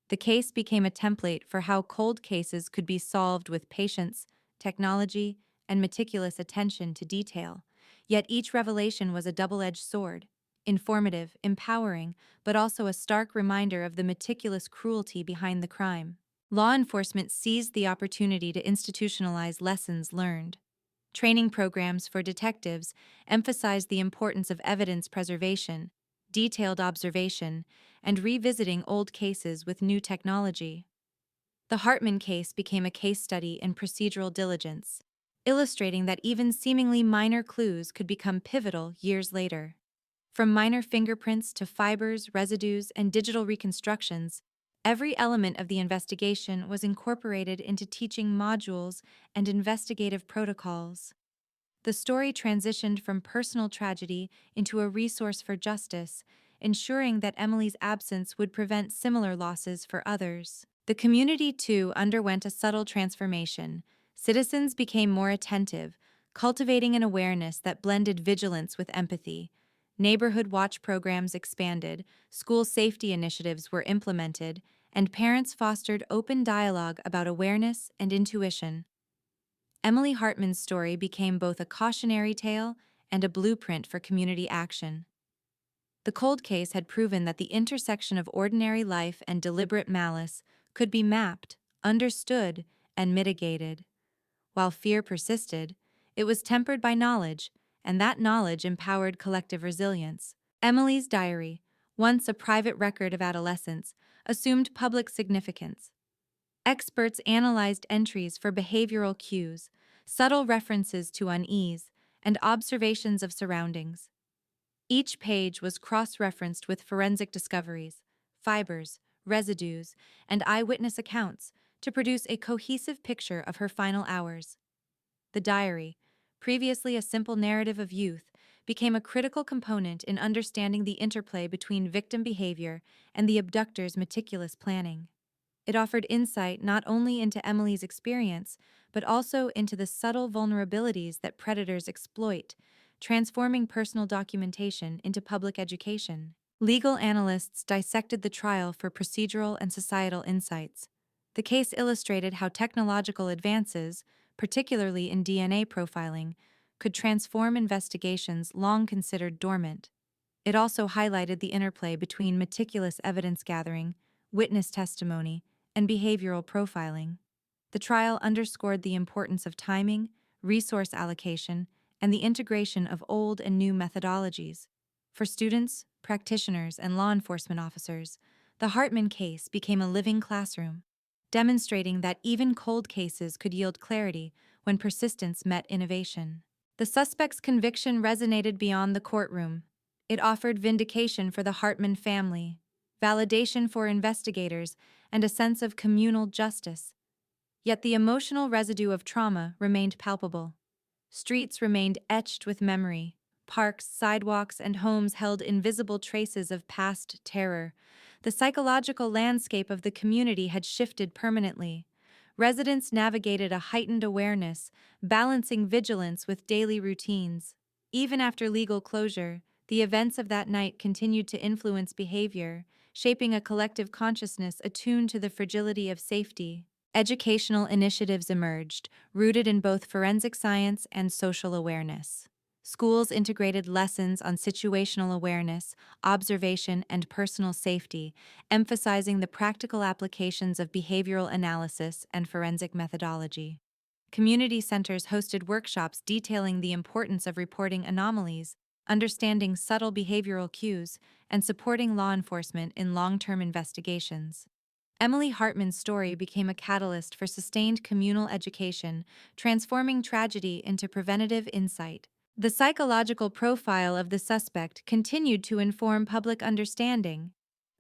The case became a template for how cold cases could be solved with patience, technology, and meticulous attention to detail. Yet each revelation was a double-edged sword, informative, empowering, but also a stark reminder of the meticulous cruelty behind the crime. Law enforcement seized the opportunity to institutionalize lessons learned. Training programs for detectives emphasized the importance of evidence preservation, detailed observation, and revisiting old cases with new technology. The Hartman case became a case study in procedural diligence, illustrating that even seemingly minor clues could become pivotal years later. From minor fingerprints to fibers, residues, and digital reconstructions, every element of the investigation was incorporated into teaching modules and investigative protocols. The story transitioned from personal tragedy into a resource for justice, ensuring that Emily's absence would prevent similar losses for others. The community, too, underwent a subtle transformation. Citizens became more attentive, cultivating an awareness that blended vigilance with empathy. Neighborhood watch programs expanded, school safety initiatives were implemented, and parents fostered open dialogue about awareness and intuition. Emily Hartman's story became both a cautionary tale and a blueprint for community action. The cold case had proven that the intersection of ordinary life and deliberate malice could be mapped, understood, and mitigated. While fear persisted, it was tempered by knowledge, and that knowledge empowered collective resilience. Emily's diary, once a private record of adolescence, assumed public significance. Experts analyzed entries for behavioral cues, subtle references to unease, and observations of surroundings. Each page was cross-referenced with forensic discoveries, fibers, residues, and eyewitness accounts to produce a cohesive picture of her final hours. The diary, previously a simple narrative of youth, became a critical component in understanding the interplay between victim behavior and the abductor's meticulous planning. It offered insight not only into Emily's experience, but also into the subtle vulnerabilities that predators exploit, transforming personal documentation into public education. Legal analysts dissected the trial for procedural and societal insights. The case illustrated how technological advances, particularly in DNA profiling, could transform investigations long considered dormant. It also highlighted the interplay between meticulous evidence gathering, witness testimony, and behavioral profiling. The trial underscored the importance of timing, resource allocation, and the integration of old and new methodologies. For students, practitioners, and law enforcement officers, the Hartman case became a living classroom, demonstrating that even cold cases could yield clarity when persistence met innovation. The suspect's conviction resonated beyond the courtroom. It offered vindication for the Hartman family, validation for investigators, and a sense of communal justice. Yet the emotional residue of trauma remained palpable. Streets remained etched with memory. Parks, sidewalks, and homes held invisible traces of past terror. The psychological landscape of the community had shifted permanently. Residents navigated a heightened awareness, balancing vigilance with daily routines. Even after legal closure, the events of that night continued to influence behavior, shaping a collective consciousness attuned to the fragility of safety. Educational initiatives emerged, rooted in both forensic science and social awareness. Schools integrated lessons on situational awareness, observation, and personal safety, emphasizing the practical applications of behavioral analysis and forensic methodology. Community centers hosted workshops detailing the importance of reporting anomalies, understanding subtle behavioral cues, and supporting law enforcement in long-term investigations. Emily Hartman's story became a catalyst for sustained communal education, transforming tragedy into preventative insight. The psychological profile of the suspect continued to inform public understanding.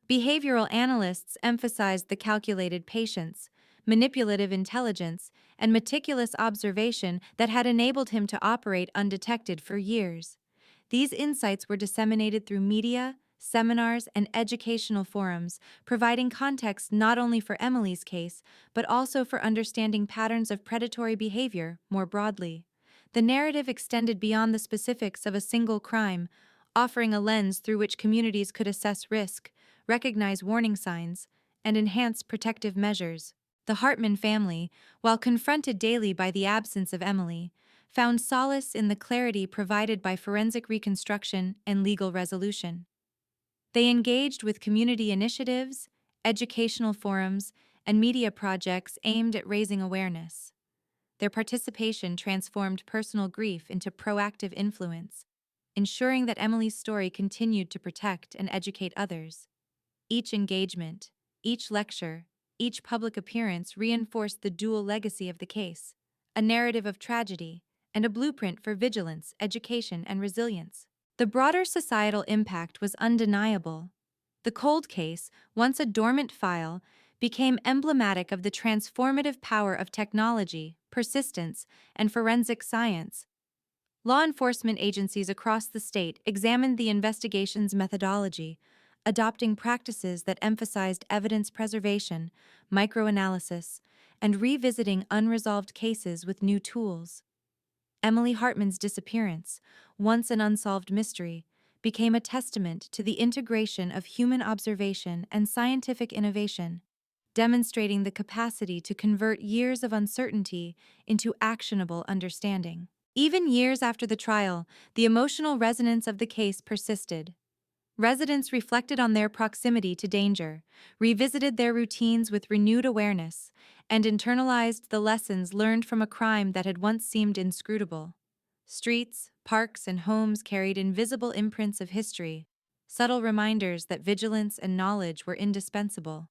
Behavioral analysts emphasized the calculated patience, manipulative intelligence, and meticulous observation that had enabled him to operate undetected for years. These insights were disseminated through media, seminars, and educational forums, providing context not only for Emily's case, but also for understanding patterns of predatory behavior more broadly. The narrative extended beyond the specifics of a single crime, offering a lens through which communities could assess risk, recognize warning signs, and enhance protective measures. The Hartman family, while confronted daily by the absence of Emily, found solace in the clarity provided by forensic reconstruction and legal resolution. They engaged with community initiatives, educational forums, and media projects aimed at raising awareness. Their participation transformed personal grief into proactive influence, ensuring that Emily's story continued to protect and educate others. Each engagement, each lecture, each public appearance reinforced the dual legacy of the case, a narrative of tragedy and a blueprint for vigilance, education, and resilience. The broader societal impact was undeniable. The cold case, once a dormant file, became emblematic of the transformative power of technology, persistence, and forensic science. Law enforcement agencies across the state examined the investigation's methodology, adopting practices that emphasized evidence preservation, microanalysis, and revisiting unresolved cases with new tools. Emily Hartman's disappearance, once an unsolved mystery, became a testament to the integration of human observation and scientific innovation, demonstrating the capacity to convert years of uncertainty into actionable understanding. Even years after the trial, the emotional resonance of the case persisted. Residents reflected on their proximity to danger, revisited their routines with renewed awareness, and internalized the lessons learned from a crime that had once seemed inscrutable. Streets, parks, and homes carried invisible imprints of history, subtle reminders that vigilance and knowledge were indispensable.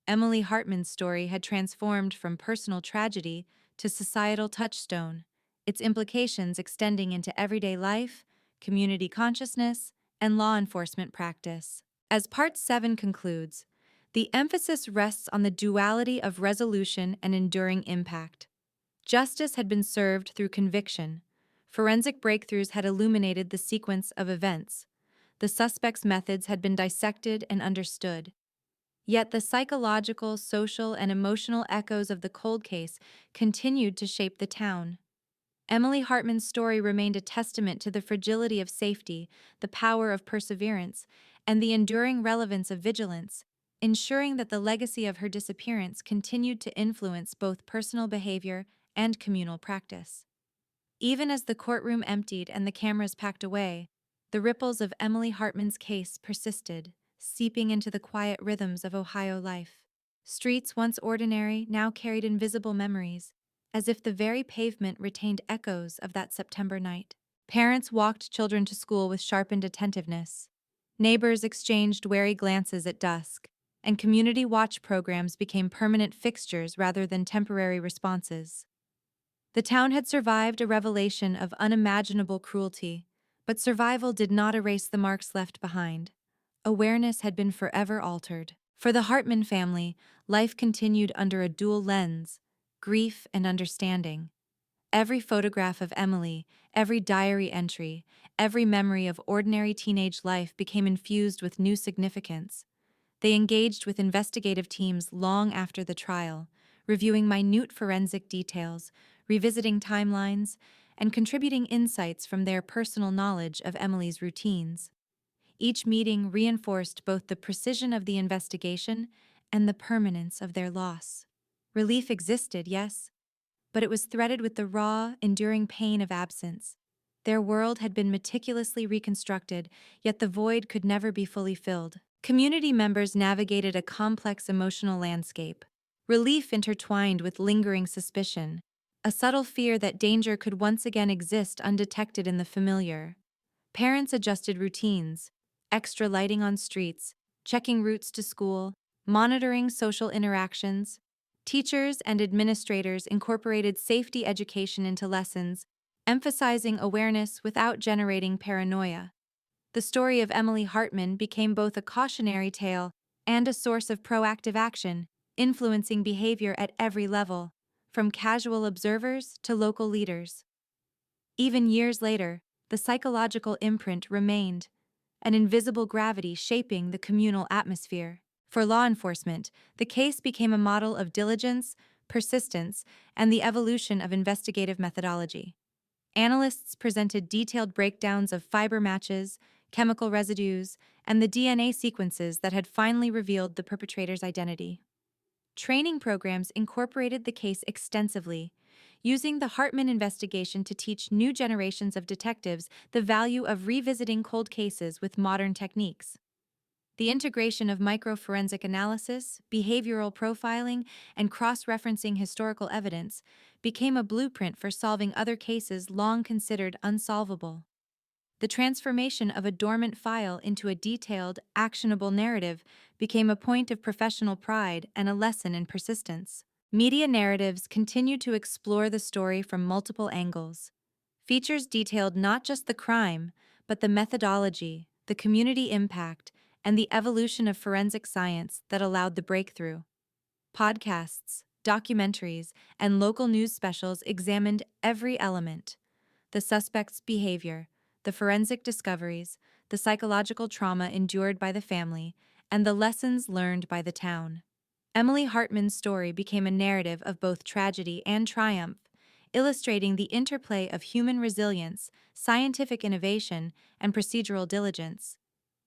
Emily Hartman's story had transformed from personal tragedy to societal touchstone, its implications extending into everyday life, community consciousness, and law enforcement practice. As Part 7 concludes, the emphasis rests on the duality of resolution and enduring impact. Justice had been served through conviction. Forensic breakthroughs had illuminated the sequence of events. The suspect's methods had been dissected and understood. Yet the psychological, social, and emotional echoes of the cold case continued to shape the town. Emily Hartman's story remained a testament to the fragility of safety, the power of perseverance, and the enduring relevance of vigilance, ensuring that the legacy of her disappearance continued to influence both personal behavior and communal practice. Even as the courtroom emptied and the cameras packed away, the ripples of Emily Hartman's case persisted, seeping into the quiet rhythms of Ohio life. Streets once ordinary now carried invisible memories, as if the very pavement retained echoes of that September night. Parents walked children to school with sharpened attentiveness. Neighbors exchanged wary glances at dusk, and community watch programs became permanent fixtures rather than temporary responses. The town had survived a revelation of unimaginable cruelty, but survival did not erase the marks left behind. Awareness had been forever altered. For the Hartman family, life continued under a dual lens: grief and understanding. Every photograph of Emily, every diary entry, every memory of ordinary teenage life became infused with new significance. They engaged with investigative teams long after the trial, reviewing minute forensic details, revisiting timelines, and contributing insights from their personal knowledge of Emily's routines. Each meeting reinforced both the precision of the investigation and the permanence of their loss. Relief existed, yes, but it was threaded with the raw, enduring pain of absence. Their world had been meticulously reconstructed, yet the void could never be fully filled. Community members navigated a complex emotional landscape. Relief intertwined with lingering suspicion, a subtle fear that danger could once again exist undetected in the familiar. Parents adjusted routines, extra lighting on streets, checking routes to school, monitoring social interactions. Teachers and administrators incorporated safety education into lessons, emphasizing awareness without generating paranoia. The story of Emily Hartman became both a cautionary tale and a source of proactive action, influencing behavior at every level, from casual observers to local leaders. Even years later, the psychological imprint remained, an invisible gravity shaping the communal atmosphere. For law enforcement, the case became a model of diligence, persistence, and the evolution of investigative methodology. Analysts presented detailed breakdowns of fiber matches, chemical residues, and the DNA sequences that had finally revealed the perpetrator's identity. Training programs incorporated the case extensively, using the Hartman investigation to teach new generations of detectives the value of revisiting cold cases with modern techniques. The integration of microforensic analysis, behavioral profiling, and cross-referencing historical evidence became a blueprint for solving other cases long considered unsolvable. The transformation of a dormant file into a detailed, actionable narrative became a point of professional pride and a lesson in persistence. Media narratives continued to explore the story from multiple angles. Features detailed not just the crime, but the methodology, the community impact, and the evolution of forensic science that allowed the breakthrough. Podcasts, documentaries, and local news specials examined every element: the suspect's behavior, the forensic discoveries, the psychological trauma endured by the family, and the lessons learned by the town. Emily Hartman's story became a narrative of both tragedy and triumph, illustrating the interplay of human resilience, scientific innovation, and procedural diligence.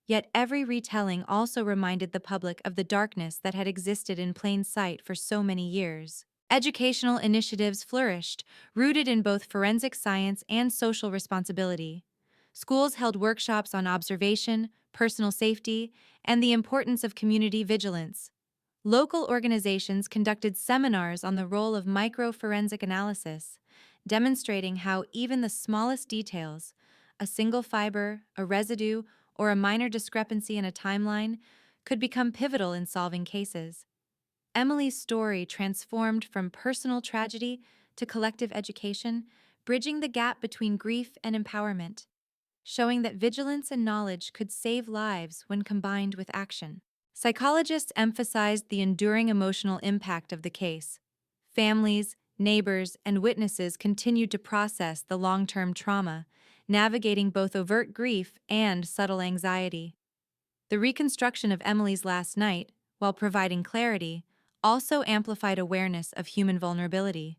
Yet every retelling also reminded the public of the darkness that had existed in plain sight for so many years. Educational initiatives flourished, rooted in both forensic science and social responsibility. Schools held workshops on observation, personal safety, and the importance of community vigilance. Local organizations conducted seminars on the role of microforensic analysis, demonstrating how even the smallest details, a single fiber, a residue, or a minor discrepancy in a timeline, could become pivotal in solving cases. Emily's story transformed from personal tragedy to collective education, bridging the gap between grief and empowerment, showing that vigilance and knowledge could save lives when combined with action. Psychologists emphasized the enduring emotional impact of the case. Families, neighbors, and witnesses continued to process the long-term trauma, navigating both overt grief and subtle anxiety. The reconstruction of Emily's last night, while providing clarity, also amplified awareness of human vulnerability.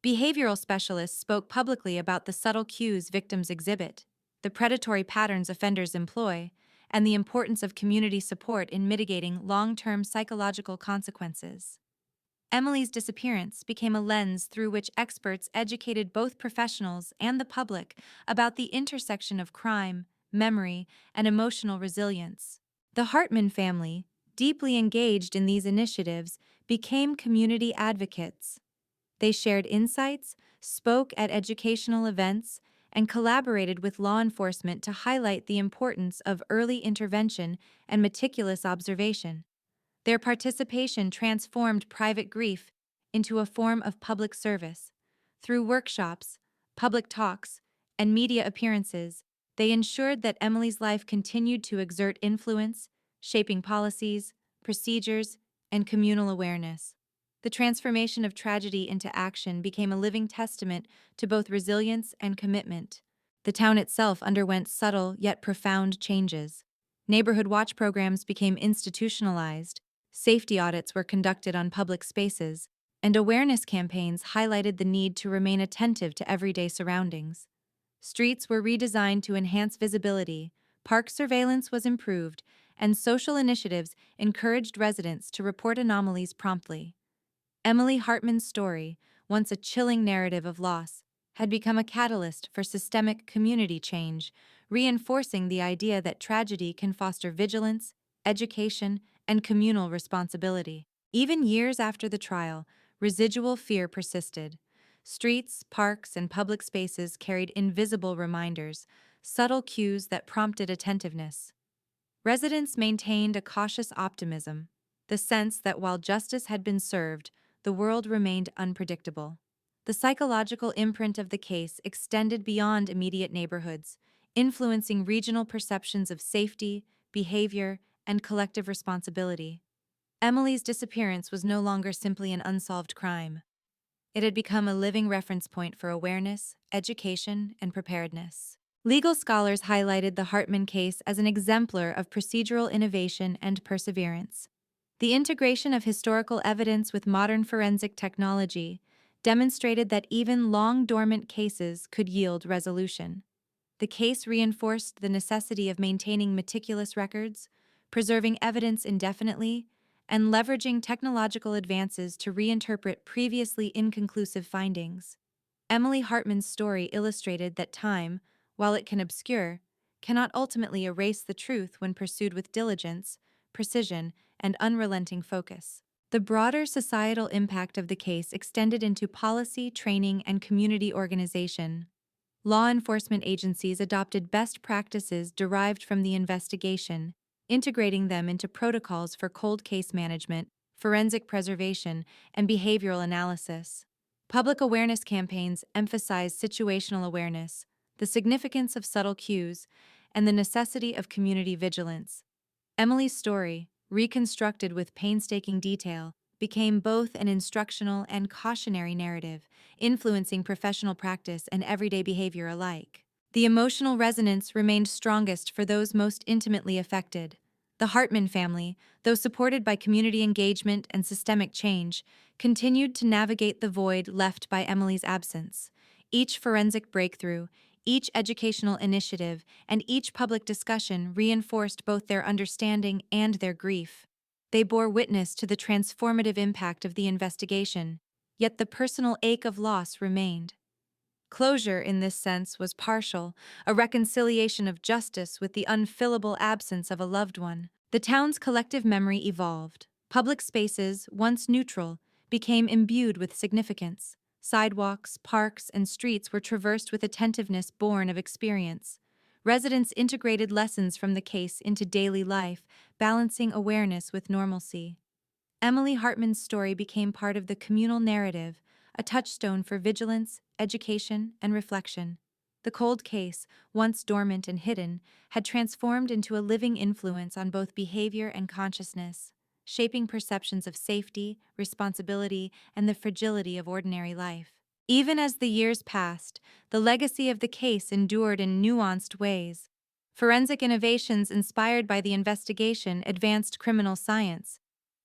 Behavioral specialists spoke publicly about the subtle cues victims exhibit, the predatory patterns offenders employ, and the importance of community support in mitigating long-term psychological consequences. Emily's disappearance became a lens through which experts educated both professionals and the public about the intersection of crime, memory, and emotional resilience. The Hartman family, deeply engaged in these initiatives, became community advocates. They shared insights, spoke at educational events, and collaborated with law enforcement to highlight the importance of early intervention and meticulous observation. Their participation transformed private grief into a form of public service. Through workshops, public talks, and media appearances, they ensured that Emily's life continued to exert influence, shaping policies, procedures, and communal awareness. The transformation of tragedy into action became a living testament to both resilience and commitment. The town itself underwent subtle yet profound changes. Neighborhood watch programs became institutionalized, safety audits were conducted on public spaces, and awareness campaigns highlighted the need to remain attentive to everyday surroundings. Streets were redesigned to enhance visibility, park surveillance was improved, and social initiatives encouraged residents to report anomalies promptly. Emily Hartman's story, once a chilling narrative of loss, had become a catalyst for systemic community change, reinforcing the idea that tragedy can foster vigilance, education, and communal responsibility. Even years after the trial, residual fear persisted. Streets, parks, and public spaces carried invisible reminders, subtle cues that prompted attentiveness. Residents maintained a cautious optimism, the sense that while justice had been served, the world remained unpredictable. The psychological imprint of the case extended beyond immediate neighborhoods, influencing regional perceptions of safety, behavior, and collective responsibility. Emily's disappearance was no longer simply an unsolved crime. It had become a living reference point for awareness, education, and preparedness. Legal scholars highlighted the Hartman case as an exemplar of procedural innovation and perseverance. The integration of historical evidence with modern forensic technology demonstrated that even long-dormant cases could yield resolution. The case reinforced the necessity of maintaining meticulous records, preserving evidence indefinitely, and leveraging technological advances to reinterpret previously inconclusive findings. Emily Hartman's story illustrated that time, while it can obscure, cannot ultimately erase the truth when pursued with diligence, precision, and unrelenting focus. The broader societal impact of the case extended into policy, training, and community organization. Law enforcement agencies adopted best practices derived from the investigation, integrating them into protocols for cold case management, forensic preservation, and behavioral analysis. Public awareness campaigns emphasized situational awareness, the significance of subtle cues, and the necessity of community vigilance. Emily's story, reconstructed with painstaking detail, became both an instructional and cautionary narrative, influencing professional practice and everyday behavior alike. The emotional resonance remained strongest for those most intimately affected. The Hartman family, though supported by community engagement and systemic change, continued to navigate the void left by Emily's absence. Each forensic breakthrough, each educational initiative, and each public discussion reinforced both their understanding and their grief. They bore witness to the transformative impact of the investigation, yet the personal ache of loss remained. Closure, in this sense, was partial, a reconciliation of justice with the unfillable absence of a loved one. The town's collective memory evolved. Public spaces, once neutral, became imbued with significance. Sidewalks, parks, and streets were traversed with attentiveness born of experience. Residents integrated lessons from the case into daily life, balancing awareness with normalcy. Emily Hartman's story became part of the communal narrative, a touchstone for vigilance, education, and reflection. The cold case, once dormant and hidden, had transformed into a living influence on both behavior and consciousness, shaping perceptions of safety, responsibility, and the fragility of ordinary life. Even as the years passed, the legacy of the case endured in nuanced ways. Forensic innovations inspired by the investigation advanced criminal science.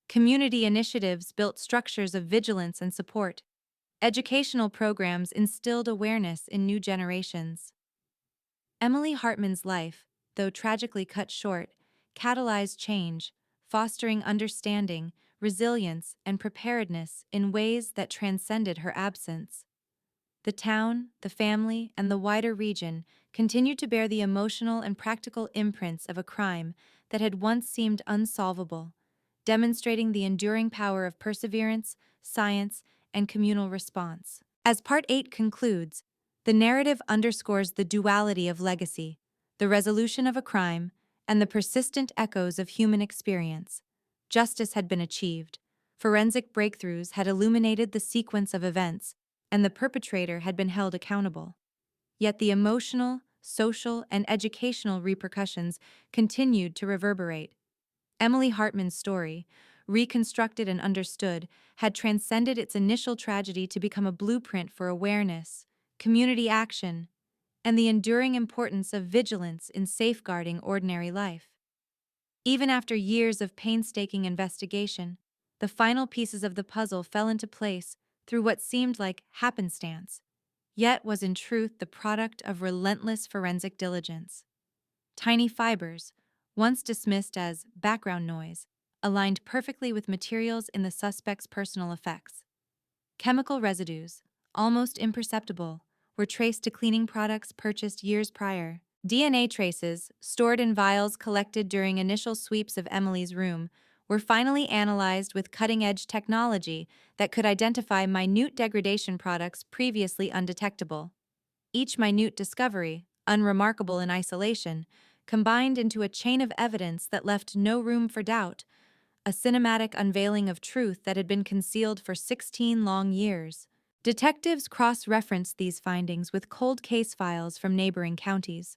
Community initiatives built structures of vigilance and support. Educational programs instilled awareness in new generations. Emily Hartman's life, though tragically cut short, catalyzed change, fostering understanding, resilience, and preparedness in ways that transcended her absence. The town, the family, and the wider region continued to bear the emotional and practical imprints of a crime that had once seemed unsolvable, demonstrating the enduring power of perseverance, science, and communal response. As Part 8 concludes, the narrative underscores the duality of legacy, the resolution of a crime, and the persistent echoes of human experience. Justice had been achieved, forensic breakthroughs had illuminated the sequence of events, and the perpetrator had been held accountable. Yet the emotional, social, and educational repercussions continued to reverberate. Emily Hartman's story, reconstructed and understood, had transcended its initial tragedy to become a blueprint for awareness, community action, and the enduring importance of vigilance in safeguarding ordinary life. Even after years of painstaking investigation, the final pieces of the puzzle fell into place through what seemed like happenstance, yet was in truth the product of relentless forensic diligence. Tiny fibers, once dismissed as background noise, aligned perfectly with materials in the suspect's personal effects. Chemical residues, almost imperceptible, were traced to cleaning products purchased years prior. DNA traces, stored in vials collected during initial sweeps of Emily's room, were finally analyzed with cutting-edge technology that could identify minute degradation products previously undetectable. Each minute discovery, unremarkable in isolation, combined into a chain of evidence that left no room for doubt, a cinematic unveiling of truth that had been concealed for 16 long years. Detectives cross-referenced these findings with cold case files from neighboring counties.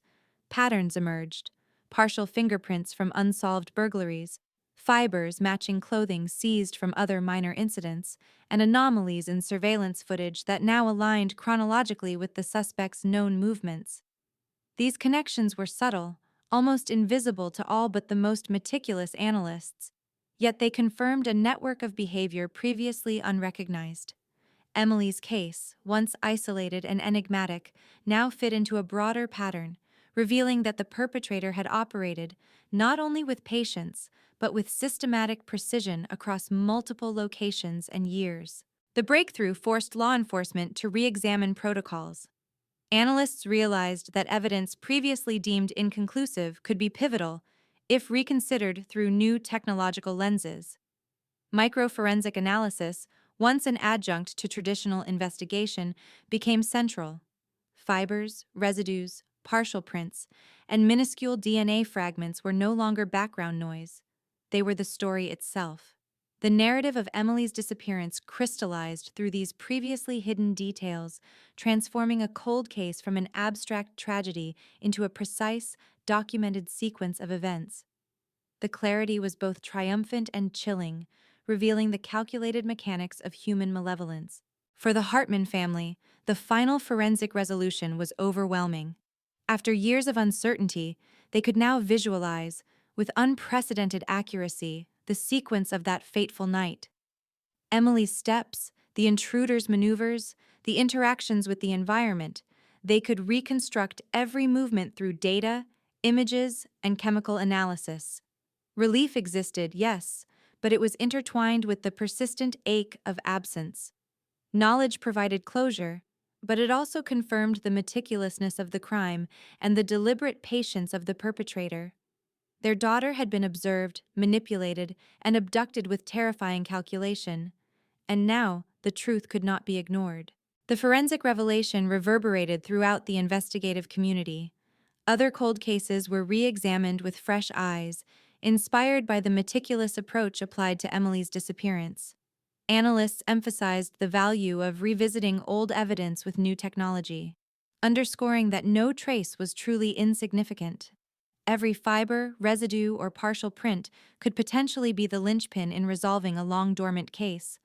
Patterns emerged: partial fingerprints from unsolved burglaries, fibers matching clothing seized from other minor incidents, and anomalies in surveillance footage that now aligned chronologically with the suspect's known movements. These connections were subtle, almost invisible to all but the most meticulous analysts, yet they confirmed a network of behavior previously unrecognized. Emily's case, once isolated and enigmatic, now fit into a broader pattern, revealing that the perpetrator had operated not only with patience, but with systematic precision across multiple locations and years. The breakthrough forced law enforcement to re-examine protocols. Analysts realized that evidence previously deemed inconclusive could be pivotal if reconsidered through new technological lenses. Microforensic analysis, once an adjunct to traditional investigation, became central. Fibers, residues, partial prints, and minuscule DNA fragments were no longer background noise. They were the story itself. The narrative of Emily's disappearance crystallized through these previously hidden details, transforming a cold case from an abstract tragedy into a precise, documented sequence of events. The clarity was both triumphant and chilling, revealing the calculated mechanics of human malevolence. For the Hartman family, the final forensic resolution was overwhelming. After years of uncertainty, they could now visualize, with unprecedented accuracy, the sequence of that fateful night. Emily's steps, the intruder's maneuvers, the interactions with the environment, they could reconstruct every movement through data, images, and chemical analysis. Relief existed, yes, but it was intertwined with the persistent ache of absence. Knowledge provided closure, but it also confirmed the meticulousness of the crime and the deliberate patience of the perpetrator. Their daughter had been observed, manipulated, and abducted with terrifying calculation, and now the truth could not be ignored. The forensic revelation reverberated throughout the investigative community. Other cold cases were re-examined with fresh eyes, inspired by the meticulous approach applied to Emily's disappearance. Analysts emphasized the value of revisiting old evidence with new technology, underscoring that no trace was truly insignificant. Every fiber, residue, or partial print could potentially be the linchpin in resolving a long-dormant case.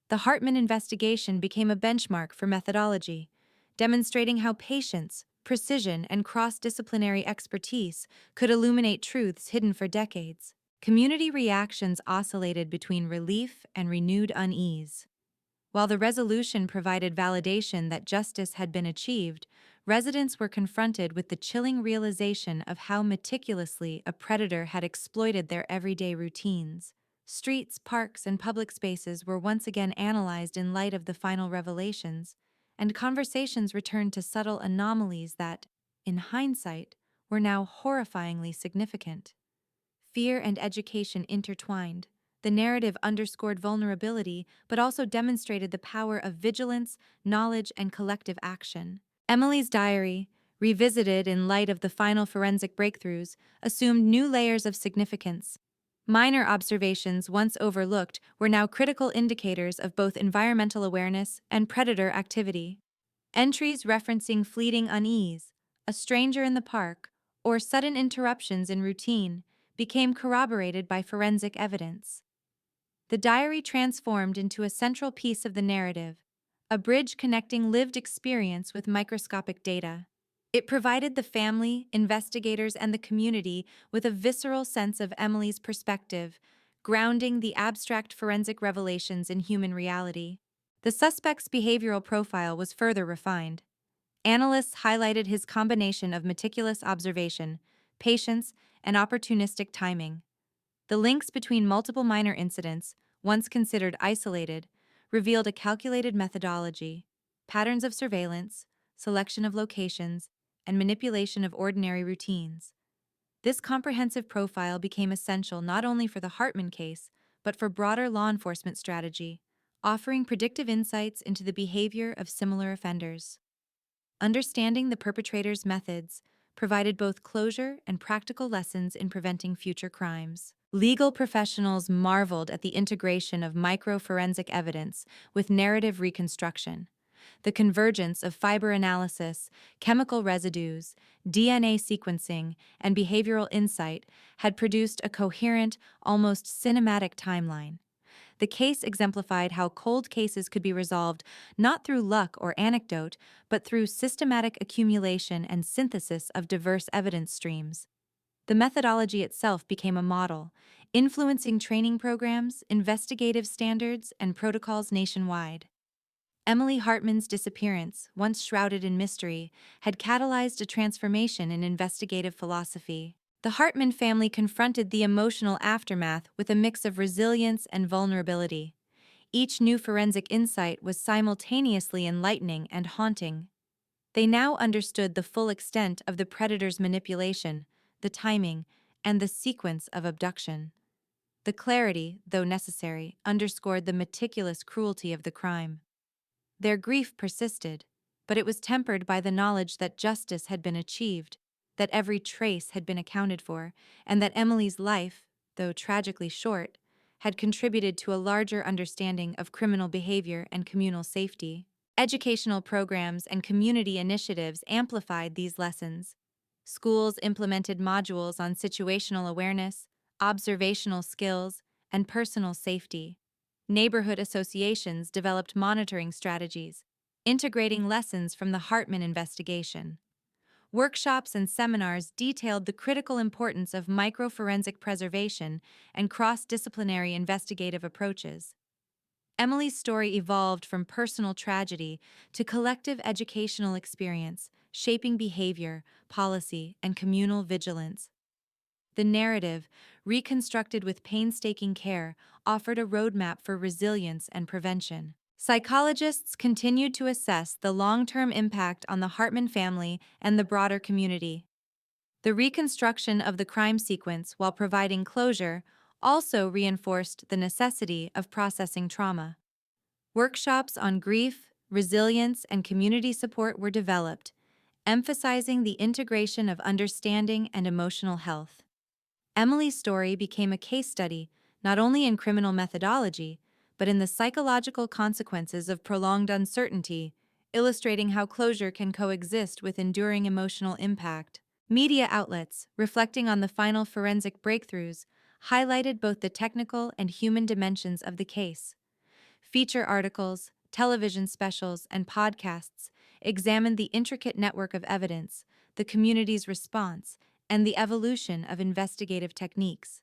The Hartman investigation became a benchmark for methodology, demonstrating how patience, precision, and cross-disciplinary expertise could illuminate truths hidden for decades. Community reactions oscillated between relief and renewed unease. While the resolution provided validation that justice had been achieved, residents were confronted with the chilling realization of how meticulously a predator had exploited their everyday routines. Streets, parks, and public spaces were once again analyzed in light of the final revelations, and conversations returned to subtle anomalies that, in hindsight, were now horrifyingly significant. Fear and education intertwined. The narrative underscored vulnerability, but also demonstrated the power of vigilance, knowledge, and collective action. Emily's diary, revisited in light of the final forensic breakthroughs, assumed new layers of significance. Minor observations once overlooked were now critical indicators of both environmental awareness and predator activity. Entries referencing fleeting unease, a stranger in the park, or sudden interruptions in routine became corroborated by forensic evidence. The diary transformed into a central piece of the narrative, a bridge connecting lived experience with microscopic data. It provided the family, investigators, and the community with a visceral sense of Emily's perspective, grounding the abstract forensic revelations in human reality. The suspect's behavioral profile was further refined. Analysts highlighted his combination of meticulous observation, patience, and opportunistic timing. The links between multiple minor incidents, once considered isolated, revealed a calculated methodology, patterns of surveillance, selection of locations, and manipulation of ordinary routines. This comprehensive profile became essential not only for the Hartman case, but for broader law enforcement strategy, offering predictive insights into the behavior of similar offenders. Understanding the perpetrator's methods provided both closure and practical lessons in preventing future crimes. Legal professionals marveled at the integration of microforensic evidence with narrative reconstruction. The convergence of fiber analysis, chemical residues, DNA sequencing, and behavioral insight had produced a coherent, almost cinematic timeline. The case exemplified how cold cases could be resolved not through luck or anecdote, but through systematic accumulation and synthesis of diverse evidence streams. The methodology itself became a model, influencing training programs, investigative standards, and protocols nationwide. Emily Hartman's disappearance, once shrouded in mystery, had catalyzed a transformation in investigative philosophy. The Hartman family confronted the emotional aftermath with a mix of resilience and vulnerability. Each new forensic insight was simultaneously enlightening and haunting. They now understood the full extent of the predator's manipulation, the timing, and the sequence of abduction. The clarity, though necessary, underscored the meticulous cruelty of the crime. Their grief persisted, but it was tempered by the knowledge that justice had been achieved, that every trace had been accounted for, and that Emily's life, though tragically short, had contributed to a larger understanding of criminal behavior and communal safety. Educational programs and community initiatives amplified these lessons. Schools implemented modules on situational awareness, observational skills, and personal safety. Neighborhood associations developed monitoring strategies, integrating lessons from the Hartman investigation. Workshops and seminars detailed the critical importance of microforensic preservation and cross-disciplinary investigative approaches. Emily's story evolved from personal tragedy to collective educational experience, shaping behavior, policy, and communal vigilance. The narrative, reconstructed with painstaking care, offered a roadmap for resilience and prevention. Psychologists continued to assess the long-term impact on the Hartman family and the broader community. The reconstruction of the crime sequence, while providing closure, also reinforced the necessity of processing trauma. Workshops on grief, resilience, and community support were developed, emphasizing the integration of understanding and emotional health. Emily's story became a case study not only in criminal methodology, but in the psychological consequences of prolonged uncertainty, illustrating how closure can coexist with enduring emotional impact. Media outlets, reflecting on the final forensic breakthroughs, highlighted both the technical and human dimensions of the case. Feature articles, television specials, and podcasts examined the intricate network of evidence, the community's response, and the evolution of investigative techniques.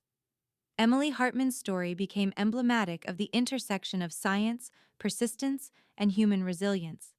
Emily Hartman's story became emblematic of the intersection of science, persistence, and human resilience.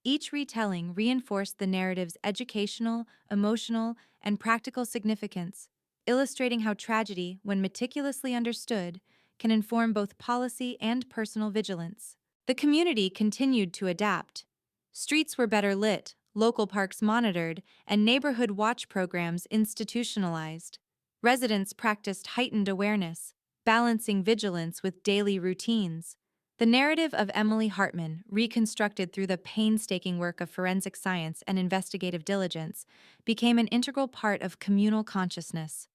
Each retelling reinforced the narrative's educational, emotional, and practical significance, illustrating how tragedy, when meticulously understood, can inform both policy and personal vigilance. The community continued to adapt. Streets were better lit, local parks monitored, and neighborhood watch programs institutionalized. Residents practiced heightened awareness, balancing vigilance with daily routines. The narrative of Emily Hartman, reconstructed through the painstaking work of forensic science and investigative diligence, became an integral part of communal consciousness.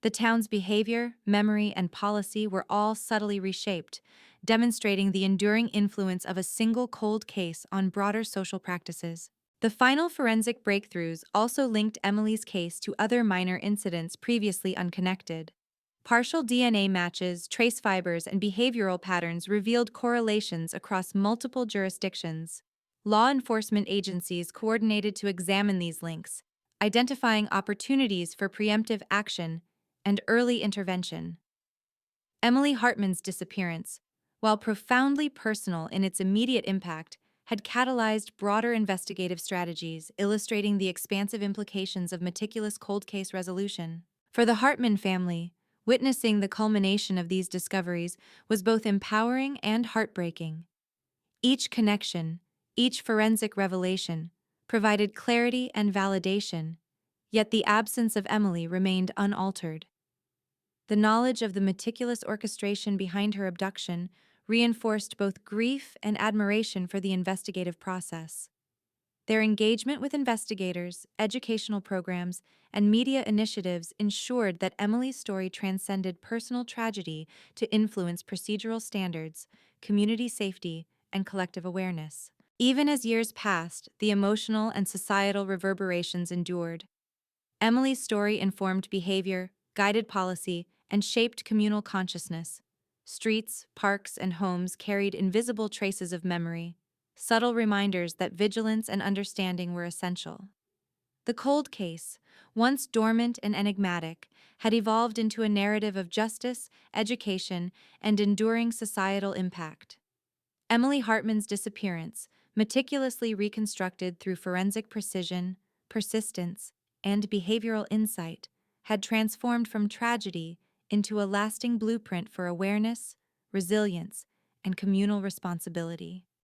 The town's behavior, memory, and policy were all subtly reshaped, demonstrating the enduring influence of a single cold case on broader social practices. The final forensic breakthroughs also linked Emily's case to other minor incidents previously unconnected. Partial DNA matches, trace fibers, and behavioral patterns revealed correlations across multiple jurisdictions. Law enforcement agencies coordinated to examine these links, identifying opportunities for preemptive action and early intervention. Emily Hartman's disappearance, while profoundly personal in its immediate impact, had catalyzed broader investigative strategies, illustrating the expansive implications of meticulous cold case resolution. For the Hartman family, witnessing the culmination of these discoveries was both empowering and heartbreaking. Each connection, each forensic revelation, provided clarity and validation, yet the absence of Emily remained unaltered. The knowledge of the meticulous orchestration behind her abduction reinforced both grief and admiration for the investigative process. Their engagement with investigators, educational programs, and media initiatives ensured that Emily's story transcended personal tragedy to influence procedural standards, community safety, and collective awareness. Even as years passed, the emotional and societal reverberations endured. Emily's story informed behavior, guided policy, and shaped communal consciousness. Streets, parks, and homes carried invisible traces of memory, subtle reminders that vigilance and understanding were essential. The cold case, once dormant and enigmatic, had evolved into a narrative of justice, education, and enduring societal impact. Emily Hartman's disappearance, meticulously reconstructed through forensic precision, persistence, and behavioral insight, had transformed from tragedy into a lasting blueprint for awareness, resilience, and communal responsibility.